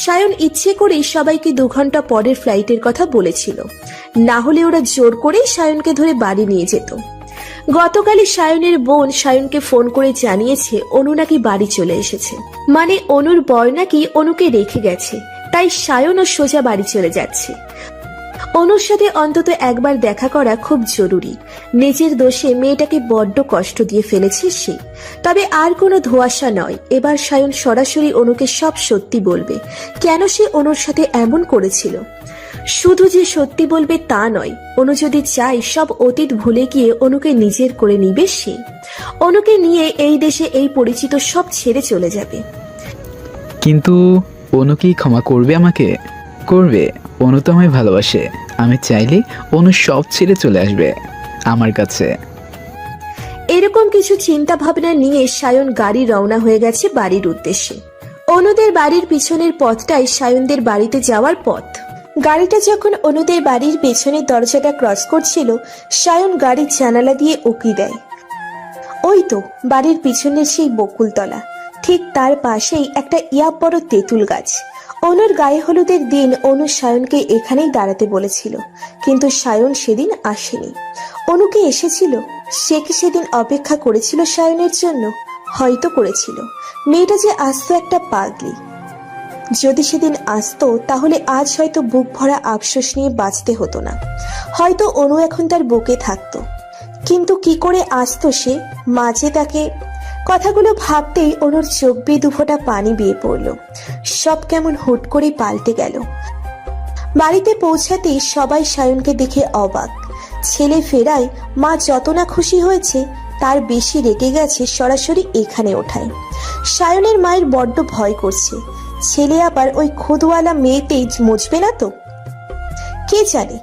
সায়ন ইচ্ছে করেই সবাইকে 2 ঘন্টা পরের ফ্লাইটের কথা বলেছিল, না হলে ওরা জোর করে সায়নকে ধরে বাড়ি নিয়ে যেত। গতকালই সায়নের বোন সায়নকে ফোন করে জানিয়েছে অনু নাকি বাড়ি চলে এসেছে, মানে অনুর বর নাকি অনুকে রেখে গেছে, তাই সায়নও সোজা বাড়ি চলে যাচ্ছে। অনুর সাথে অন্তত একবার দেখা করা খুব জরুরি। নিজের দোষে মেয়েটাকে বড্ড কষ্ট দিয়ে ফেলেছে সে। তবে আর কোনো ধোঁয়াশা নয়, এবার সায়ন সরাসরি অনুকে সব সত্যি বলবে, কেন সে অনুর সাথে এমন করেছিল। শুধু যে সত্যি বলবে তা নয়, অনু যদি চায় সব অতীত ভুলে গিয়ে অনুকে নিজের করে নিবে সে। অনুকে নিয়ে এই দেশে এই পরিচিত সব ছেড়ে চলে যাবে। কিন্তু অনু কি ক্ষমা করবে আমাকে? করবে। অনু তো আমায় ভালোবাসে। আমি চাইলে অনু সব ছেড়ে চলে আসবে আমার কাছে। এরকম কিছু চিন্তা ভাবনা নিয়ে সায়ন গাড়ি রওনা হয়ে গেছে বাড়ির উদ্দেশ্যে। অনুদের বাড়ির পিছনের পথটাই সায়নদের বাড়িতে যাওয়ার পথ। গাড়িটা যখন অনুদের বাড়ির পেছনের দরজাটা ক্রস করছিল, সায়ন গাড়ির জানালা দিয়ে উকি দেয়। ওই তো বাড়ির পিছনের সেই বকুলতলা, ঠিক তার পাশেই একটা বড় তেঁতুল গাছ। অনুর গায়ে হলুদের দিন অনু সায়নকে এখানেই দাঁড়াতে বলেছিল, কিন্তু সায়ন সেদিন আসেনি। অনু কি এসেছিল? সে কি সেদিন অপেক্ষা করেছিল সায়নের জন্য? হয়তো করেছিল। মেয়েটা যে আসতো একটা পাগলি। যদি সেদিন আসতো তাহলে আজ হয়তো বুক ভরা আফসোস নিয়ে বাঁচতে হতো না। হয়তো অনু এখন তার বুকে থাকতো, কিন্তু কি করে আসতো সে? মাঝে তাকে কথাগুলো ভাবতেই অনুর চোখ বেয়ে দুফোঁটা পানি বেয়ে পড়ল। সব কেমন হুট করে পাল্টে গেল। বাড়িতে পৌঁছাতেই সবাই সায়নকে দেখে অবাক। ছেলে ফেরায় মা যত না খুশি হয়েছে তার বেশি রেগে গেছে সরাসরি এখানে ওঠায়। সায়নের মায়ের বড্ড ভয় করছে, ছেলে আবার ওই খুদওয়ালা মেয়েতেই মুছবে না তো? কে জানে,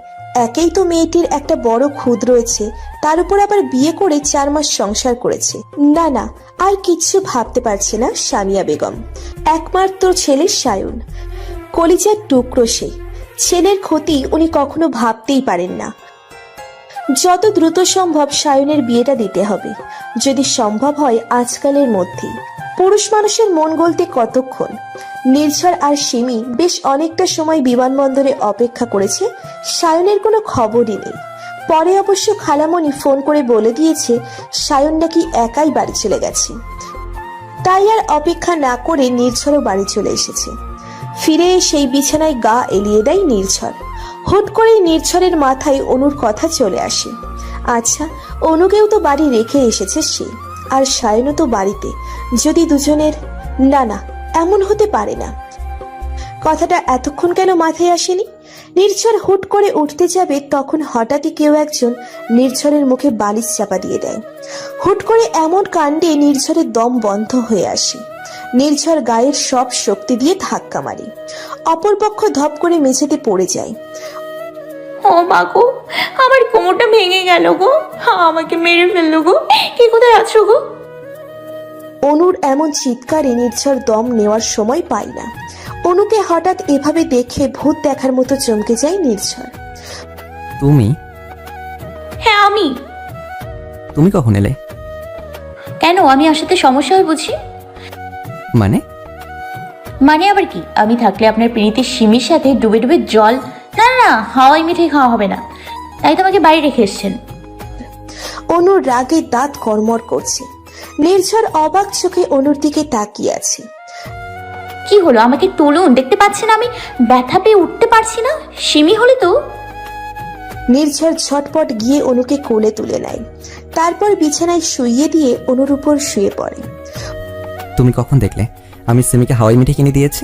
একেই তো মেয়েটির একটা বড় খুদ রয়েছে, তার উপর আবার বিয়ে করে 4 মাস সংসার করেছে। না না, আর কিচ্ছু ভাবতে পারছে না সামিয়া বেগম। একমাত্র ছেলে সায়ন, কলিজার টুকরো সে। ছেলের ক্ষতি উনি কখনো ভাবতেই পারেন না। যত দ্রুত সম্ভব সায়নের বিয়েটা দিতে হবে, যদি সম্ভব হয় আজকালের মধ্যেই। পুরুষ মানুষের মন গলতে কতক্ষণ? নির্ঝর আর সিমি বেশ অনেকটা সময় বিমানবন্দরে অপেক্ষা করেছে, সায়নের কোনো খবরই নেই। পরে অবশ্য খালামণি ফোন করে বলে দিয়েছে সায়ন নাকি একাই বাড়ি চলে গেছে। তাই আর অপেক্ষা না করে নির্ঝরও বাড়ি চলে এসেছে। ফিরে সেই বিছানায় গা এলিয়ে দেয় নির্ঝর। হুট করেই নির্ঝরের মাথায় অনুর কথা চলে আসে। আচ্ছা, অনুকেও তো বাড়ি রেখে এসেছে সে, আর সায়নও তো বাড়িতে। যদি দুজনের... না না, এমন হতে পারে না। কথাটা এতক্ষণ কেন মাথায় আসেনি? নির্ঝর হুট করে উঠতে যাবে, তখন হঠাৎই কেউ একজন নির্ঝরের মুখে বালিশ চাপা দিয়ে দেয়। হুট করে এমন কাণ্ডে নির্ঝরের দম বন্ধ হয়ে আসে। নির্ঝর গায়ের সব শক্তি দিয়ে ধাক্কা মারে। অপরপক্ষ ধপ করে মেঝেতে পড়ে যায়। ও মা গো, আমার কোমরটা ভেঙে গেল গো, আমাকে মেরে ফেললো গো, কি কোথায় আছো গো? অনুর এমন চিৎকারে নির্ঝর দম নেওয়ার সময় পায় না। অনুকে হঠাৎ এভাবে দেখে ভূত দেখার মতো চমকে যায় নির্ঝর। তুমি? হ্যাঁ আমি। তুমি কখন এলে? কেন, আমি আসাতে সমস্যা হয় বুঝি? মানে আবার কি? আমি থাকলে আপনার প্রীতির সিমির সাথে ডুবে ডুবে জল... না না, হাওয়াই মিঠাই খাওয়া হবে না, তাই তোমাকে বাড়ি রেখে এসছেন। অনুর রাগে দাঁত কড়মড় করছে। নির্ঝর অবাক চোখে অনুর দিকে তাকিয়ে আছে। কি হলো, আমাকে তুলুন, দেখতে পাচ্ছেন আমি ব্যথা পেয়ে উঠতে পারছি না। সিমি হলে তো... নির্ঝর ঝটপট গিয়ে অনুকে কোলে তুলে নেয়, তারপর বিছানায় শুইয়ে দিয়ে অনুর উপর শুয়ে পড়ে। তুমি কখন দেখলে আমি সিমিকে হাওয়াই মিঠাই কিনে দিয়েছি?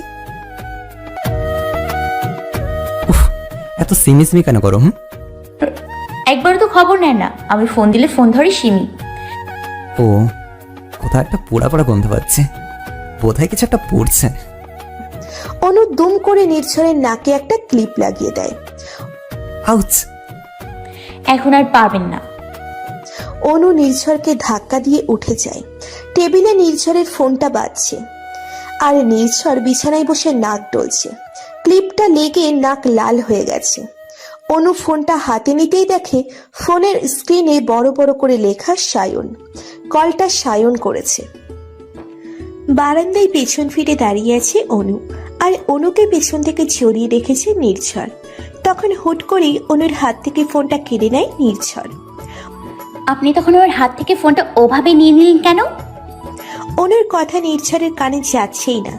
উফ, এত সিমি সিমি কেন করো? একবার তো খবর নেয় না, আমি ফোন দিলে ফোন ধরে সিমি। ও, কোথাও একটা পোড়া পোড়া গন্ধ পাচ্ছে, বোধহয় কিছু একটা পড়ছে। অনু দুম করে নির্ঝরের নাকে একটা ক্লিপ লাগিয়ে দেয়। আউচ! এখন আর পারবেন না। অনু নির্ঝরকে ধাক্কা দিয়ে উঠে যায়। টেবিলে নির্ঝরের ফোনটা বাজছে, আর নির্ঝর বিছানায় বসে নাক ডলছে। ক্লিপটা লেগে নাক লাল হয়ে গেছে। অনু ফোনটা হাতে নিতেই দেখে ফোনের স্ক্রিনে বড় বড় করে লেখা সায়ন। কলটা সায়ন করেছে। বারান্দায় পেছন ফিরে দাঁড়িয়ে আছে অনু, আর অনুকে পেছন থেকে জড়িয়ে রেখেছে নির্ঝর। তখন হুট করেই অনুর হাত থেকে ফোনটা কেড়ে নেয় নির্ঝর। আপনি তখন ওর হাত থেকে ফোনটা ওভাবে নিয়ে নিলেন কেন? অনুর কথা নির্ঝরের কানে যাচ্ছেই না,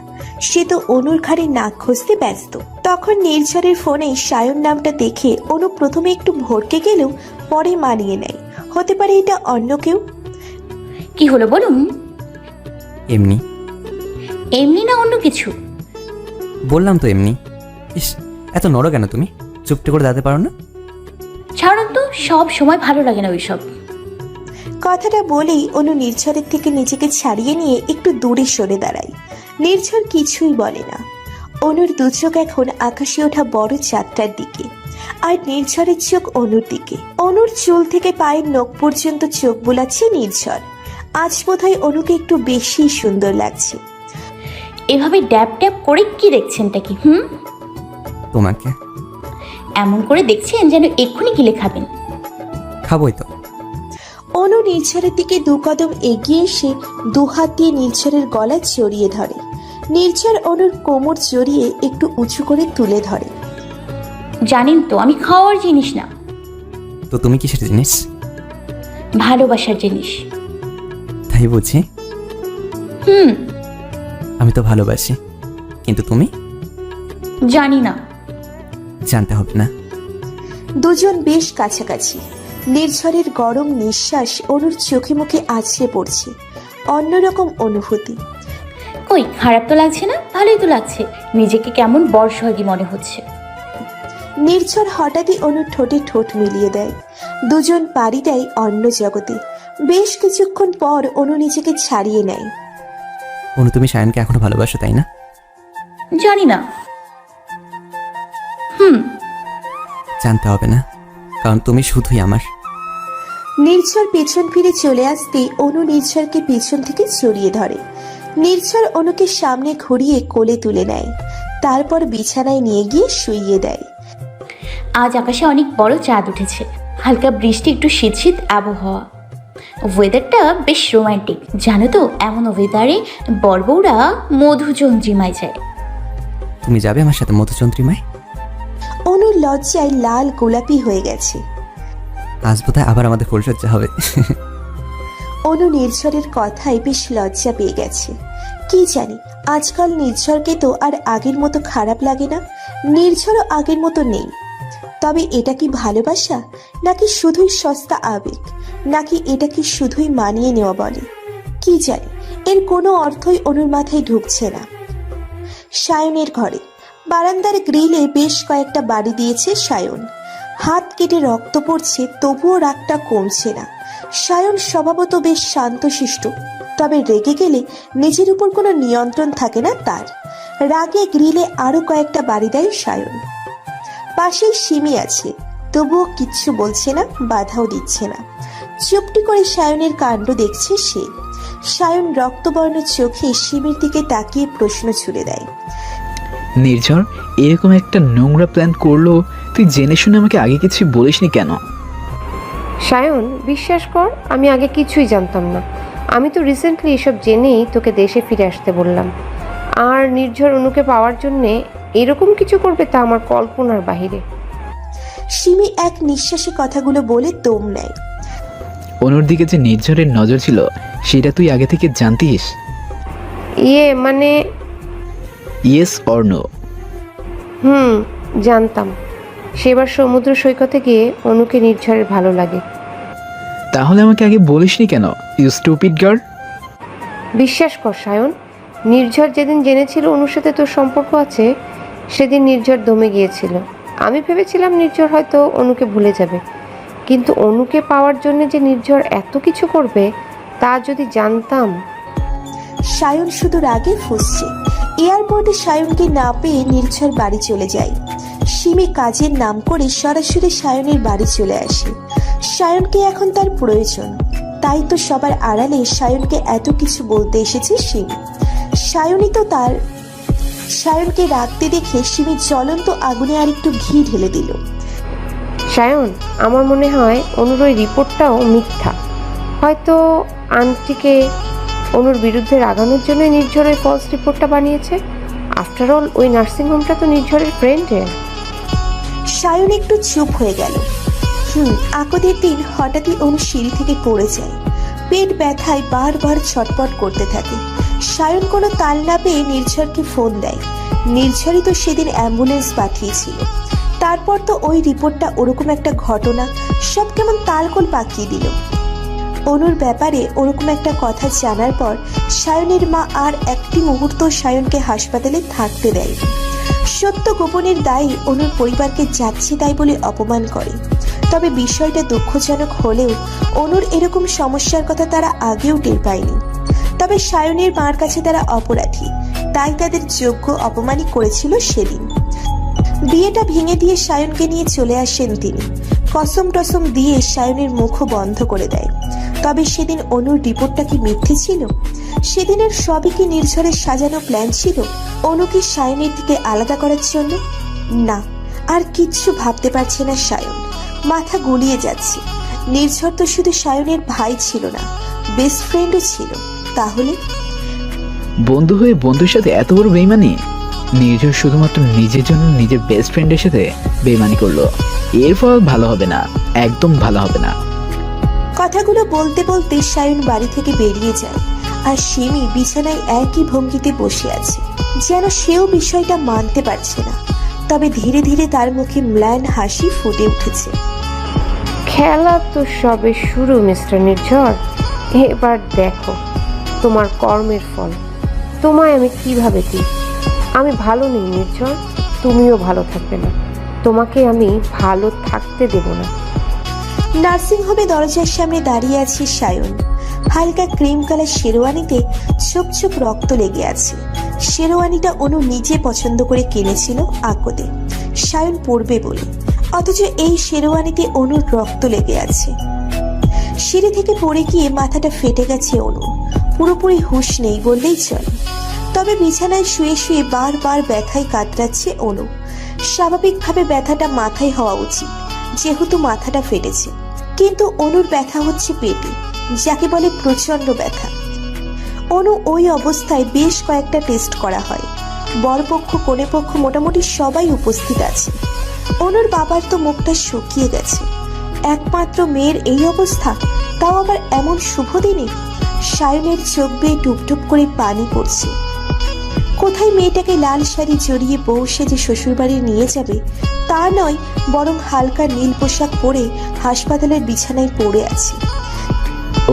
সে তো অনুর ঘাড়ে নাক ঘষতে ব্যস্ত। তখন নির্ঝরের ফোনে সায়ন নামটা দেখে অনু প্রথমে একটু ভড়কে গেলেও পরে মানিয়ে নেয়, হতে পারে এটা অন্য কেউ। কি হলো বলুন? এমনি। এমনি না অন্য কিছু? বললাম তো এমনি। ইস, এত নড়ো কেন তুমি? চুপটি করে দাঁড়াতে পারো না? ছাড়ুন তো, সব সময় ভালো লাগে না ওইসব। কথাটা বলেই অনু নির্ঝরের থেকে নিজেকে ছাড়িয়ে নিয়ে একটু দূরে সরে দাঁড়ায়। নির্ঝর কিছুই বলে না। অনুর দু চোখ এখন আকাশে ওঠা বড় চাঁদটার দিকে, আর নির্ঝরের চোখ অনুর দিকে। অনুর চুল থেকে পায়ের নখ পর্যন্ত চোখ বোলাচ্ছে নির্ঝর। আজ বোধহয় অনুকে একটু বেশি সুন্দর লাগছে। এভাবে ড্যাব ড্যাব করে কি দেখছেনটা কি? তোমাকে এমন করে দেখছেন যেন এক্ষুনি গিলে খাবেন। খাবোই তো। অনু নির্ঝরের দিকে দু কদম এগিয়ে এসে দুহাত দিয়ে নির্ঝরের গলা জড়িয়ে ধরে। নির্ঝর অনুর কোমর জড়িয়ে একটু উঁচু করে তুলে ধরে। জানেন তো আমি খাওয়ার জিনিস না, তো তুমি কিসের জিনিস? ভালোবাসার জিনিস। তাই বুঝি? আমি তো ভালোবাসি, কিন্তু তুমি? জানি না। জানতে হবে না। দুজন বেশ কাছাকাছি। নির্ঝরের গরম নিঃশ্বাস অনুর চোখে মুখে আছড়ে পড়ছে। অন্যরকম অনুভূতি। কই খারাপ তো লাগছে না, ভালোই তো লাগছে। নিজেকে কেমন বর্ষহগী মনে হচ্ছে। নির্ঝর হঠাৎই অনুর ঠোঁটে ঠোঁট মিলিয়ে দেয়। দুজন পাড়ি দেয় অন্য জগতে। বেশ কিছুক্ষণ পর অনু নিজেকে ছাড়িয়ে নেয়। অনু, তুমি সায়নকে এখনো ভালোবাসো, তাই না? জানি না। জানতে হবে না, কারণ তুমি শুধুই আমার। নির্ঝর পেছন ফিরে চলে আসতে অনু নির্ঝরকে পেছন থেকে জড়িয়ে ধরে। নির্ঝর অনুকে সামনে ঘুরিয়ে কোলে তুলে নেয়, তারপর বিছানায় নিয়ে গিয়ে শুইয়ে দেয়। আজ আকাশে অনেক বড় চাঁদ উঠেছে, হালকা বৃষ্টি, একটু শীত শীত আবহাওয়া। ওয়েদারটা বেশ রোমান্টিক। জানো তো, এমন ওয়েদারে বড়বউরা মধুচন্দ্রিমায় যায়। তুমি যাবে আমার সাথে মধুচন্দ্রিমায়? অনুর লজ্জায় লাল গোলাপি হয়ে গেছে। আজ বোধহয় আবার আমাদের ফুলসজ্জা হবে। অনু নির্ঝরের কথায় বেশ লজ্জা পেয়ে গেছে। কি জানি, আজকাল নির্ঝরকে তো আর আগের মতো খারাপ লাগে না। নির্ঝরও আগের মতো নেই। তবে এটা কি ভালোবাসা, নাকি শুধুই সস্তা আবেগ, নাকি এটা কি শুধুই মানিয়ে নেওয়া বলে? কি জানি, এর কোনো অর্থই অনুর মাথায় ঢুকছে না। সায়নের ঘরে বারান্দার গ্রিলে বেশ কয়েকটা বাড়ি দিয়েছে সায়ন। হাত কেটে রক্ত পড়ছে, তবুও রাগটা কমছে না। সায়ন স্বভাবত বেশ শান্তশিষ্ট, তবে রেগে গেলে নিজের উপর কোনো নিয়ন্ত্রণ থাকে না তার। রাগে গ্রিলে আরো কয়েকটা বাড়ি দেয় সায়ন। পাশেই সিমি আছে, তবুও কিচ্ছু বলছে না, বাধাও দিচ্ছে না। চুপটি করে সায়নের কাণ্ড দেখছে সে। সায়ন রক্তবর্ণ চোখে সিমির দিকে তাকিয়ে প্রশ্ন ছুড়ে দেয়। নির্ঝর এরকম একটা নোংরা প্ল্যান করলো, তুই জেনে শুনে আমাকে আগে কিছু বলিসনি কেন? সায়ন, বিশ্বাস কর, আমি আগে কিছুই জানতাম না। আমি তো রিসেন্টলি এসব জেনেই তোকে দেশে ফিরে আসতে বললাম। আর নির্ঝর অনুকে পাওয়ার জন্যে এরকম কিছু করবে তা আমার কল্পনার বাহিরে। সিমি এক নিঃশ্বাসে কথাগুলো বলে দম নেয়। অনুর দিকে যে নির্ঝরের নজর ছিল সেটা তুই আগে থেকে জানতিস? মানে ইয়েস অর নো? জানতাম। সেবার সমুদ্র সৈকতে গিয়ে অনুকে নির্ঝরের ভালো লাগে। তাহলে আমাকে আগে বলিসনি কেন, ইউ স্টুপিড গার্ল? বিশ্বাস কর সায়ন, নির্ঝর যেদিন জেনেছিল অনুর সাথে তোর সম্পর্ক আছে, সেদিন নির্ঝর দমে গিয়েছিল। আমি ভেবেছিলাম নির্ঝর হয়তো অনুকে ভুলে যাবে, কিন্তু অনুকে পাওয়ার জন্য যে নির্ঝর এত কিছু করবে তা যদি জানতাম। সায়ন শুধু রাগে ফুঁসছে। এয়ারপোর্টে সায়নকে না পেয়ে নির্ঝর বাড়ি চলে যায়। সিমি কাজের নাম করে সরাসরি সায়নের বাড়ি চলে আসে। সায়নকে এখন তার প্রয়োজন, তাই তো সবার আড়ালে সায়নকে এত কিছু বলতে এসেছে সিমি। সায়নকে রাখতে দেখে সিমি জ্বলন্ত আগুনে আর একটু ঘি ঢেলে দিল। সায়ন, আমার মনে হয় অনুর ওই রিপোর্টটাও মিথ্যা। হয়তো আন্টিকে অনুর বিরুদ্ধে রাগানোর জন্য নির্ঝর ওই ফলস রিপোর্টটা বানিয়েছে। আফটার অল ওই নার্সিংহোমটা তো নির্ঝরের ফ্রেন্ডের। সায়ন একটু চুপ হয়ে গেল। আকদের দিন হঠাৎই অনু সিঁড়ি থেকে পড়ে যায়। পেট ব্যথায় বারবার ছটপট করতে থাকে। সায়ন কোনো তাল না পেয়ে নির্ঝরকে ফোন দেয়। নির্ঝরই তো সেদিন অ্যাম্বুলেন্স পাঠিয়েছিল। তারপর তো ওই রিপোর্টটা ওরকম একটা ঘটনা, সব কেমন তালগোল পাকিয়ে দিল। অনুর ব্যাপারে ওরকম একটা কথা জানার পর সায়নের মা আর একটি মুহূর্ত সায়নকে হাসপাতালে থাকতে দেয়। সত্য গোপনের দায়ী অনুর পরিবারকে যাচ্ছে তাই বলে অপমান করে। তবে বিষয়টা দুঃখজনক হলেও অনুর এরকম সমস্যার কথা তারা আগেও টের পায়নি। তবে সায়নের মার কাছে তারা অপরাধী, তাই তাদের যোগ্য অপমানই করেছিল সেদিন। বিয়েটা ভেঙে দিয়ে সায়নকে নিয়ে চলে আসেন তিনি। কসম টসম দিয়ে সায়নের মুখও বন্ধ করে দেয়। তবে সেদিন অনুর রিপোর্টটা কি মিথ্যে ছিল? সেদিনের সবই কি নির্ঝরের সাজানো প্ল্যান ছিল অনুকে সায়নের থেকে আলাদা করার জন্য? না, আর কিচ্ছু ভাবতে পারছে না সায়ন। মাথা গুলিয়ে যাচ্ছে। নির্ঝর তো শুধু সায়নের ভাই ছিল না, বেস্ট ফ্রেন্ডও ছিল। তাহলে বন্ধু হয়ে বন্ধুর সাথে এত বড় বেইমানি? নির্ঝর শুধুমাত্র নিজের জন্য নিজের বেস্ট ফ্রেন্ডের সাথে বেইমানি করলো। এর ফল ভালো হবে না, একদম ভালো হবে না। কথাগুলো বলতে বলতে সায়ন বাড়ি থেকে বেরিয়ে যায়। আর সিমি বিছানায় একই ভঙ্গিতে বসে আছে, যেন সেও বিষয়টা মানতে পারছে না। তবে ধীরে ধীরে তার মুখে ম্লান হাসি ফুটে উঠেছে। খেলা তো সবে শুরু মিস্টার নির্ঝর। এবার দেখো তোমার কর্মের ফল। তোমায় আমি কিভাবে দিই? আমি ভালো নেই নির্ঝর, তুমিও ভালো থাকবে না। তোমাকে আমি ভালো থাকতে দেব না। নার্সিংহোমে দরজার সামনে দাঁড়িয়ে আছে সায়ন। হালকা ক্রিম কালার শেরওয়ানিতে ছোপ ছোপ রক্ত লেগে আছে। শেরওয়ানিটা অনু নিজে পছন্দ করে কিনেছিল আকদে, সায়ন পরবে বলে। অথচ এই শেরওয়ানিতে অনুর রক্ত লেগে আছে। সিঁড়ি থেকে পড়ে গিয়ে মাথাটা ফেটে গেছে অনু। পুরোপুরি হুঁশ নেই বললেই চলে। তবে বিছানায় শুয়ে শুয়ে বারবার ব্যথায় কাতরাচ্ছে অনু। স্বাভাবিকভাবে ব্যথাটা মাথায় হওয়া উচিত, যেহেতু মাথাটা ফেটেছে। কিন্তু অনুর ব্যথা হচ্ছে পেটে, যাকে বলে প্রচন্ড ব্যথা। অনু ওই অবস্থায় বেশ কয়েকটা টেস্ট করা হয়। বরপক্ষ কনেপক্ষ মোটামুটি সবাই উপস্থিত আছে। অনুর বাবার তো মুখটা শুকিয়ে গেছে। একমাত্র মেয়ের এই অবস্থা, তাও আবার এমন শুভ দিনে। সায়নের চোখ বেয়ে টুপটুপ করে পানি পড়ছে। কোথায় মেয়েটাকে লাল শাড়ি জড়িয়ে বউ সেজে শ্বশুরবাড়ি নিয়ে যাবে তা নয়, বরং হালকা নীল পোশাক পরে হাসপাতালের বিছানায় পড়ে আছে।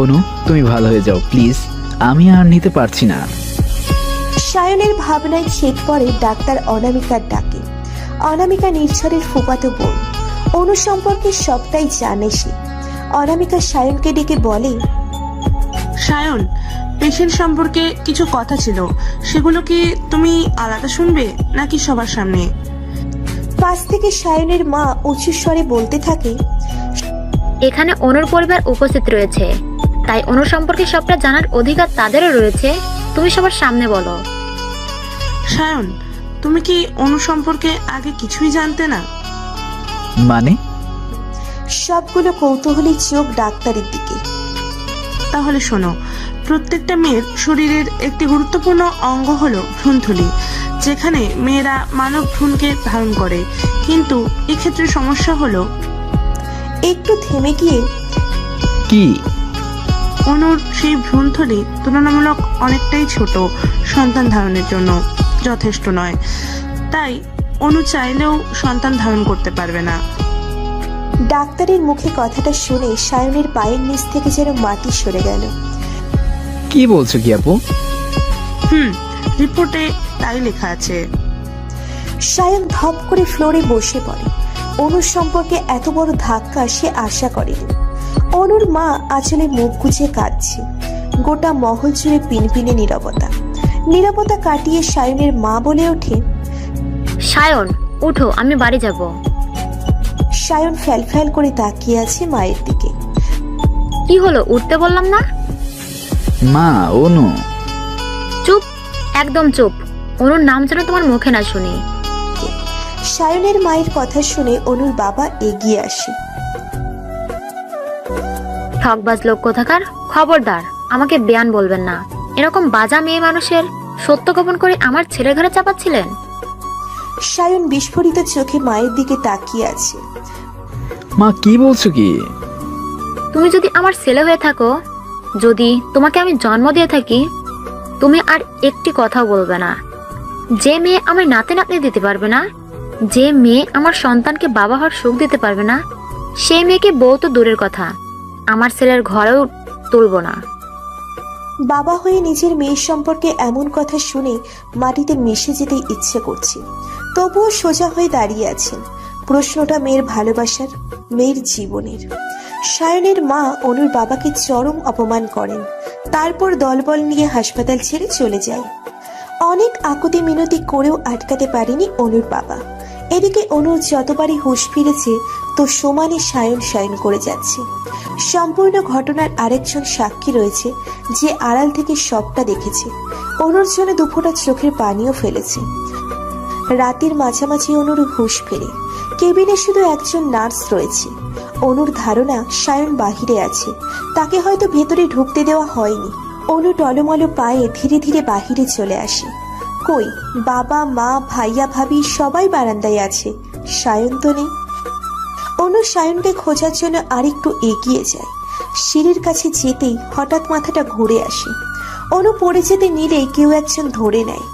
অনু, তুমি ভালো হয়ে যাও প্লিজ, আমি আর নিতে পারছি না। সায়নের ভাবনায় ছেদ পড়ে ডাক্তার অনামিকার ডাকে। অনামিকা নির্ঝরের ফুফাতো বোন। অনু সম্পর্কে সবটাই জানে সে। অনামিকা সায়নকে ডেকে বলে, সায়ন, পেশেন্ট সম্পর্কে কিছু কথা ছিল, সেগুলো কি তুমি আলাদা শুনবে নাকি সবার সামনে? পাশ থেকে সায়নের মা উঁচু স্বরে বলতে থাকে, এখানে অনুর পরিবার উপস্থিত রয়েছে, তাই অনুর সম্পর্কে সবটা জানার অধিকার তাদেরও রয়েছে। তুমি সবার সামনে বলো। সায়ন, তুমি কি অনু সম্পর্কে আগে কিছুই জানতে না? মানে? সবগুলো কৌতূহলী চোখ ডাক্তারের দিকে। তাহলে শোনো, প্রত্যেকটা মেয়ের শরীরের একটি গুরুত্বপূর্ণ অঙ্গ হলো ভ্রূণথলি, যেখানে মেয়েরা মানব ভ্রূণকে ধারণ করে। কিন্তু এক্ষেত্রে সমস্যা হলো, একটু থেমে গিয়ে, কি? অনুর সেই ভ্রূণথলি তুলনামূলক অনেকটাই ছোট, সন্তান ধারণের জন্য যথেষ্ট নয়। তাই অনু চাইলেও সন্তান ধারণ করতে পারবে না। ডাক্তারের মুখে কথাটা শুনে সায়নের পায়ের নিচ থেকে যেন মাটি সরে গেল। কি বলছো কি আপু? রিপোর্টে তাই লেখা আছে। সায়ন ধপ করে ফ্লোরে বসে পড়ে। অনুর সম্পর্কে এত বড় ধাক্কা সে আশা করেনি। অনুর মা আঁচলে মুখ গুজে কাঁদছে। গোটা মহল জুড়ে পিনপিনে নীরবতা। নীরবতা কাটিয়ে সায়নের মা বলে ওঠে, সায়ন উঠো, আমি বাড়ি যাব। সায়ন ফ্যাল ফ্যাল করে তাকিয়ে আছে মায়ের দিকে। কি হলো, উঠতে বললাম না? মা, অনু। চুপ, একদম চুপ। অনুর নাম যেন তোমার মুখে না শুনি। সায়নের মায়ের কথা শুনে অনুর বাবা এগিয়ে আসে। ঠকবাজ লোক কোথাকার, খবরদার আমাকে বেয়ান বলবেন না। এরকম বাজা মেয়ে মানুষের সত্য গোপন করে আমার ছেলের ঘরে চাপাচ্ছিলেন। সায়ন বিস্ফোরিত চোখে মায়ের দিকে তাকিয়ে আছে। মা, কি বলছো কি? তুমি যদি আমার ছেলে হয়ে থাকো, যদি তোমাকে আমি জন্ম দিয়ে থাকি, তুমি আর একটি কথাও বলবে না। যে মেয়ে আমার নাতি নাতনি দিতে পারবে না, যে মেয়ে আমার সন্তানকে বাবা হওয়ার সুখ দিতে পারবে না, সেই মেয়েকে বউ তো দূরের কথা, আমার ছেলের ঘরেও তুলব না। বাবা হয়ে নিজের মেয়ের সম্পর্কে এমন কথা শুনে মাটিতে মিশে যেতে ইচ্ছে করছে। তবুও সোজা হয়ে দাঁড়িয়ে আছেন। প্রশ্নটা মেয়ের ভালোবাসার, মেয়ের জীবনের। সায়নের মা অনুর বাবাকে চরম অপমান করেন। তারপর দলবল নিয়ে হাসপাতাল ছেড়ে চলে যায়। অনেক আকুতি মিনতি করেও আটকাতে পারেনি অনুর বাবা। এদিকে অনুর যতবারই হুঁশ ফিরেছে তো সমানে সায়ন সায়ন করে যাচ্ছে। সম্পূর্ণ ঘটনার আরেকজন সাক্ষী রয়েছে যে আড়াল থেকে সবটা দেখেছে। অনুর জন্য দুফোঁটা চোখের পানিও ফেলেছে। রাতের মাঝামাঝি অনুর হুঁশ ফেরে। কেবিনে শুধু একজন নার্স রয়েছে। অনুর ধারণা সায়ন বাহিরে আছে, তাকে হয়তো ভেতরে ঢুকতে দেওয়া হয়নি। অনু টলমলো পায়ে ধীরে ধীরে বাহিরে চলে আসে। কই, বাবা মা ভাইয়া ভাবি সবাই বারান্দায় আছে, সায়ন তো নেই। অনু সায়নকে খোঁজার জন্য আরেকটু এগিয়ে যায়। সিঁড়ির কাছে যেতেই হঠাৎ মাথাটা ঘুরে আসে। অনু পড়ে যেতে নিলেই কেউ একজন ধরে নেয়,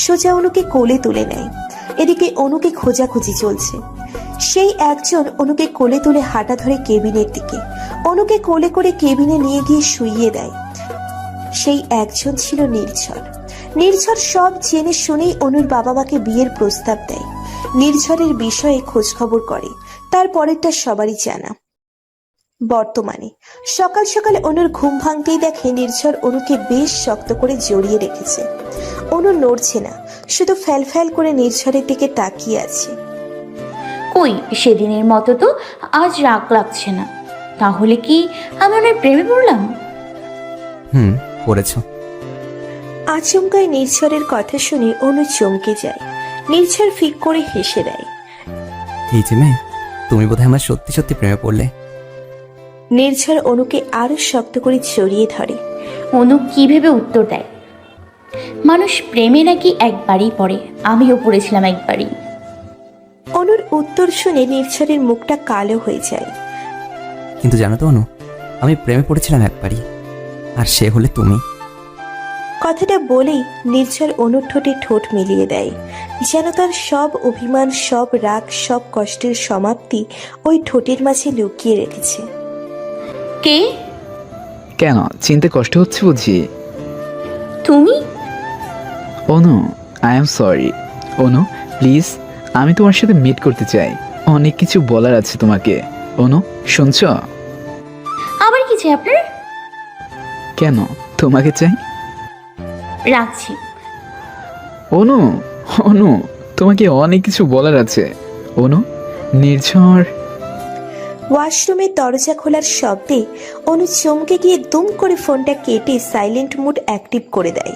সোজা অনুকে কোলে তুলে নেয়। এদিকে অনুকে খোঁজাখুঁজি চলছে। সেই একজন অনুকে কোলে তুলে হাঁটা ধরে কেবিনের দিকে। অনুকে কোলে করে কেবিনে নিয়ে গিয়ে শুইয়ে দেয়। সেই একজন ছিল নির্ঝর। নির্ঝর সব জেনে শুনেই অনুর বাবা মাকে বিয়ের প্রস্তাব দেয়। নির্ঝরের বিষয়ে খোঁজ খবর করে, তার পরেরটা সবারই জানা। বর্তমানে সকাল সকাল অনুর ঘুম ভাঙতেই দেখে নির্ঝর অনুকে বেশ শক্ত করে জড়িয়ে রেখেছে। অনু নড়ছে না, শুধু ফ্যাল ফ্যাল করে নির্ঝরের দিকে তাকিয়ে আছে। কই, সেদিনের মতো তো আজ রাগ লাগছে না। তাহলে কি আমি ওনার প্রেমে পড়লাম? পড়েছ। আচমকায় নির্ঝরের কথা শুনে অনু চমকে যায়। নির্ঝর ফিক করে হেসে দেয়। এই যে মেয়ে, তুমি বোধহয় আমার সত্যি সত্যি প্রেমে পড়লে। নির্ঝর অনুকে আরো শক্ত করে জড়িয়ে ধরে। অনু কি ভেবে উত্তর দেয়, মানুষ প্রেমে নাকি একবারই পড়ে, আমিও পড়েছিলাম একবারই। অনুর উত্তর শুনে নির্ঝরের মুখটা কালো হয়ে যায়। কিন্তু জানো তো অনু, আমি প্রেমে পড়েছিলাম একবারই, আর সে হলে তুমি। কথাটা বলেই নির্ঝর অনুর ঠোঁটে ঠোঁট মিলিয়ে দেয়, যেন তার সব অভিমান, সব রাগ, সব কষ্টের সমাপ্তি ওই ঠোঁটের মাঝে লুকিয়ে রেখেছে। কে? কেন, চিনতে কষ্ট হচ্ছে বুঝি? তুমি? Anu, I am sorry. Anu please, আমি তোমার সাথে মিট করতে চাই, অনেক কিছু বলার আছে তোমাকে। অনু শুনছ? আবার কি চাই আপনার? কেন তোমাকে চাই? রাখছি। অনু, অনু তোমাকে অনেক কিছু বলার আছে। অনু, নির্ঝর। ওয়াশরুমের দরজা খোলার শব্দে অনু চমকে গিয়ে দুম করে ফোনটা কেটে সাইলেন্ট মুড অ্যাক্টিভ করে দেয়।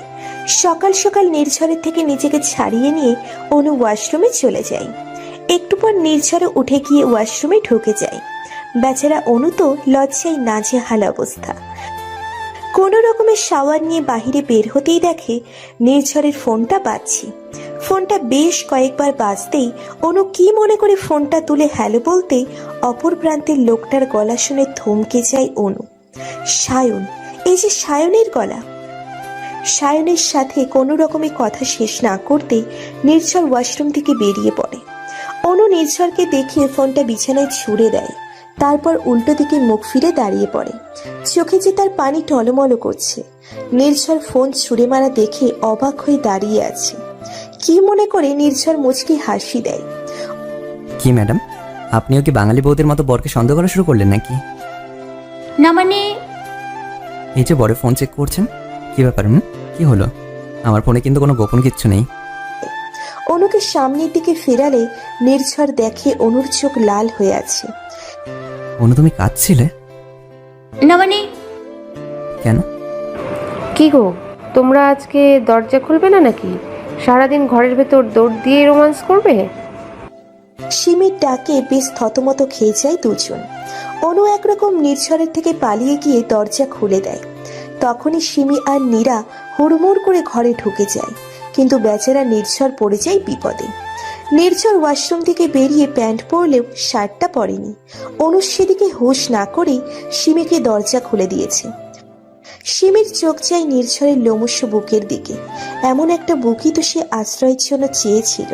সকাল সকাল নির্ঝরের থেকে নিজেকে ছাড়িয়ে নিয়ে অনু ওয়াশরুমে চলে যায়। একটু পর নির্ঝরে উঠে গিয়ে ওয়াশরুমে ঢুকে যায়। বেচারা অনু তো লজ্জায় নাজেহাল অবস্থা। কোনো রকমের শাওয়ার নিয়ে বাহিরে বের হতেই দেখে নির্ঝরের ফোনটা বাজছে। ফোনটা বেশ কয়েকবার বাজতেই অনু কি মনে করে ফোনটা তুলে হ্যালো বলতেই অপর প্রান্তের লোকটার গলা শুনে থমকে যায় অনু। সায়ন, এই যে সায়নের গলা। সায়নের সাথে কোনো রকমে কথা শেষ না করতেই নির্ঝর ওয়াশরুম থেকে বেরিয়ে পড়ে। অনু নির্ঝরকে দেখিয়ে ফোনটা বিছানায় ছুঁড়ে দেয়, তারপর উল্টো দিকে মুখ ফিরে দাঁড়িয়ে পড়ে। চোখে যে তার পানি টলমল করছে। নির্ঝর ফোন ছুঁড়ে মারা দেখে অবাক হয়ে দাঁড়িয়ে আছে। কি মনে করে নির্ঝর মুচকি হাসি দেয়। কি ম্যাডাম, আপনিও কি বাঙালি বউদের মতো বরকে সন্দেহ করা শুরু করলেন নাকি? না মানে, এই যে বড় ফোন চেক করছেন, কি ব্যাপার? কি হলো? আমার ফোনে কিন্তু কোনো গোপন কিচ্ছু নেই। অনুকে সামনের দিকে ফেরালে নির্ঝর দেখে অনুর চোখ লাল হয়ে আছে। অনু, তুমি কাঁদছিলে? না মানে। কেন? কি গো, তোমরা আজকে দরজা খুলবে না নাকি? সারাদিন ঘরের ভেতর দৌড় দিয়ে রোমান্স করবে? সিমির ডাকে বেশ থতমত খেয়ে যায় দুজন। অনু একরকম নির্ঝরের থেকে পালিয়ে গিয়ে দরজা খুলে দেয়। তখনই সিমি আর নীরা হুড়মুড় করে ঘরে ঢুকে যায়, কিন্তু বেচারা নির্ঝর পড়ে যায় বিপদে। নির্ঝর ওয়াশরুম থেকে বেরিয়ে প্যান্ট পরলেও শার্টটা পরেনি। অনু সেদিকে হুঁশ না করেই সিমিকে দরজা খুলে দিয়েছে। সিমির চোখ যায় নির্ঝরের লোমস্য বুকের দিকে। এমন একটা বুকই তো সে আশ্রয়ের জন্য চেয়েছিল।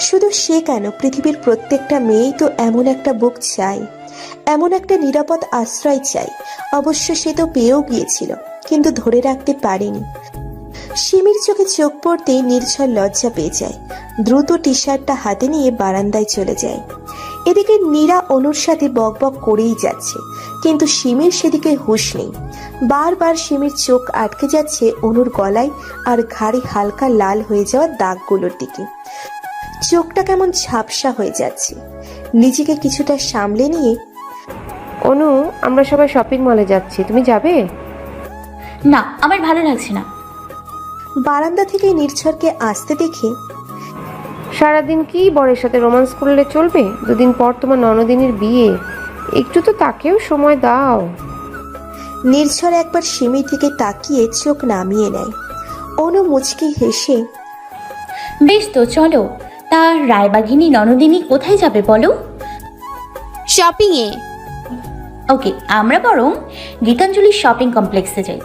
শুধু সে কেন, পৃথিবীর প্রত্যেকটা মেয়েই তো এমন একটা বুক চায়, এমন একটা নিরাপদ আশ্রয় চাই। অবশ্য সে তো পেয়েও গিয়েছিল, কিন্তু ধরে রাখতে পারেনি। সিমির চোখে চোখ পড়তেই নির্ঝর লজ্জা পেয়ে যায়। দ্রুত টি শার্টটা হাতে নিয়ে বারান্দায় চলে যায়। এদিকে নীরা অনুর সাথে বকবক করেই যাচ্ছে, কিন্তু সিমির সেদিকে হুঁশ নেই। বারবার সিমির চোখ আটকে যাচ্ছে অনুর গলায় আর ঘাড়ে হালকা লাল হয়ে যাওয়া দাগগুলোর দিকে। চোখটা কেমন ঝাপসা হয়ে যাচ্ছে। নিজেকে কিছুটা সামলে নিয়ে, অনু, আমরা সবাই শপিং মলে যাচ্ছি, তুমি যাবে? না, আমার ভালো লাগছে না। বারান্দা থেকে নির্ঝরকে আসতে দেখে সারাদিন কি বরের সাথে রোমান্স করলে চলবে? দুদিন পর তোমার ননদিনীর বিয়ে, একটু তো তাকেও সময় দাও। নির্ঝর একবার সিমির দিকে তাকিয়ে চোখ নামিয়ে নেয়। অনু মুচকি হেসে, বেশ তো, চলো। তা রায়বাঘিনী ননদিনী কোথায় যাবে বলো? শপিংয়ে। ওকে, আমরা বরং গীতাঞ্জলি শপিং কমপ্লেক্সে যাই।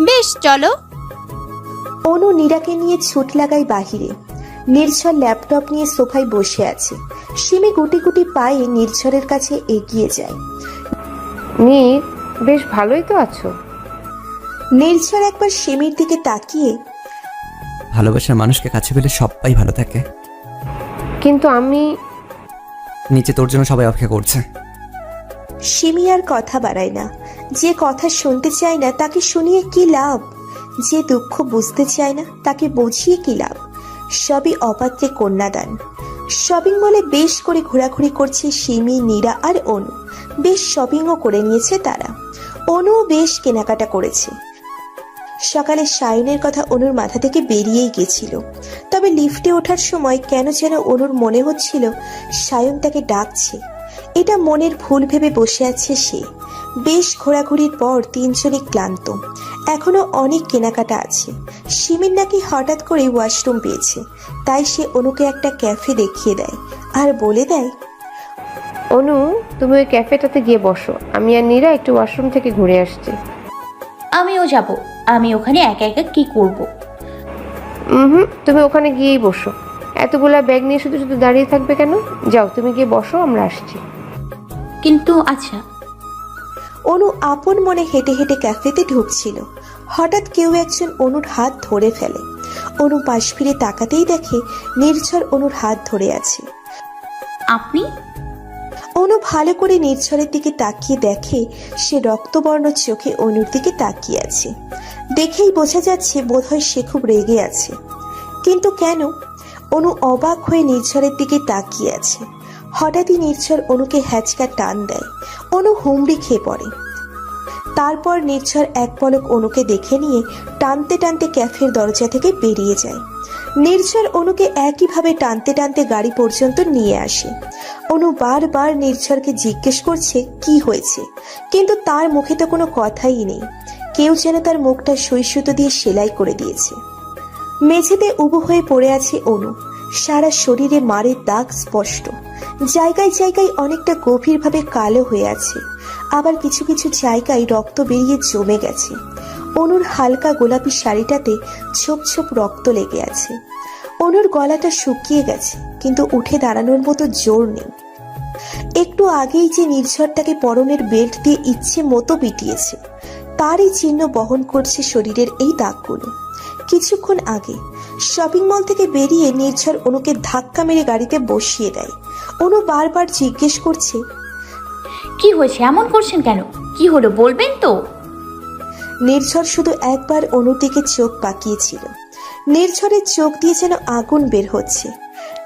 বেশ, চলো। অনু নীরাকে নিয়ে ছুট লাগায় বাহিরে। নির্ঝর ল্যাপটপ নিয়ে সোফায় বসে আছে। সিমি গুটি গুটি পায়ে নির্ঝরের কাছে এগিয়ে যায়। নীর, বেশ ভালোই তো আছো। নির্ঝর একবার সিমির দিকে তাকিয়ে, ভালোবাসার মানুষকে কাছে পেলে সবাই ভালো থাকে। কিন্তু আমি নিচে তোর জন্য সবাই অপেক্ষা করছে। সিমি আর কথা বাড়ায় না। যে কথা শুনতে চায় না তাকে শুনিয়ে কি লাভ? যে দুঃখ বুঝতে চায় না তাকে বুঝিয়ে কি লাভ? সবই অপাত্রে কন্যাদান। শপিং মলে বেশ করে ঘোরাঘুরি করছে সিমি, নীরা আর অনু। বেশ শপিংও করে নিয়েছে তারা। অনু বেশ কেনাকাটা করেছে। সকালে সায়নের কথা অনুর মাথা থেকে বেরিয়েই গেছিল। তবে লিফটে ওঠার সময় কেন যেন অনুর মনে হচ্ছিল সায়ন তাকে ডাকছে। এটা মনের ভুল ভেবে বসে আছে সে। বেশ ঘোরাঘুরির পর তিনজনই ক্লান্ত। এখনো অনেক কেনাকাটা আছে। সিমির নাকি হঠাৎ করে ওয়াশরুম পেয়েছে, তাই সে অনুকে একটা ক্যাফে দেখিয়ে দেয় আর বলে দেয়, অনু, তুমি ওই ক্যাফেটাতে গিয়ে বসো, আমি আর নীরা একটু ওয়াশরুম থেকে ঘুরে আসছি। আমিও যাব। আমি ওখানে একা একা কি করব? তুমি ওখানে গিয়েই বসো। এতগুলা ব্যাগ নিয়ে শুধু শুধু দাঁড়িয়ে থাকবে কেন? যাও, তুমি গিয়ে বসো, আমরা আসছি। কিন্তু আচ্ছা। অনু আপন মনে হেঁটে হেঁটে ক্যাফেতে ঢুকছিল। হঠাৎ কেউ একজন অনুর হাত ধরে ফেলে। অনু পাশ ফিরে তাকাতেই দেখে নির্ঝর অনুর হাত ধরে আছে। আপনি? অনু ভালো করে নির্ঝরের দিকে তাকিয়ে দেখে সে রক্তবর্ণ চোখে অনুর দিকে তাকিয়ে আছে। দেখেই বোঝা যাচ্ছে বোধহয় সে খুব রেগে আছে। কিন্তু কেন? অনু অবাক হয়ে নির্ঝরের দিকে তাকিয়ে আছে। হঠাৎই নির্ঝর অনুকে হ্যাচকা টান দেয়। অনু হুমড়ি খেয়ে পড়ে। তারপর নির্ঝর এক পলক অনুকে দেখে নিয়ে টানতে টানতে ক্যাফের দরজা থেকে বেরিয়ে যায়। নির্ঝর অনুকে একইভাবে টানতে টানতে গাড়ি পর্যন্ত নিয়ে আসে। অনু বারবার নির্ঝরকে জিজ্ঞেস করছে কি হয়েছে, কিন্তু তার মুখে তো কোনো কথাই নেই। কেউ যেন তার মুখটা সুই সুতো দিয়ে সেলাই করে দিয়েছে। মেঝেতে উবু হয়ে পড়ে আছে অনু। সারা শরীরে মারের দাগ স্পষ্ট। জায়গায় জায়গায় অনেকটা গভীরভাবে কালো হয়ে আছে, আবার কিছু কিছু জায়গায় রক্ত বেরিয়ে জমে গেছে। অনুর হালকা গোলাপি শাড়িটাতে ছোপ ছোপ রক্ত লেগে আছে। অনুর গলাটা শুকিয়ে গেছে, কিন্তু উঠে দাঁড়ানোর মতো জোর নেই। একটু আগেই যে নির্ঝর তাকে পরনের বেল্ট দিয়ে ইচ্ছে মতো পিটিয়েছে, তারই চিহ্ন বহন করছে শরীরের এই দাগগুলো। কিছুক্ষণ আগে শপিং মল থেকে বেরিয়ে নির্ঝর অনুকে ধাক্কা মেরে গাড়িতে বসিয়ে দেয়। অনু বারবার জিজ্ঞেস করছে, কি হয়েছে? এমন করছেন কেন? কি হলো বলবেন তো? নির্ঝর শুধু একবার অনুর দিকে চোখ পাকিয়েছিল। নির্ঝরের চোখ দিয়ে যেন আগুন বের হচ্ছে।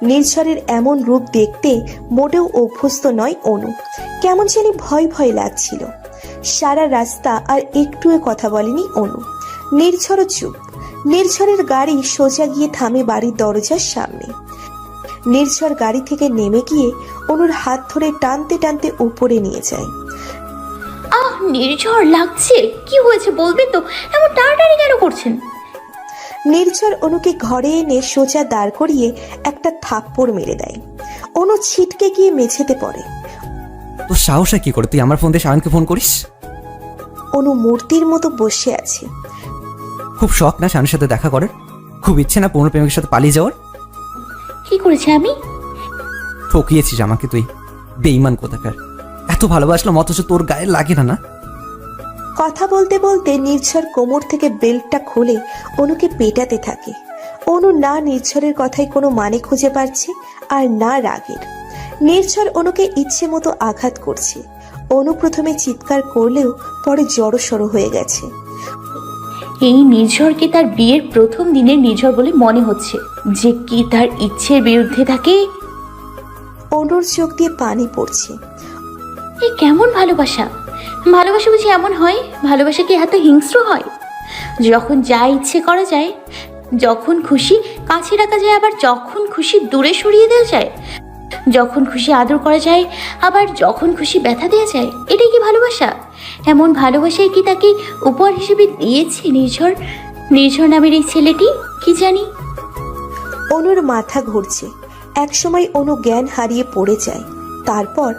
নির্ঝরের এমন রূপ দেখতে মোটেও অভ্যস্ত নয় অনু। কেমন জানি ভয় ভয় লাগছিল। সারা রাস্তা আর একটুও কথা বলেনি অনু। নির্ঝরও চুপ। নির্ঝরের গাড়ি সোজা গিয়ে থামে বাড়ির দরজার সামনে। নির্ঝর গাড়ি থেকে নেমে গিয়ে অনুর হাত ধরে টানতে টানতে উপরে নিয়ে যায়। আহ, নির্ঝর লাগছে। কি হয়েছে বলবেন তো? এমন টানাটানি কেন করছেন? নির্ঝর অনুকে ঘরে এনে সোজা দাঁড় করিয়ে একটা থাপ্পড় মেরে দেয়। অনু ছিটকে গিয়ে মেঝেতে পড়ে। তোর সাহসে কি করে তুই আমার ফোন দিয়ে সায়নকে ফোন করিস? অনু মূর্তির মতো বসে আছে। খুব শখ না সায়নের সাথে দেখা করার? খুব ইচ্ছে না পুরনো প্রেমিকের সাথে পালিয়ে যাওয়ার? কি করেছে আমি? ঠকিয়েছিস আমাকে তুই, বেঈমান কোথাকার। এত ভালোবাসলাম অথচ তোর গায়ে লাগে না। না কথা বলতে বলতে নির্ঝর কোমর থেকে বেল্টটা খুলে অনুকে পেটাতে থাকে। অনু না নির্ঝরের কথায় কোনো মানে খুঁজে পাচ্ছে আর না রাগের। নির্ঝর অনুকে ইচ্ছে মতো আঘাত করছে। অনু প্রথমে চিৎকার করলেও পরে জড়সড় হয়ে গেছে। এই নির্ঝরকে তার বিয়ের প্রথম দিনের নির্ঝর বলে মনে হচ্ছে, যে কি তার ইচ্ছের বিরুদ্ধে থাকে। অনুর চোখ দিয়ে পানি পড়ছে। এ কেমন ভালোবাসা? ভালোবাসা বুঝি এমন হয়? ভালোবাসা কি এত হিংস্র হয়? যখন যা ইচ্ছে করা যায়, যখন খুশি কাছে রাখা যায়, আবার যখন খুশি দূরে সরিয়ে দেওয়া যায়, যখন খুশি আদর করা যায়, আবার যখন খুশি ব্যথা দেওয়া যায়, এটাই কি ভালোবাসা? এমন ভালোবাসায় কি তাকে উপহার হিসেবে দিয়েছে নির্ঝর? নির্ঝর নামের এই ছেলেটি কি জানি। অনুর মাথা ঘুরছে। একসময় অনু জ্ঞান হারিয়ে পড়ে যায়। তারপর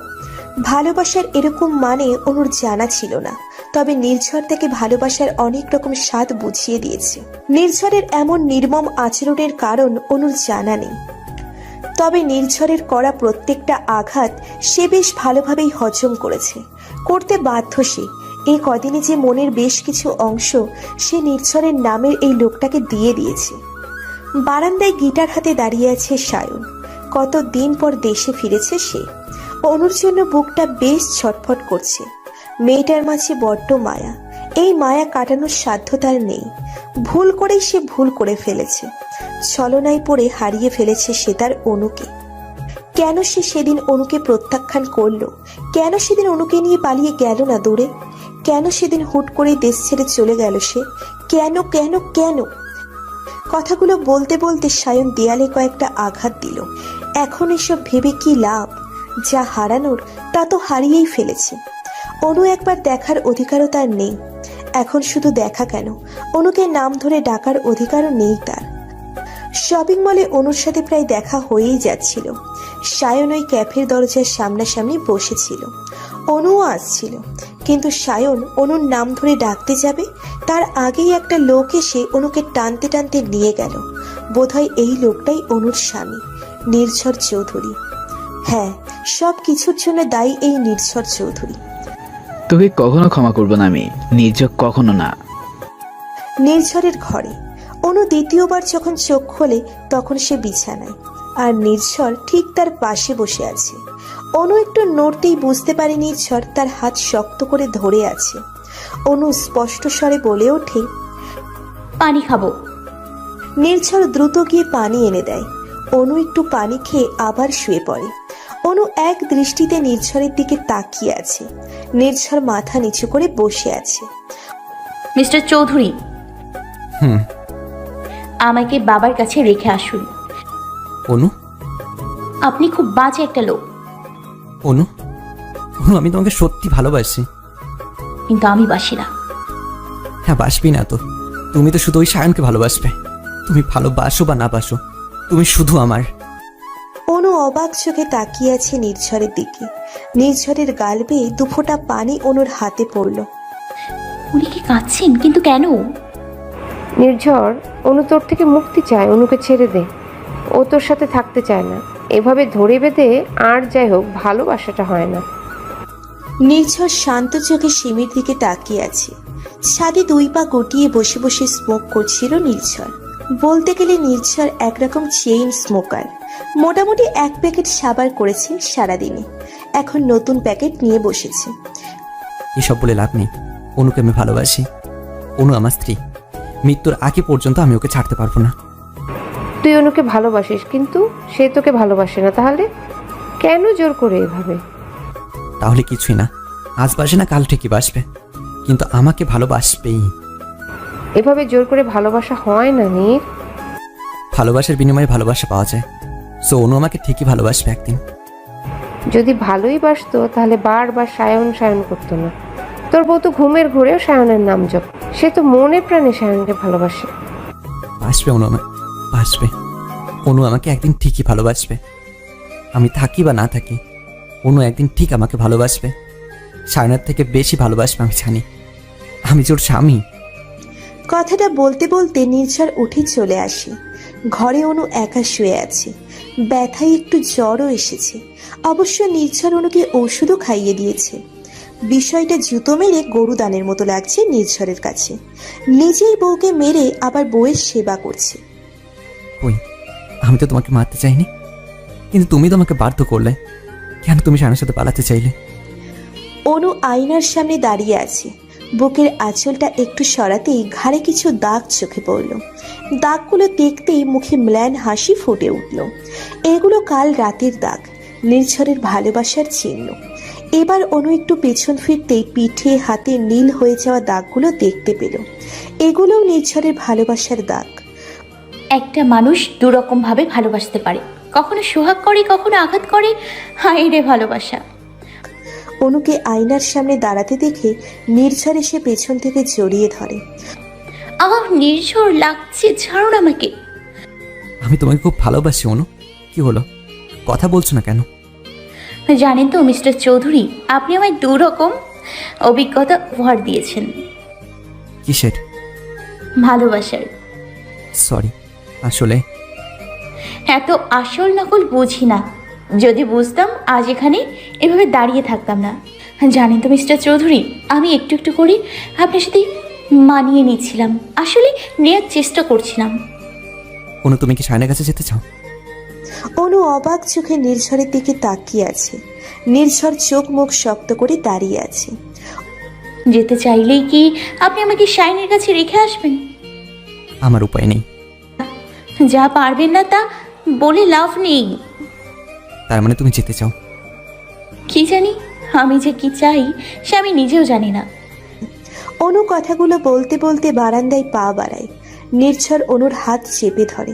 ভালোবাসার এরকম মানে অনুর জানা ছিল না। তবে নির্ঝর তাকে ভালোবাসার অনেক রকম স্বাদ বুঝিয়ে দিয়েছে। নির্ঝরের এমন নির্মম আচরণের কারণ অনুর জানা নেই। তবে নির্ঝরের করা প্রত্যেকটা আঘাত সে বেশ ভালোভাবেই হজম করেছে, করতে বাধ্য সে। এই কদিনে যে মনের বেশ কিছু অংশ সে নির্ঝরের নামের এই লোকটাকে দিয়ে দিয়েছে। বারান্দায় গিটার হাতে দাঁড়িয়ে আছে সায়ন। কতদিন পর দেশে ফিরেছে সে। অনুর জন্য বুকটা বেশ ছটফট করছে। মেয়েটার মাঝে বড্ড মায়া। এই মায়া কাটানোর সাধ্য তার নেই। ভুল করেই সে ভুল করে ফেলেছে। ছলনায় পড়ে হারিয়ে ফেলেছে সে তার অনুকে। কেন সে সেদিন অনুকে প্রত্যাখ্যান করলো? কেন সেদিন অনুকে নিয়ে পালিয়ে গেল না দূরে? কেন সেদিন হুট করে দেশ ছেড়ে চলে গেল সে? কেন কেন কেন? কথাগুলো বলতে বলতে সায়ন দেয়ালে কয়েকটা আঘাত দিল। এখন এসব ভেবে কি লাভ? যা হারানোর তা তো হারিয়েই ফেলেছে। অনু একবার দেখার অধিকারও তার নেই। এখন শুধু দেখা কেন, অনুকে নাম ধরে ডাকার অধিকারও নেই তার। শপিং মলে অনুর সাথে প্রায় দেখা হয়েই যাচ্ছিল। সায়ন ওই ক্যাফের দরজার সামনাসামনি বসেছিল। অনুও আসছিল, কিন্তু সায়ন অনুর নাম ধরে ডাকতে যাবে তার আগেই একটা লোক এসে অনুকে টানতে টানতে নিয়ে গেল। বোধহয় এই লোকটাই অনুর স্বামী, নির্ঝর চৌধুরী। হ্যাঁ, সব কিছুর জন্য দায়ী এই নির্ঝর চৌধুরী। তোকে কখনো ক্ষমা করবো না আমি, নির্ঝর কখনো না। নির্ঝরের ঘরে অনু দ্বিতীয়বার যখন চোখ খোলে তখন সে বিছানায়, আর নির্ঝর ঠিক তার পাশে বসে আছে। অনু একটু নড়তেই বুঝতে পারে নির্ঝর তার হাত শক্ত করে ধরে আছে। অনু স্পষ্ট স্বরে বলে ওঠে, পানি খাবো। নির্ঝর দ্রুত গিয়ে পানি এনে দেয়। অনু একটু পানি খেয়ে আবার শুয়ে পড়ে। অনু এক দৃষ্টিতে নির্ঝরের দিকে তাকিয়ে আছে। নির্ঝর মাথা নিচু করে বসে আছে। মিস্টার চৌধুরী, হুম। আমাকে বাবার কাছে রেখে আসুন। অনু, আপনি খুব বাজে একটা লোক। অনু, অনু, আমি তোমাকে সত্যি ভালোবাসি। কিন্তু আমি বাসি না। হ্যাঁ, বাসবি না তো? তুমি তো শুধু ওই সায়নকে ভালোবাসবে। তুমি ভালোবাসো বা না বাসো, তুমি শুধু আমার। অনু অবাক চোখে তাকিয়ে আছে নির্ঝরের দিকে। নির্ঝরের গাল বেয়ে দুফোঁটা পানি অনুর হাতে পড়ল। উনি কি কাঁদছেন? কিন্তু কেন? নির্ঝর, অনু তোর থেকে মুক্তি চায়, অনুকে ছেড়ে দে। ও তোর সাথে থাকতে চায় না। এভাবে ধরে বেঁধে আর যাই হোক ভালোবাসাটা হয় না। নির্ঝর শান্ত চোখে সিমির দিকে তাকিয়ে আছে। ছাদে দুই পা গুটিয়ে বসে বসে স্মোক করছিল নির্ঝর। বলতে গেলে নির্ঝর একরকম চেইন স্মোকার। মোটামুটি 1 প্যাকেট সাবার করেছে সারাদিনে। এখন নতুন প্যাকেট নিয়ে বসেছে। এসব বলে লাভ নেই। অনুকে আমি ভালোবাসি। অনু আমার স্ত্রী। মৃত্যুর আগে পর্যন্ত আমি ওকে ছাড়তে পারবো না। তুই অনুকে ভালোবাসিস, কিন্তু সে তোকে ভালোবাসে না। তাহলে কেন জোর করে এভাবে? তাহলে কিছুই না। আজ বাসে না, কাল ঠিকই বাসবে, কিন্তু আমাকে ভালোবাসবেই। এভাবে জোর করে ভালোবাসা হয় না নীর। ভালোবাসার বিনিময়ে ভালোবাসা পাওয়া যায়। সো অনু আমাকে ঠিকই ভালোবাসবে একদিন। যদি ভালোই বাসতো তাহলে বারবার সায়ন সায়ন করতো না। তোর বউ তো ঘুমের ঘুরেও সায়নের নাম জপ। সে তো মনে প্রাণে সায়নকে ভালোবাসে। বাসবে অনু, আমাকে বাসবে। অনু আমাকে একদিন ঠিকই ভালোবাসবে। আমি থাকি বা না থাকি, অনু একদিন ঠিক আমাকে ভালোবাসবে। সায়নের থেকে বেশি ভালোবাসবে আমি জানি। আমি যে ওর স্বামী। কথাটা বলতে বলতে নির্ঝর উঠে চলে আসে। ঘরে অনু একা শুয়ে আছে। ব্যথায় একটু জ্বরও এসেছে। অবশ্য নির্ঝর অনুকে ওষুধও খাইয়ে দিয়েছে। বিষয়টা জুতো মেরে গরুদানের মতো লাগছে নির্ঝরের কাছে। নিজেই বউকে মেরে আবার বউয়ের সেবা করছে। কই, আমি তো তোমাকে মারতে চাইনি, কিন্তু তুমি তো আমাকে বাধ্য করলে। কেন তুমি সায়নের সাথে পালাতে চাইলে? অনু আয়নার সামনে দাঁড়িয়ে আছে। বুকের আঁচলটা একটু সরাতেই ঘাড়ে কিছু দাগ চোখে পড়ল। দাগগুলো দেখতেই মুখে ম্লান হাসি ফুটে উঠল। এগুলো কাল রাতের দাগ, নির্ঝরের ভালোবাসার চিহ্ন। এবার অনু একটু পেছন ফিরতেই পিঠে হাতে নীল হয়ে যাওয়া দাগগুলো দেখতে পেল। এগুলোও নির্ঝরের ভালোবাসার দাগ। একটা মানুষ দুরকম ভাবে ভালোবাসতে পারে, কখনো সোহাগ করে, কখনো আঘাত করে। হায় রে ভালোবাসা। অনুকে আয়নার সামনে দাঁড়াতে দেখে নির্ঝর এসে পেছন থেকে জড়িয়ে ধরে। আহ নির্ঝর লাগছে, ছাড়ুন আমাকে। আমি তোমাকে খুব ভালোবাসি অনু। কি হলো, কথা বলছো না কেন? জানেন তো মিস্টার চৌধুরী, আপনি আমায় দুরকম অভিজ্ঞতা উপহার দিয়েছেন। কিসের? ভালোবাসার। সরি, আসলে এত আসল নকল বুঝি না। যদি বুঝতাম আজ এখানে এভাবে দাঁড়িয়ে থাকতাম না। জানেন তো মিস্টার চৌধুরী, আমি একটু একটু করে আপনার সাথে মানিয়ে নিচ্ছিলাম, আসলে নেওয়ার চেষ্টা করছিলাম। অনু, তুমি কি সায়নের কাছে যেতে চাও? অনু অবাক চোখে নির্ঝরের দিকে তাকিয়ে আছে। নির্ঝর চোখ মুখ শক্ত করে দাঁড়িয়ে আছে। যেতে চাইলেই কি আপনি আমাকে শাইনের কাছে রেখে আসবেন? আমার উপায় নেই। যা পারবেন না তা বলে লাভ নেই। তার মানে তুমি যেতে চাও? কি জানি, আমি যে কি চাই সে আমি নিজেও জানি না। অনু কথাগুলো বলতে বলতে বারান্দায় পা বাড়ায়। নির্ঝর অনুর হাত চেপে ধরে,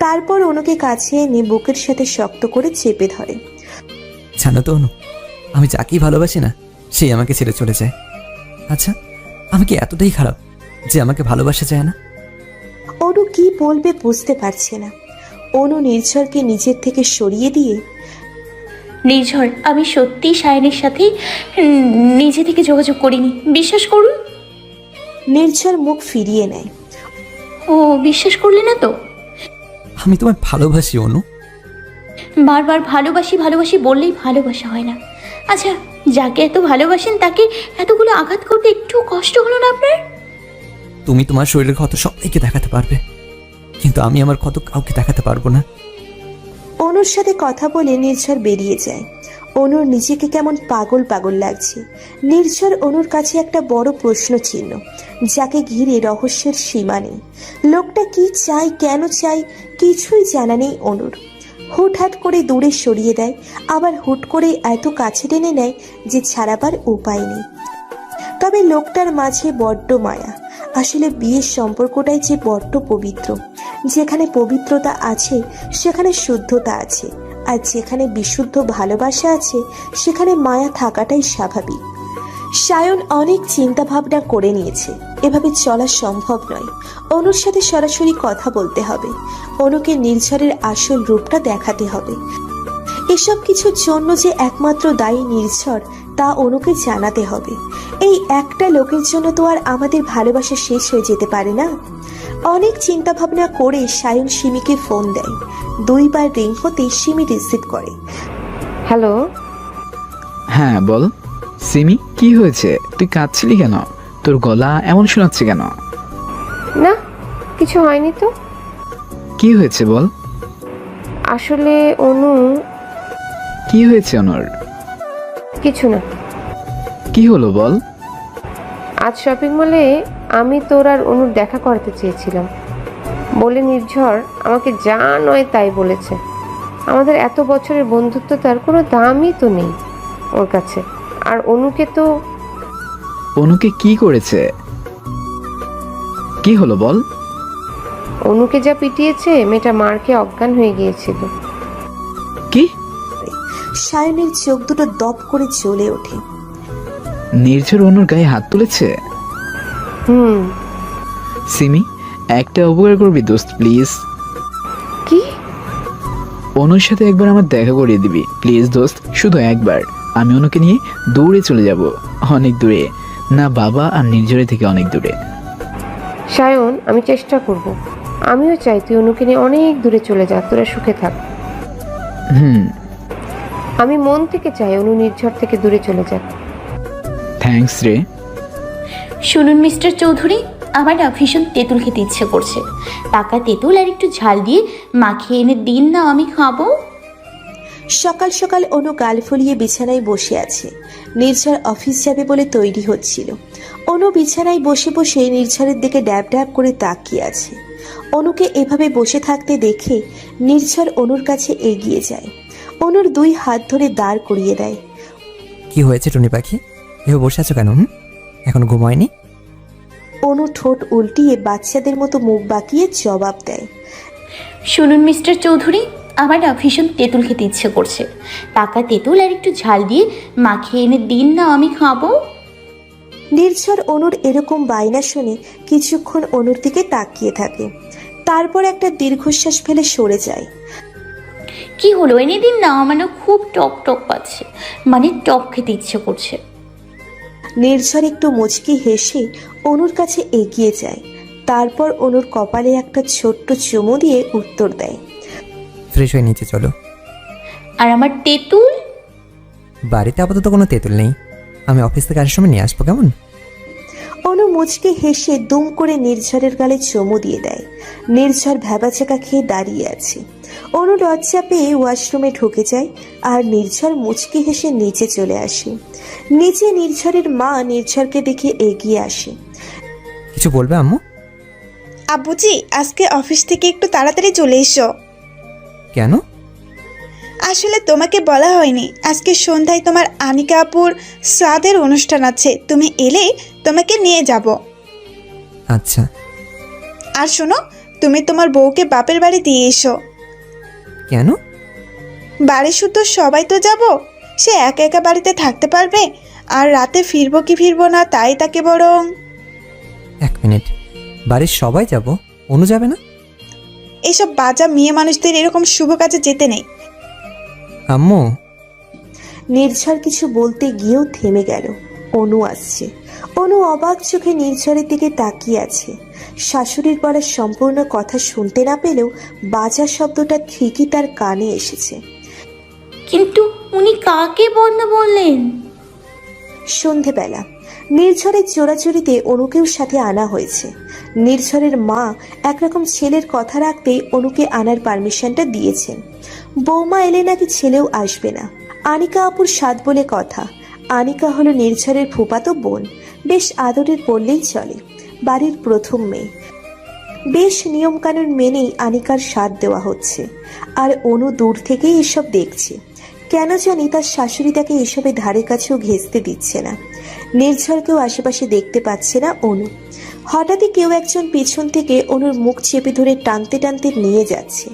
তারপর অনুকে কাছে এনে বুকের সাথে শক্ত করে চেপে ধরে। জানো তো অনু, আমি যাকেই ভালোবাসি না সেই আমাকে ছেড়ে চলে যায়। আচ্ছা, আমি কি এতটাই খারাপ যে আমাকে ভালোবাসা যায় না? অনু কি বলবে বুঝতে পারছে না। অনু নির্ঝরকে নিজের থেকে সরিয়ে দিয়ে, নির্ঝর, আমি সত্যি শায়নের সাথে নিজে থেকে যোগাযোগ করিনি, বিশ্বাস করুন। নির্ঝর মুখ ফিরিয়ে নেয়। ও বিশ্বাস করলে না তো? আমি তোমায় ভালোবাসি অনু। বারবার ভালোবাসি ভালোবাসি বললেই ভালোবাসা হয় না। আচ্ছা, যাকে এত ভালোবাসেন তাকে এতগুলো আঘাত করতে একটু কষ্ট হলো না আপনার? তুমি তোমার শরীরের ক্ষত সবাইকে দেখাতে পারবে, কিন্তু আমি আমার ক্ষত কাউকে দেখাতে পারবো না। অনুর সাথে কথা বলে নির্ঝর বেরিয়ে যায়। অনুর নিজেকে কেমন পাগল পাগল লাগছে। নির্ঝর অনুর কাছে একটা বড় প্রশ্ন চিহ্ন, যাকে ঘিরে রহস্যের সীমা নেই। লোকটা কি চাই, কেন চাই, কিছুই জানা নেই অনুর। হুটহাট করে দূরে সরিয়ে দেয়, আবার হুট করে এত কাছে টেনে নেয় যে ছাড়াবার উপায় নেই। তবে লোকটার মাঝে বড্ড মায়া। আসলে বিয়ের সম্পর্কটাই যে বড্ড পবিত্র। যেখানে পবিত্রতা আছে সেখানে শুদ্ধতা আছে, আর যেখানে বিশুদ্ধ ভালোবাসা আছে সেখানে মায়া থাকাটাই স্বাভাবিক। সায়ন অনেক চিন্তা ভাবনা করে নিয়েছে, এভাবে চলা সম্ভব নয়। অনুর সাথে সরাসরি কথা বলতে হবে, অনুকে নির্ঝরের আসল রূপটা দেখাতে হবে। এসব কিছুর জন্য যে একমাত্র দায়ী নির্ঝর তা অনুকে জানাতে হবে। এই একটা লোকের জন্য তো আর আমাদের ভালোবাসা শেষ হয়ে যেতে পারে না। অনেক চিন্তা ভাবনা করে সায়ন সিমিকে ফোন দেয়। 2 বার রিং হতে সিমি রিসিভ করে। হ্যালো। হ্যাঁ বল সিমি, কি হয়েছে? তুই কাঁদছিলি কেন? তোর গলা এমন শোনাচ্ছে কেন? না, কিছু হয়নি তো। কি হয়েছে বল। আসলে অনু। কি হয়েছে অনুর? কিছু না। কি হলো বল। আজ শপিং মলে আমি তোর আর অনুর দেখা করতে চেয়েছিলাম বলে নির্ঝর আমাকে যা নয় তাই বলেছে। আমাদের এত বছরের বন্ধুত্ব তার কোনো দামই তো নেই ওর কাছে। আর অনুকে তো। অনুকে কি করেছে? কি হলো বল। অনুকে যা পিটিয়েছে, মেয়েটা মারকে অজ্ঞান হয়ে গিয়েছিল। কি? সায়নের চোখ দুটো দপ করে জ্বলে ওঠে। নির্ঝর অনুর গায়ে হাত তুলেছে? সিমি, একটা উপকার করবি দোস্ত প্লিজ? কি? অনুর সাথে একবার আমার দেখা করিয়ে দিবি প্লিজ দোস্ত, শুধু একবার। আমি অনুকে নিয়ে দূরে চলে যাব, অনেক দূরে, না বাবা আর নির্ঝরের থেকে অনেক দূরে। সায়ন, আমি চেষ্টা করব। আমিও চাই তুই অনুকে নিয়ে অনেক দূরে চলে যা, তোরা সুখে থাক। আমি মন থেকে চাই অনু নির্ঝর থেকে দূরে চলে যাক। থ্যাঙ্কস রে। শুনুন মিস্টার চৌধুরী, আমার না ভীষণ তেঁতুল খেতে ইচ্ছে করছে। পাকা তেঁতুল আর একটু ঝাল দিয়ে মাখিয়ে এনে দিন না, আমি খাবো। সকাল সকাল অনু গাল ফুলিয়ে বিছানায় বসে আছে। নির্ঝর অফিস যাবে বলে তৈরি হচ্ছিল। অনু বিছানায় বসে বসে নির্ঝরের দিকে ড্যাব ড্যাব করে তাকিয়ে আছে। অনুকে এভাবে বসে থাকতে দেখে নির্ঝর অনুর কাছে এগিয়ে যায়। অনুর 2 হাত ধরে দাঁড় করিয়ে দেয়। কি হয়েছে টুনি পাখি, এভাবে বসে আছো কেন? এখন ঘুমায়নি? অনু ঠোঁট উল্টিয়ে বাচ্চাদের মতো মুখ বাঁকিয়ে জবাব দেয়। শুনুন মিস্টার চৌধুরী, আমার না ভীষণ তেঁতুল খেতে ইচ্ছে করছে। পাকা তেঁতুল আর একটু ঝাল দিয়ে মাখিয়ে এনে দিন না, আমি খাবো। নির্ঝর অনুর এরকম বায়না শুনে কিছুক্ষণ অনুর দিকে তাকিয়ে থাকে, তারপর একটা দীর্ঘশ্বাস ফেলে সরে যায়। কি হলো, এনে দিন না, আমার না খুব টক টক পাচ্ছে, মানে টক খেতে ইচ্ছে করছে। নির্ঝর একটু মুচকি হেসে অনুর কাছে এগিয়ে যায়, তারপর অনুর কপালে একটা ছোট্ট চুমু দিয়ে উত্তর দেয়। ফ্রেশ হয়ে নিচে চলো। আর আমার তেঁতুল? বাড়িতে আপাতত কোনো তেঁতুল নেই, আমি অফিস থেকে আসার সময় নিয়ে আসবো, কেমন? অনু মুচকি হেসে দুম করে নির্ঝরের গালে চুমু দিয়ে দেয়। নির্ঝর ভ্যাবাচাকা খেয়ে দাঁড়িয়ে আছে। অনু লজ্জা পেয়ে ওয়াশরুমে ঢুকে যায়, আর নির্ঝর মুচকি হেসে নিচে চলে আসে। নিচে নির্ঝরের মা নির্ঝরকে দেখে এগিয়ে আসে। কিছু বলবে আম্মু? আব্বুজি, আজকে অফিস থেকে একটু তাড়াতাড়ি চলে এসো। কেন? আসলে তোমাকে বলা হয়নি, আজকে সন্ধ্যায় তোমার আনিকা আপুর সাদের অনুষ্ঠান আছে, তুমি এলে তোমাকে নিয়ে যাব। আচ্ছা। আর শোনো, তুমি তোমার বউকে বাপের বাড়ি দিয়ে এসো। কেন? বাড়ি শুধু সবাই তো যাব, সে একা একা বাড়িতে থাকতে পারবে? আর রাতে ফিরবো কি ফিরবো না তাই তাকে বরং। 1 মিনিট, বাড়ির সবাই যাব, অনু যাবে না? এইসব বাজা মেয়ে মানুষদের এরকম শুভ কাজে যেতে নেই। আম্মু। নির্ঝর কিছু বলতে গিয়েও থেমে গেল। অনু আসছে। অনু অবাক চোখে নির্ঝরের দিকে তাকিয়ে আছে। শাশুড়ির বলা সম্পূর্ণ কথা শুনতে না পেলেও বাজা শব্দটা ঠিকই তার কানে এসেছে। কিন্তু উনি কাকে বন্ধ বললেন? সন্ধেবেলা নির্ঝরের জোড়াজুড়িতে অনুকেও সাথে আনা হয়েছে। নির্ঝরের মা একরকম ছেলের কথা রাখতেই অনুকে আনার পারমিশনটা দিয়েছেন। বৌমা এলে নাকি ছেলেও আসবে না। আনিকা আপুর সাত বলে কথা। আনিকা হলো নির্ঝরের ফুফাতো বোন, বেশ আদরের বললেই চলে। বাড়ির প্রথম মেয়ে। বেশ নিয়মকানুন মেনেই আনিকার সাথ দেওয়া হচ্ছে, আর অনু দূর থেকেই এসব দেখছে। কেন জানি তার শাশুড়ি তাকে এসবে ধারে কাছেও ঘেঁচতে দিচ্ছে না। নির্ঝরকেও আশেপাশে দেখতে পাচ্ছে না অনু। হঠাৎই কেউ একজন পিছন থেকে অনুর মুখ চেপে ধরে টানতে টানতে নিয়ে যাচ্ছে।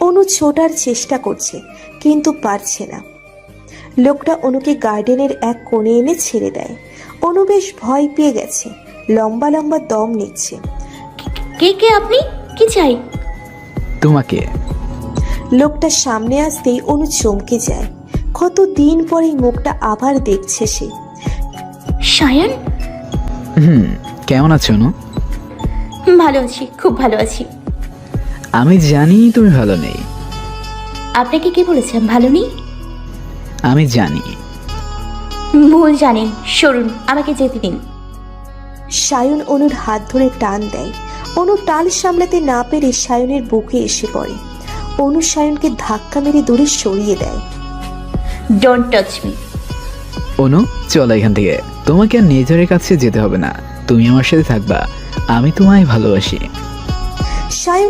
অনু ছোটার চেষ্টা করছে, কিন্তু পারছে না। লোকটা অনুকে গার্ডেনের এক কোণে এনে ছেড়ে দেয়। অনু বেশ ভয় পেয়ে গেছে, লম্বা লম্বা দম নিচ্ছে। কে কে আপনি? কি চাই? তোমাকে। লোকটা সামনে আসতেই অনু চমকে যায়। কত দিন পরে মুখটা আবার দেখছে সে। সায়ন? কেমন আছো অনু? ভালো আছি, খুব ভালো আছি। আমি জানি তুমি ভালো নেই। আপনাকে কে বলেছে আমি ভালো নেই? আমি জানি। ভুল জানেন, সরুন, আমাকে যেতে দিন। সায়ন অনুর হাত ধরে টান দেয়। অনু টাল সামলাতে না পেরে সায়নের বুকে এসে পড়ে। অনু সায়নকে ধাক্কা মেরে দূরে সরিয়ে দেয়। Don't touch me. অনু, চলো এখান থেকে। তোমাকে আর নির্ঝরের কাছে যেতে হবে না, তুমি আমার সাথে থাকবা। আমি তোমায় ভালোবাসি। সায়ন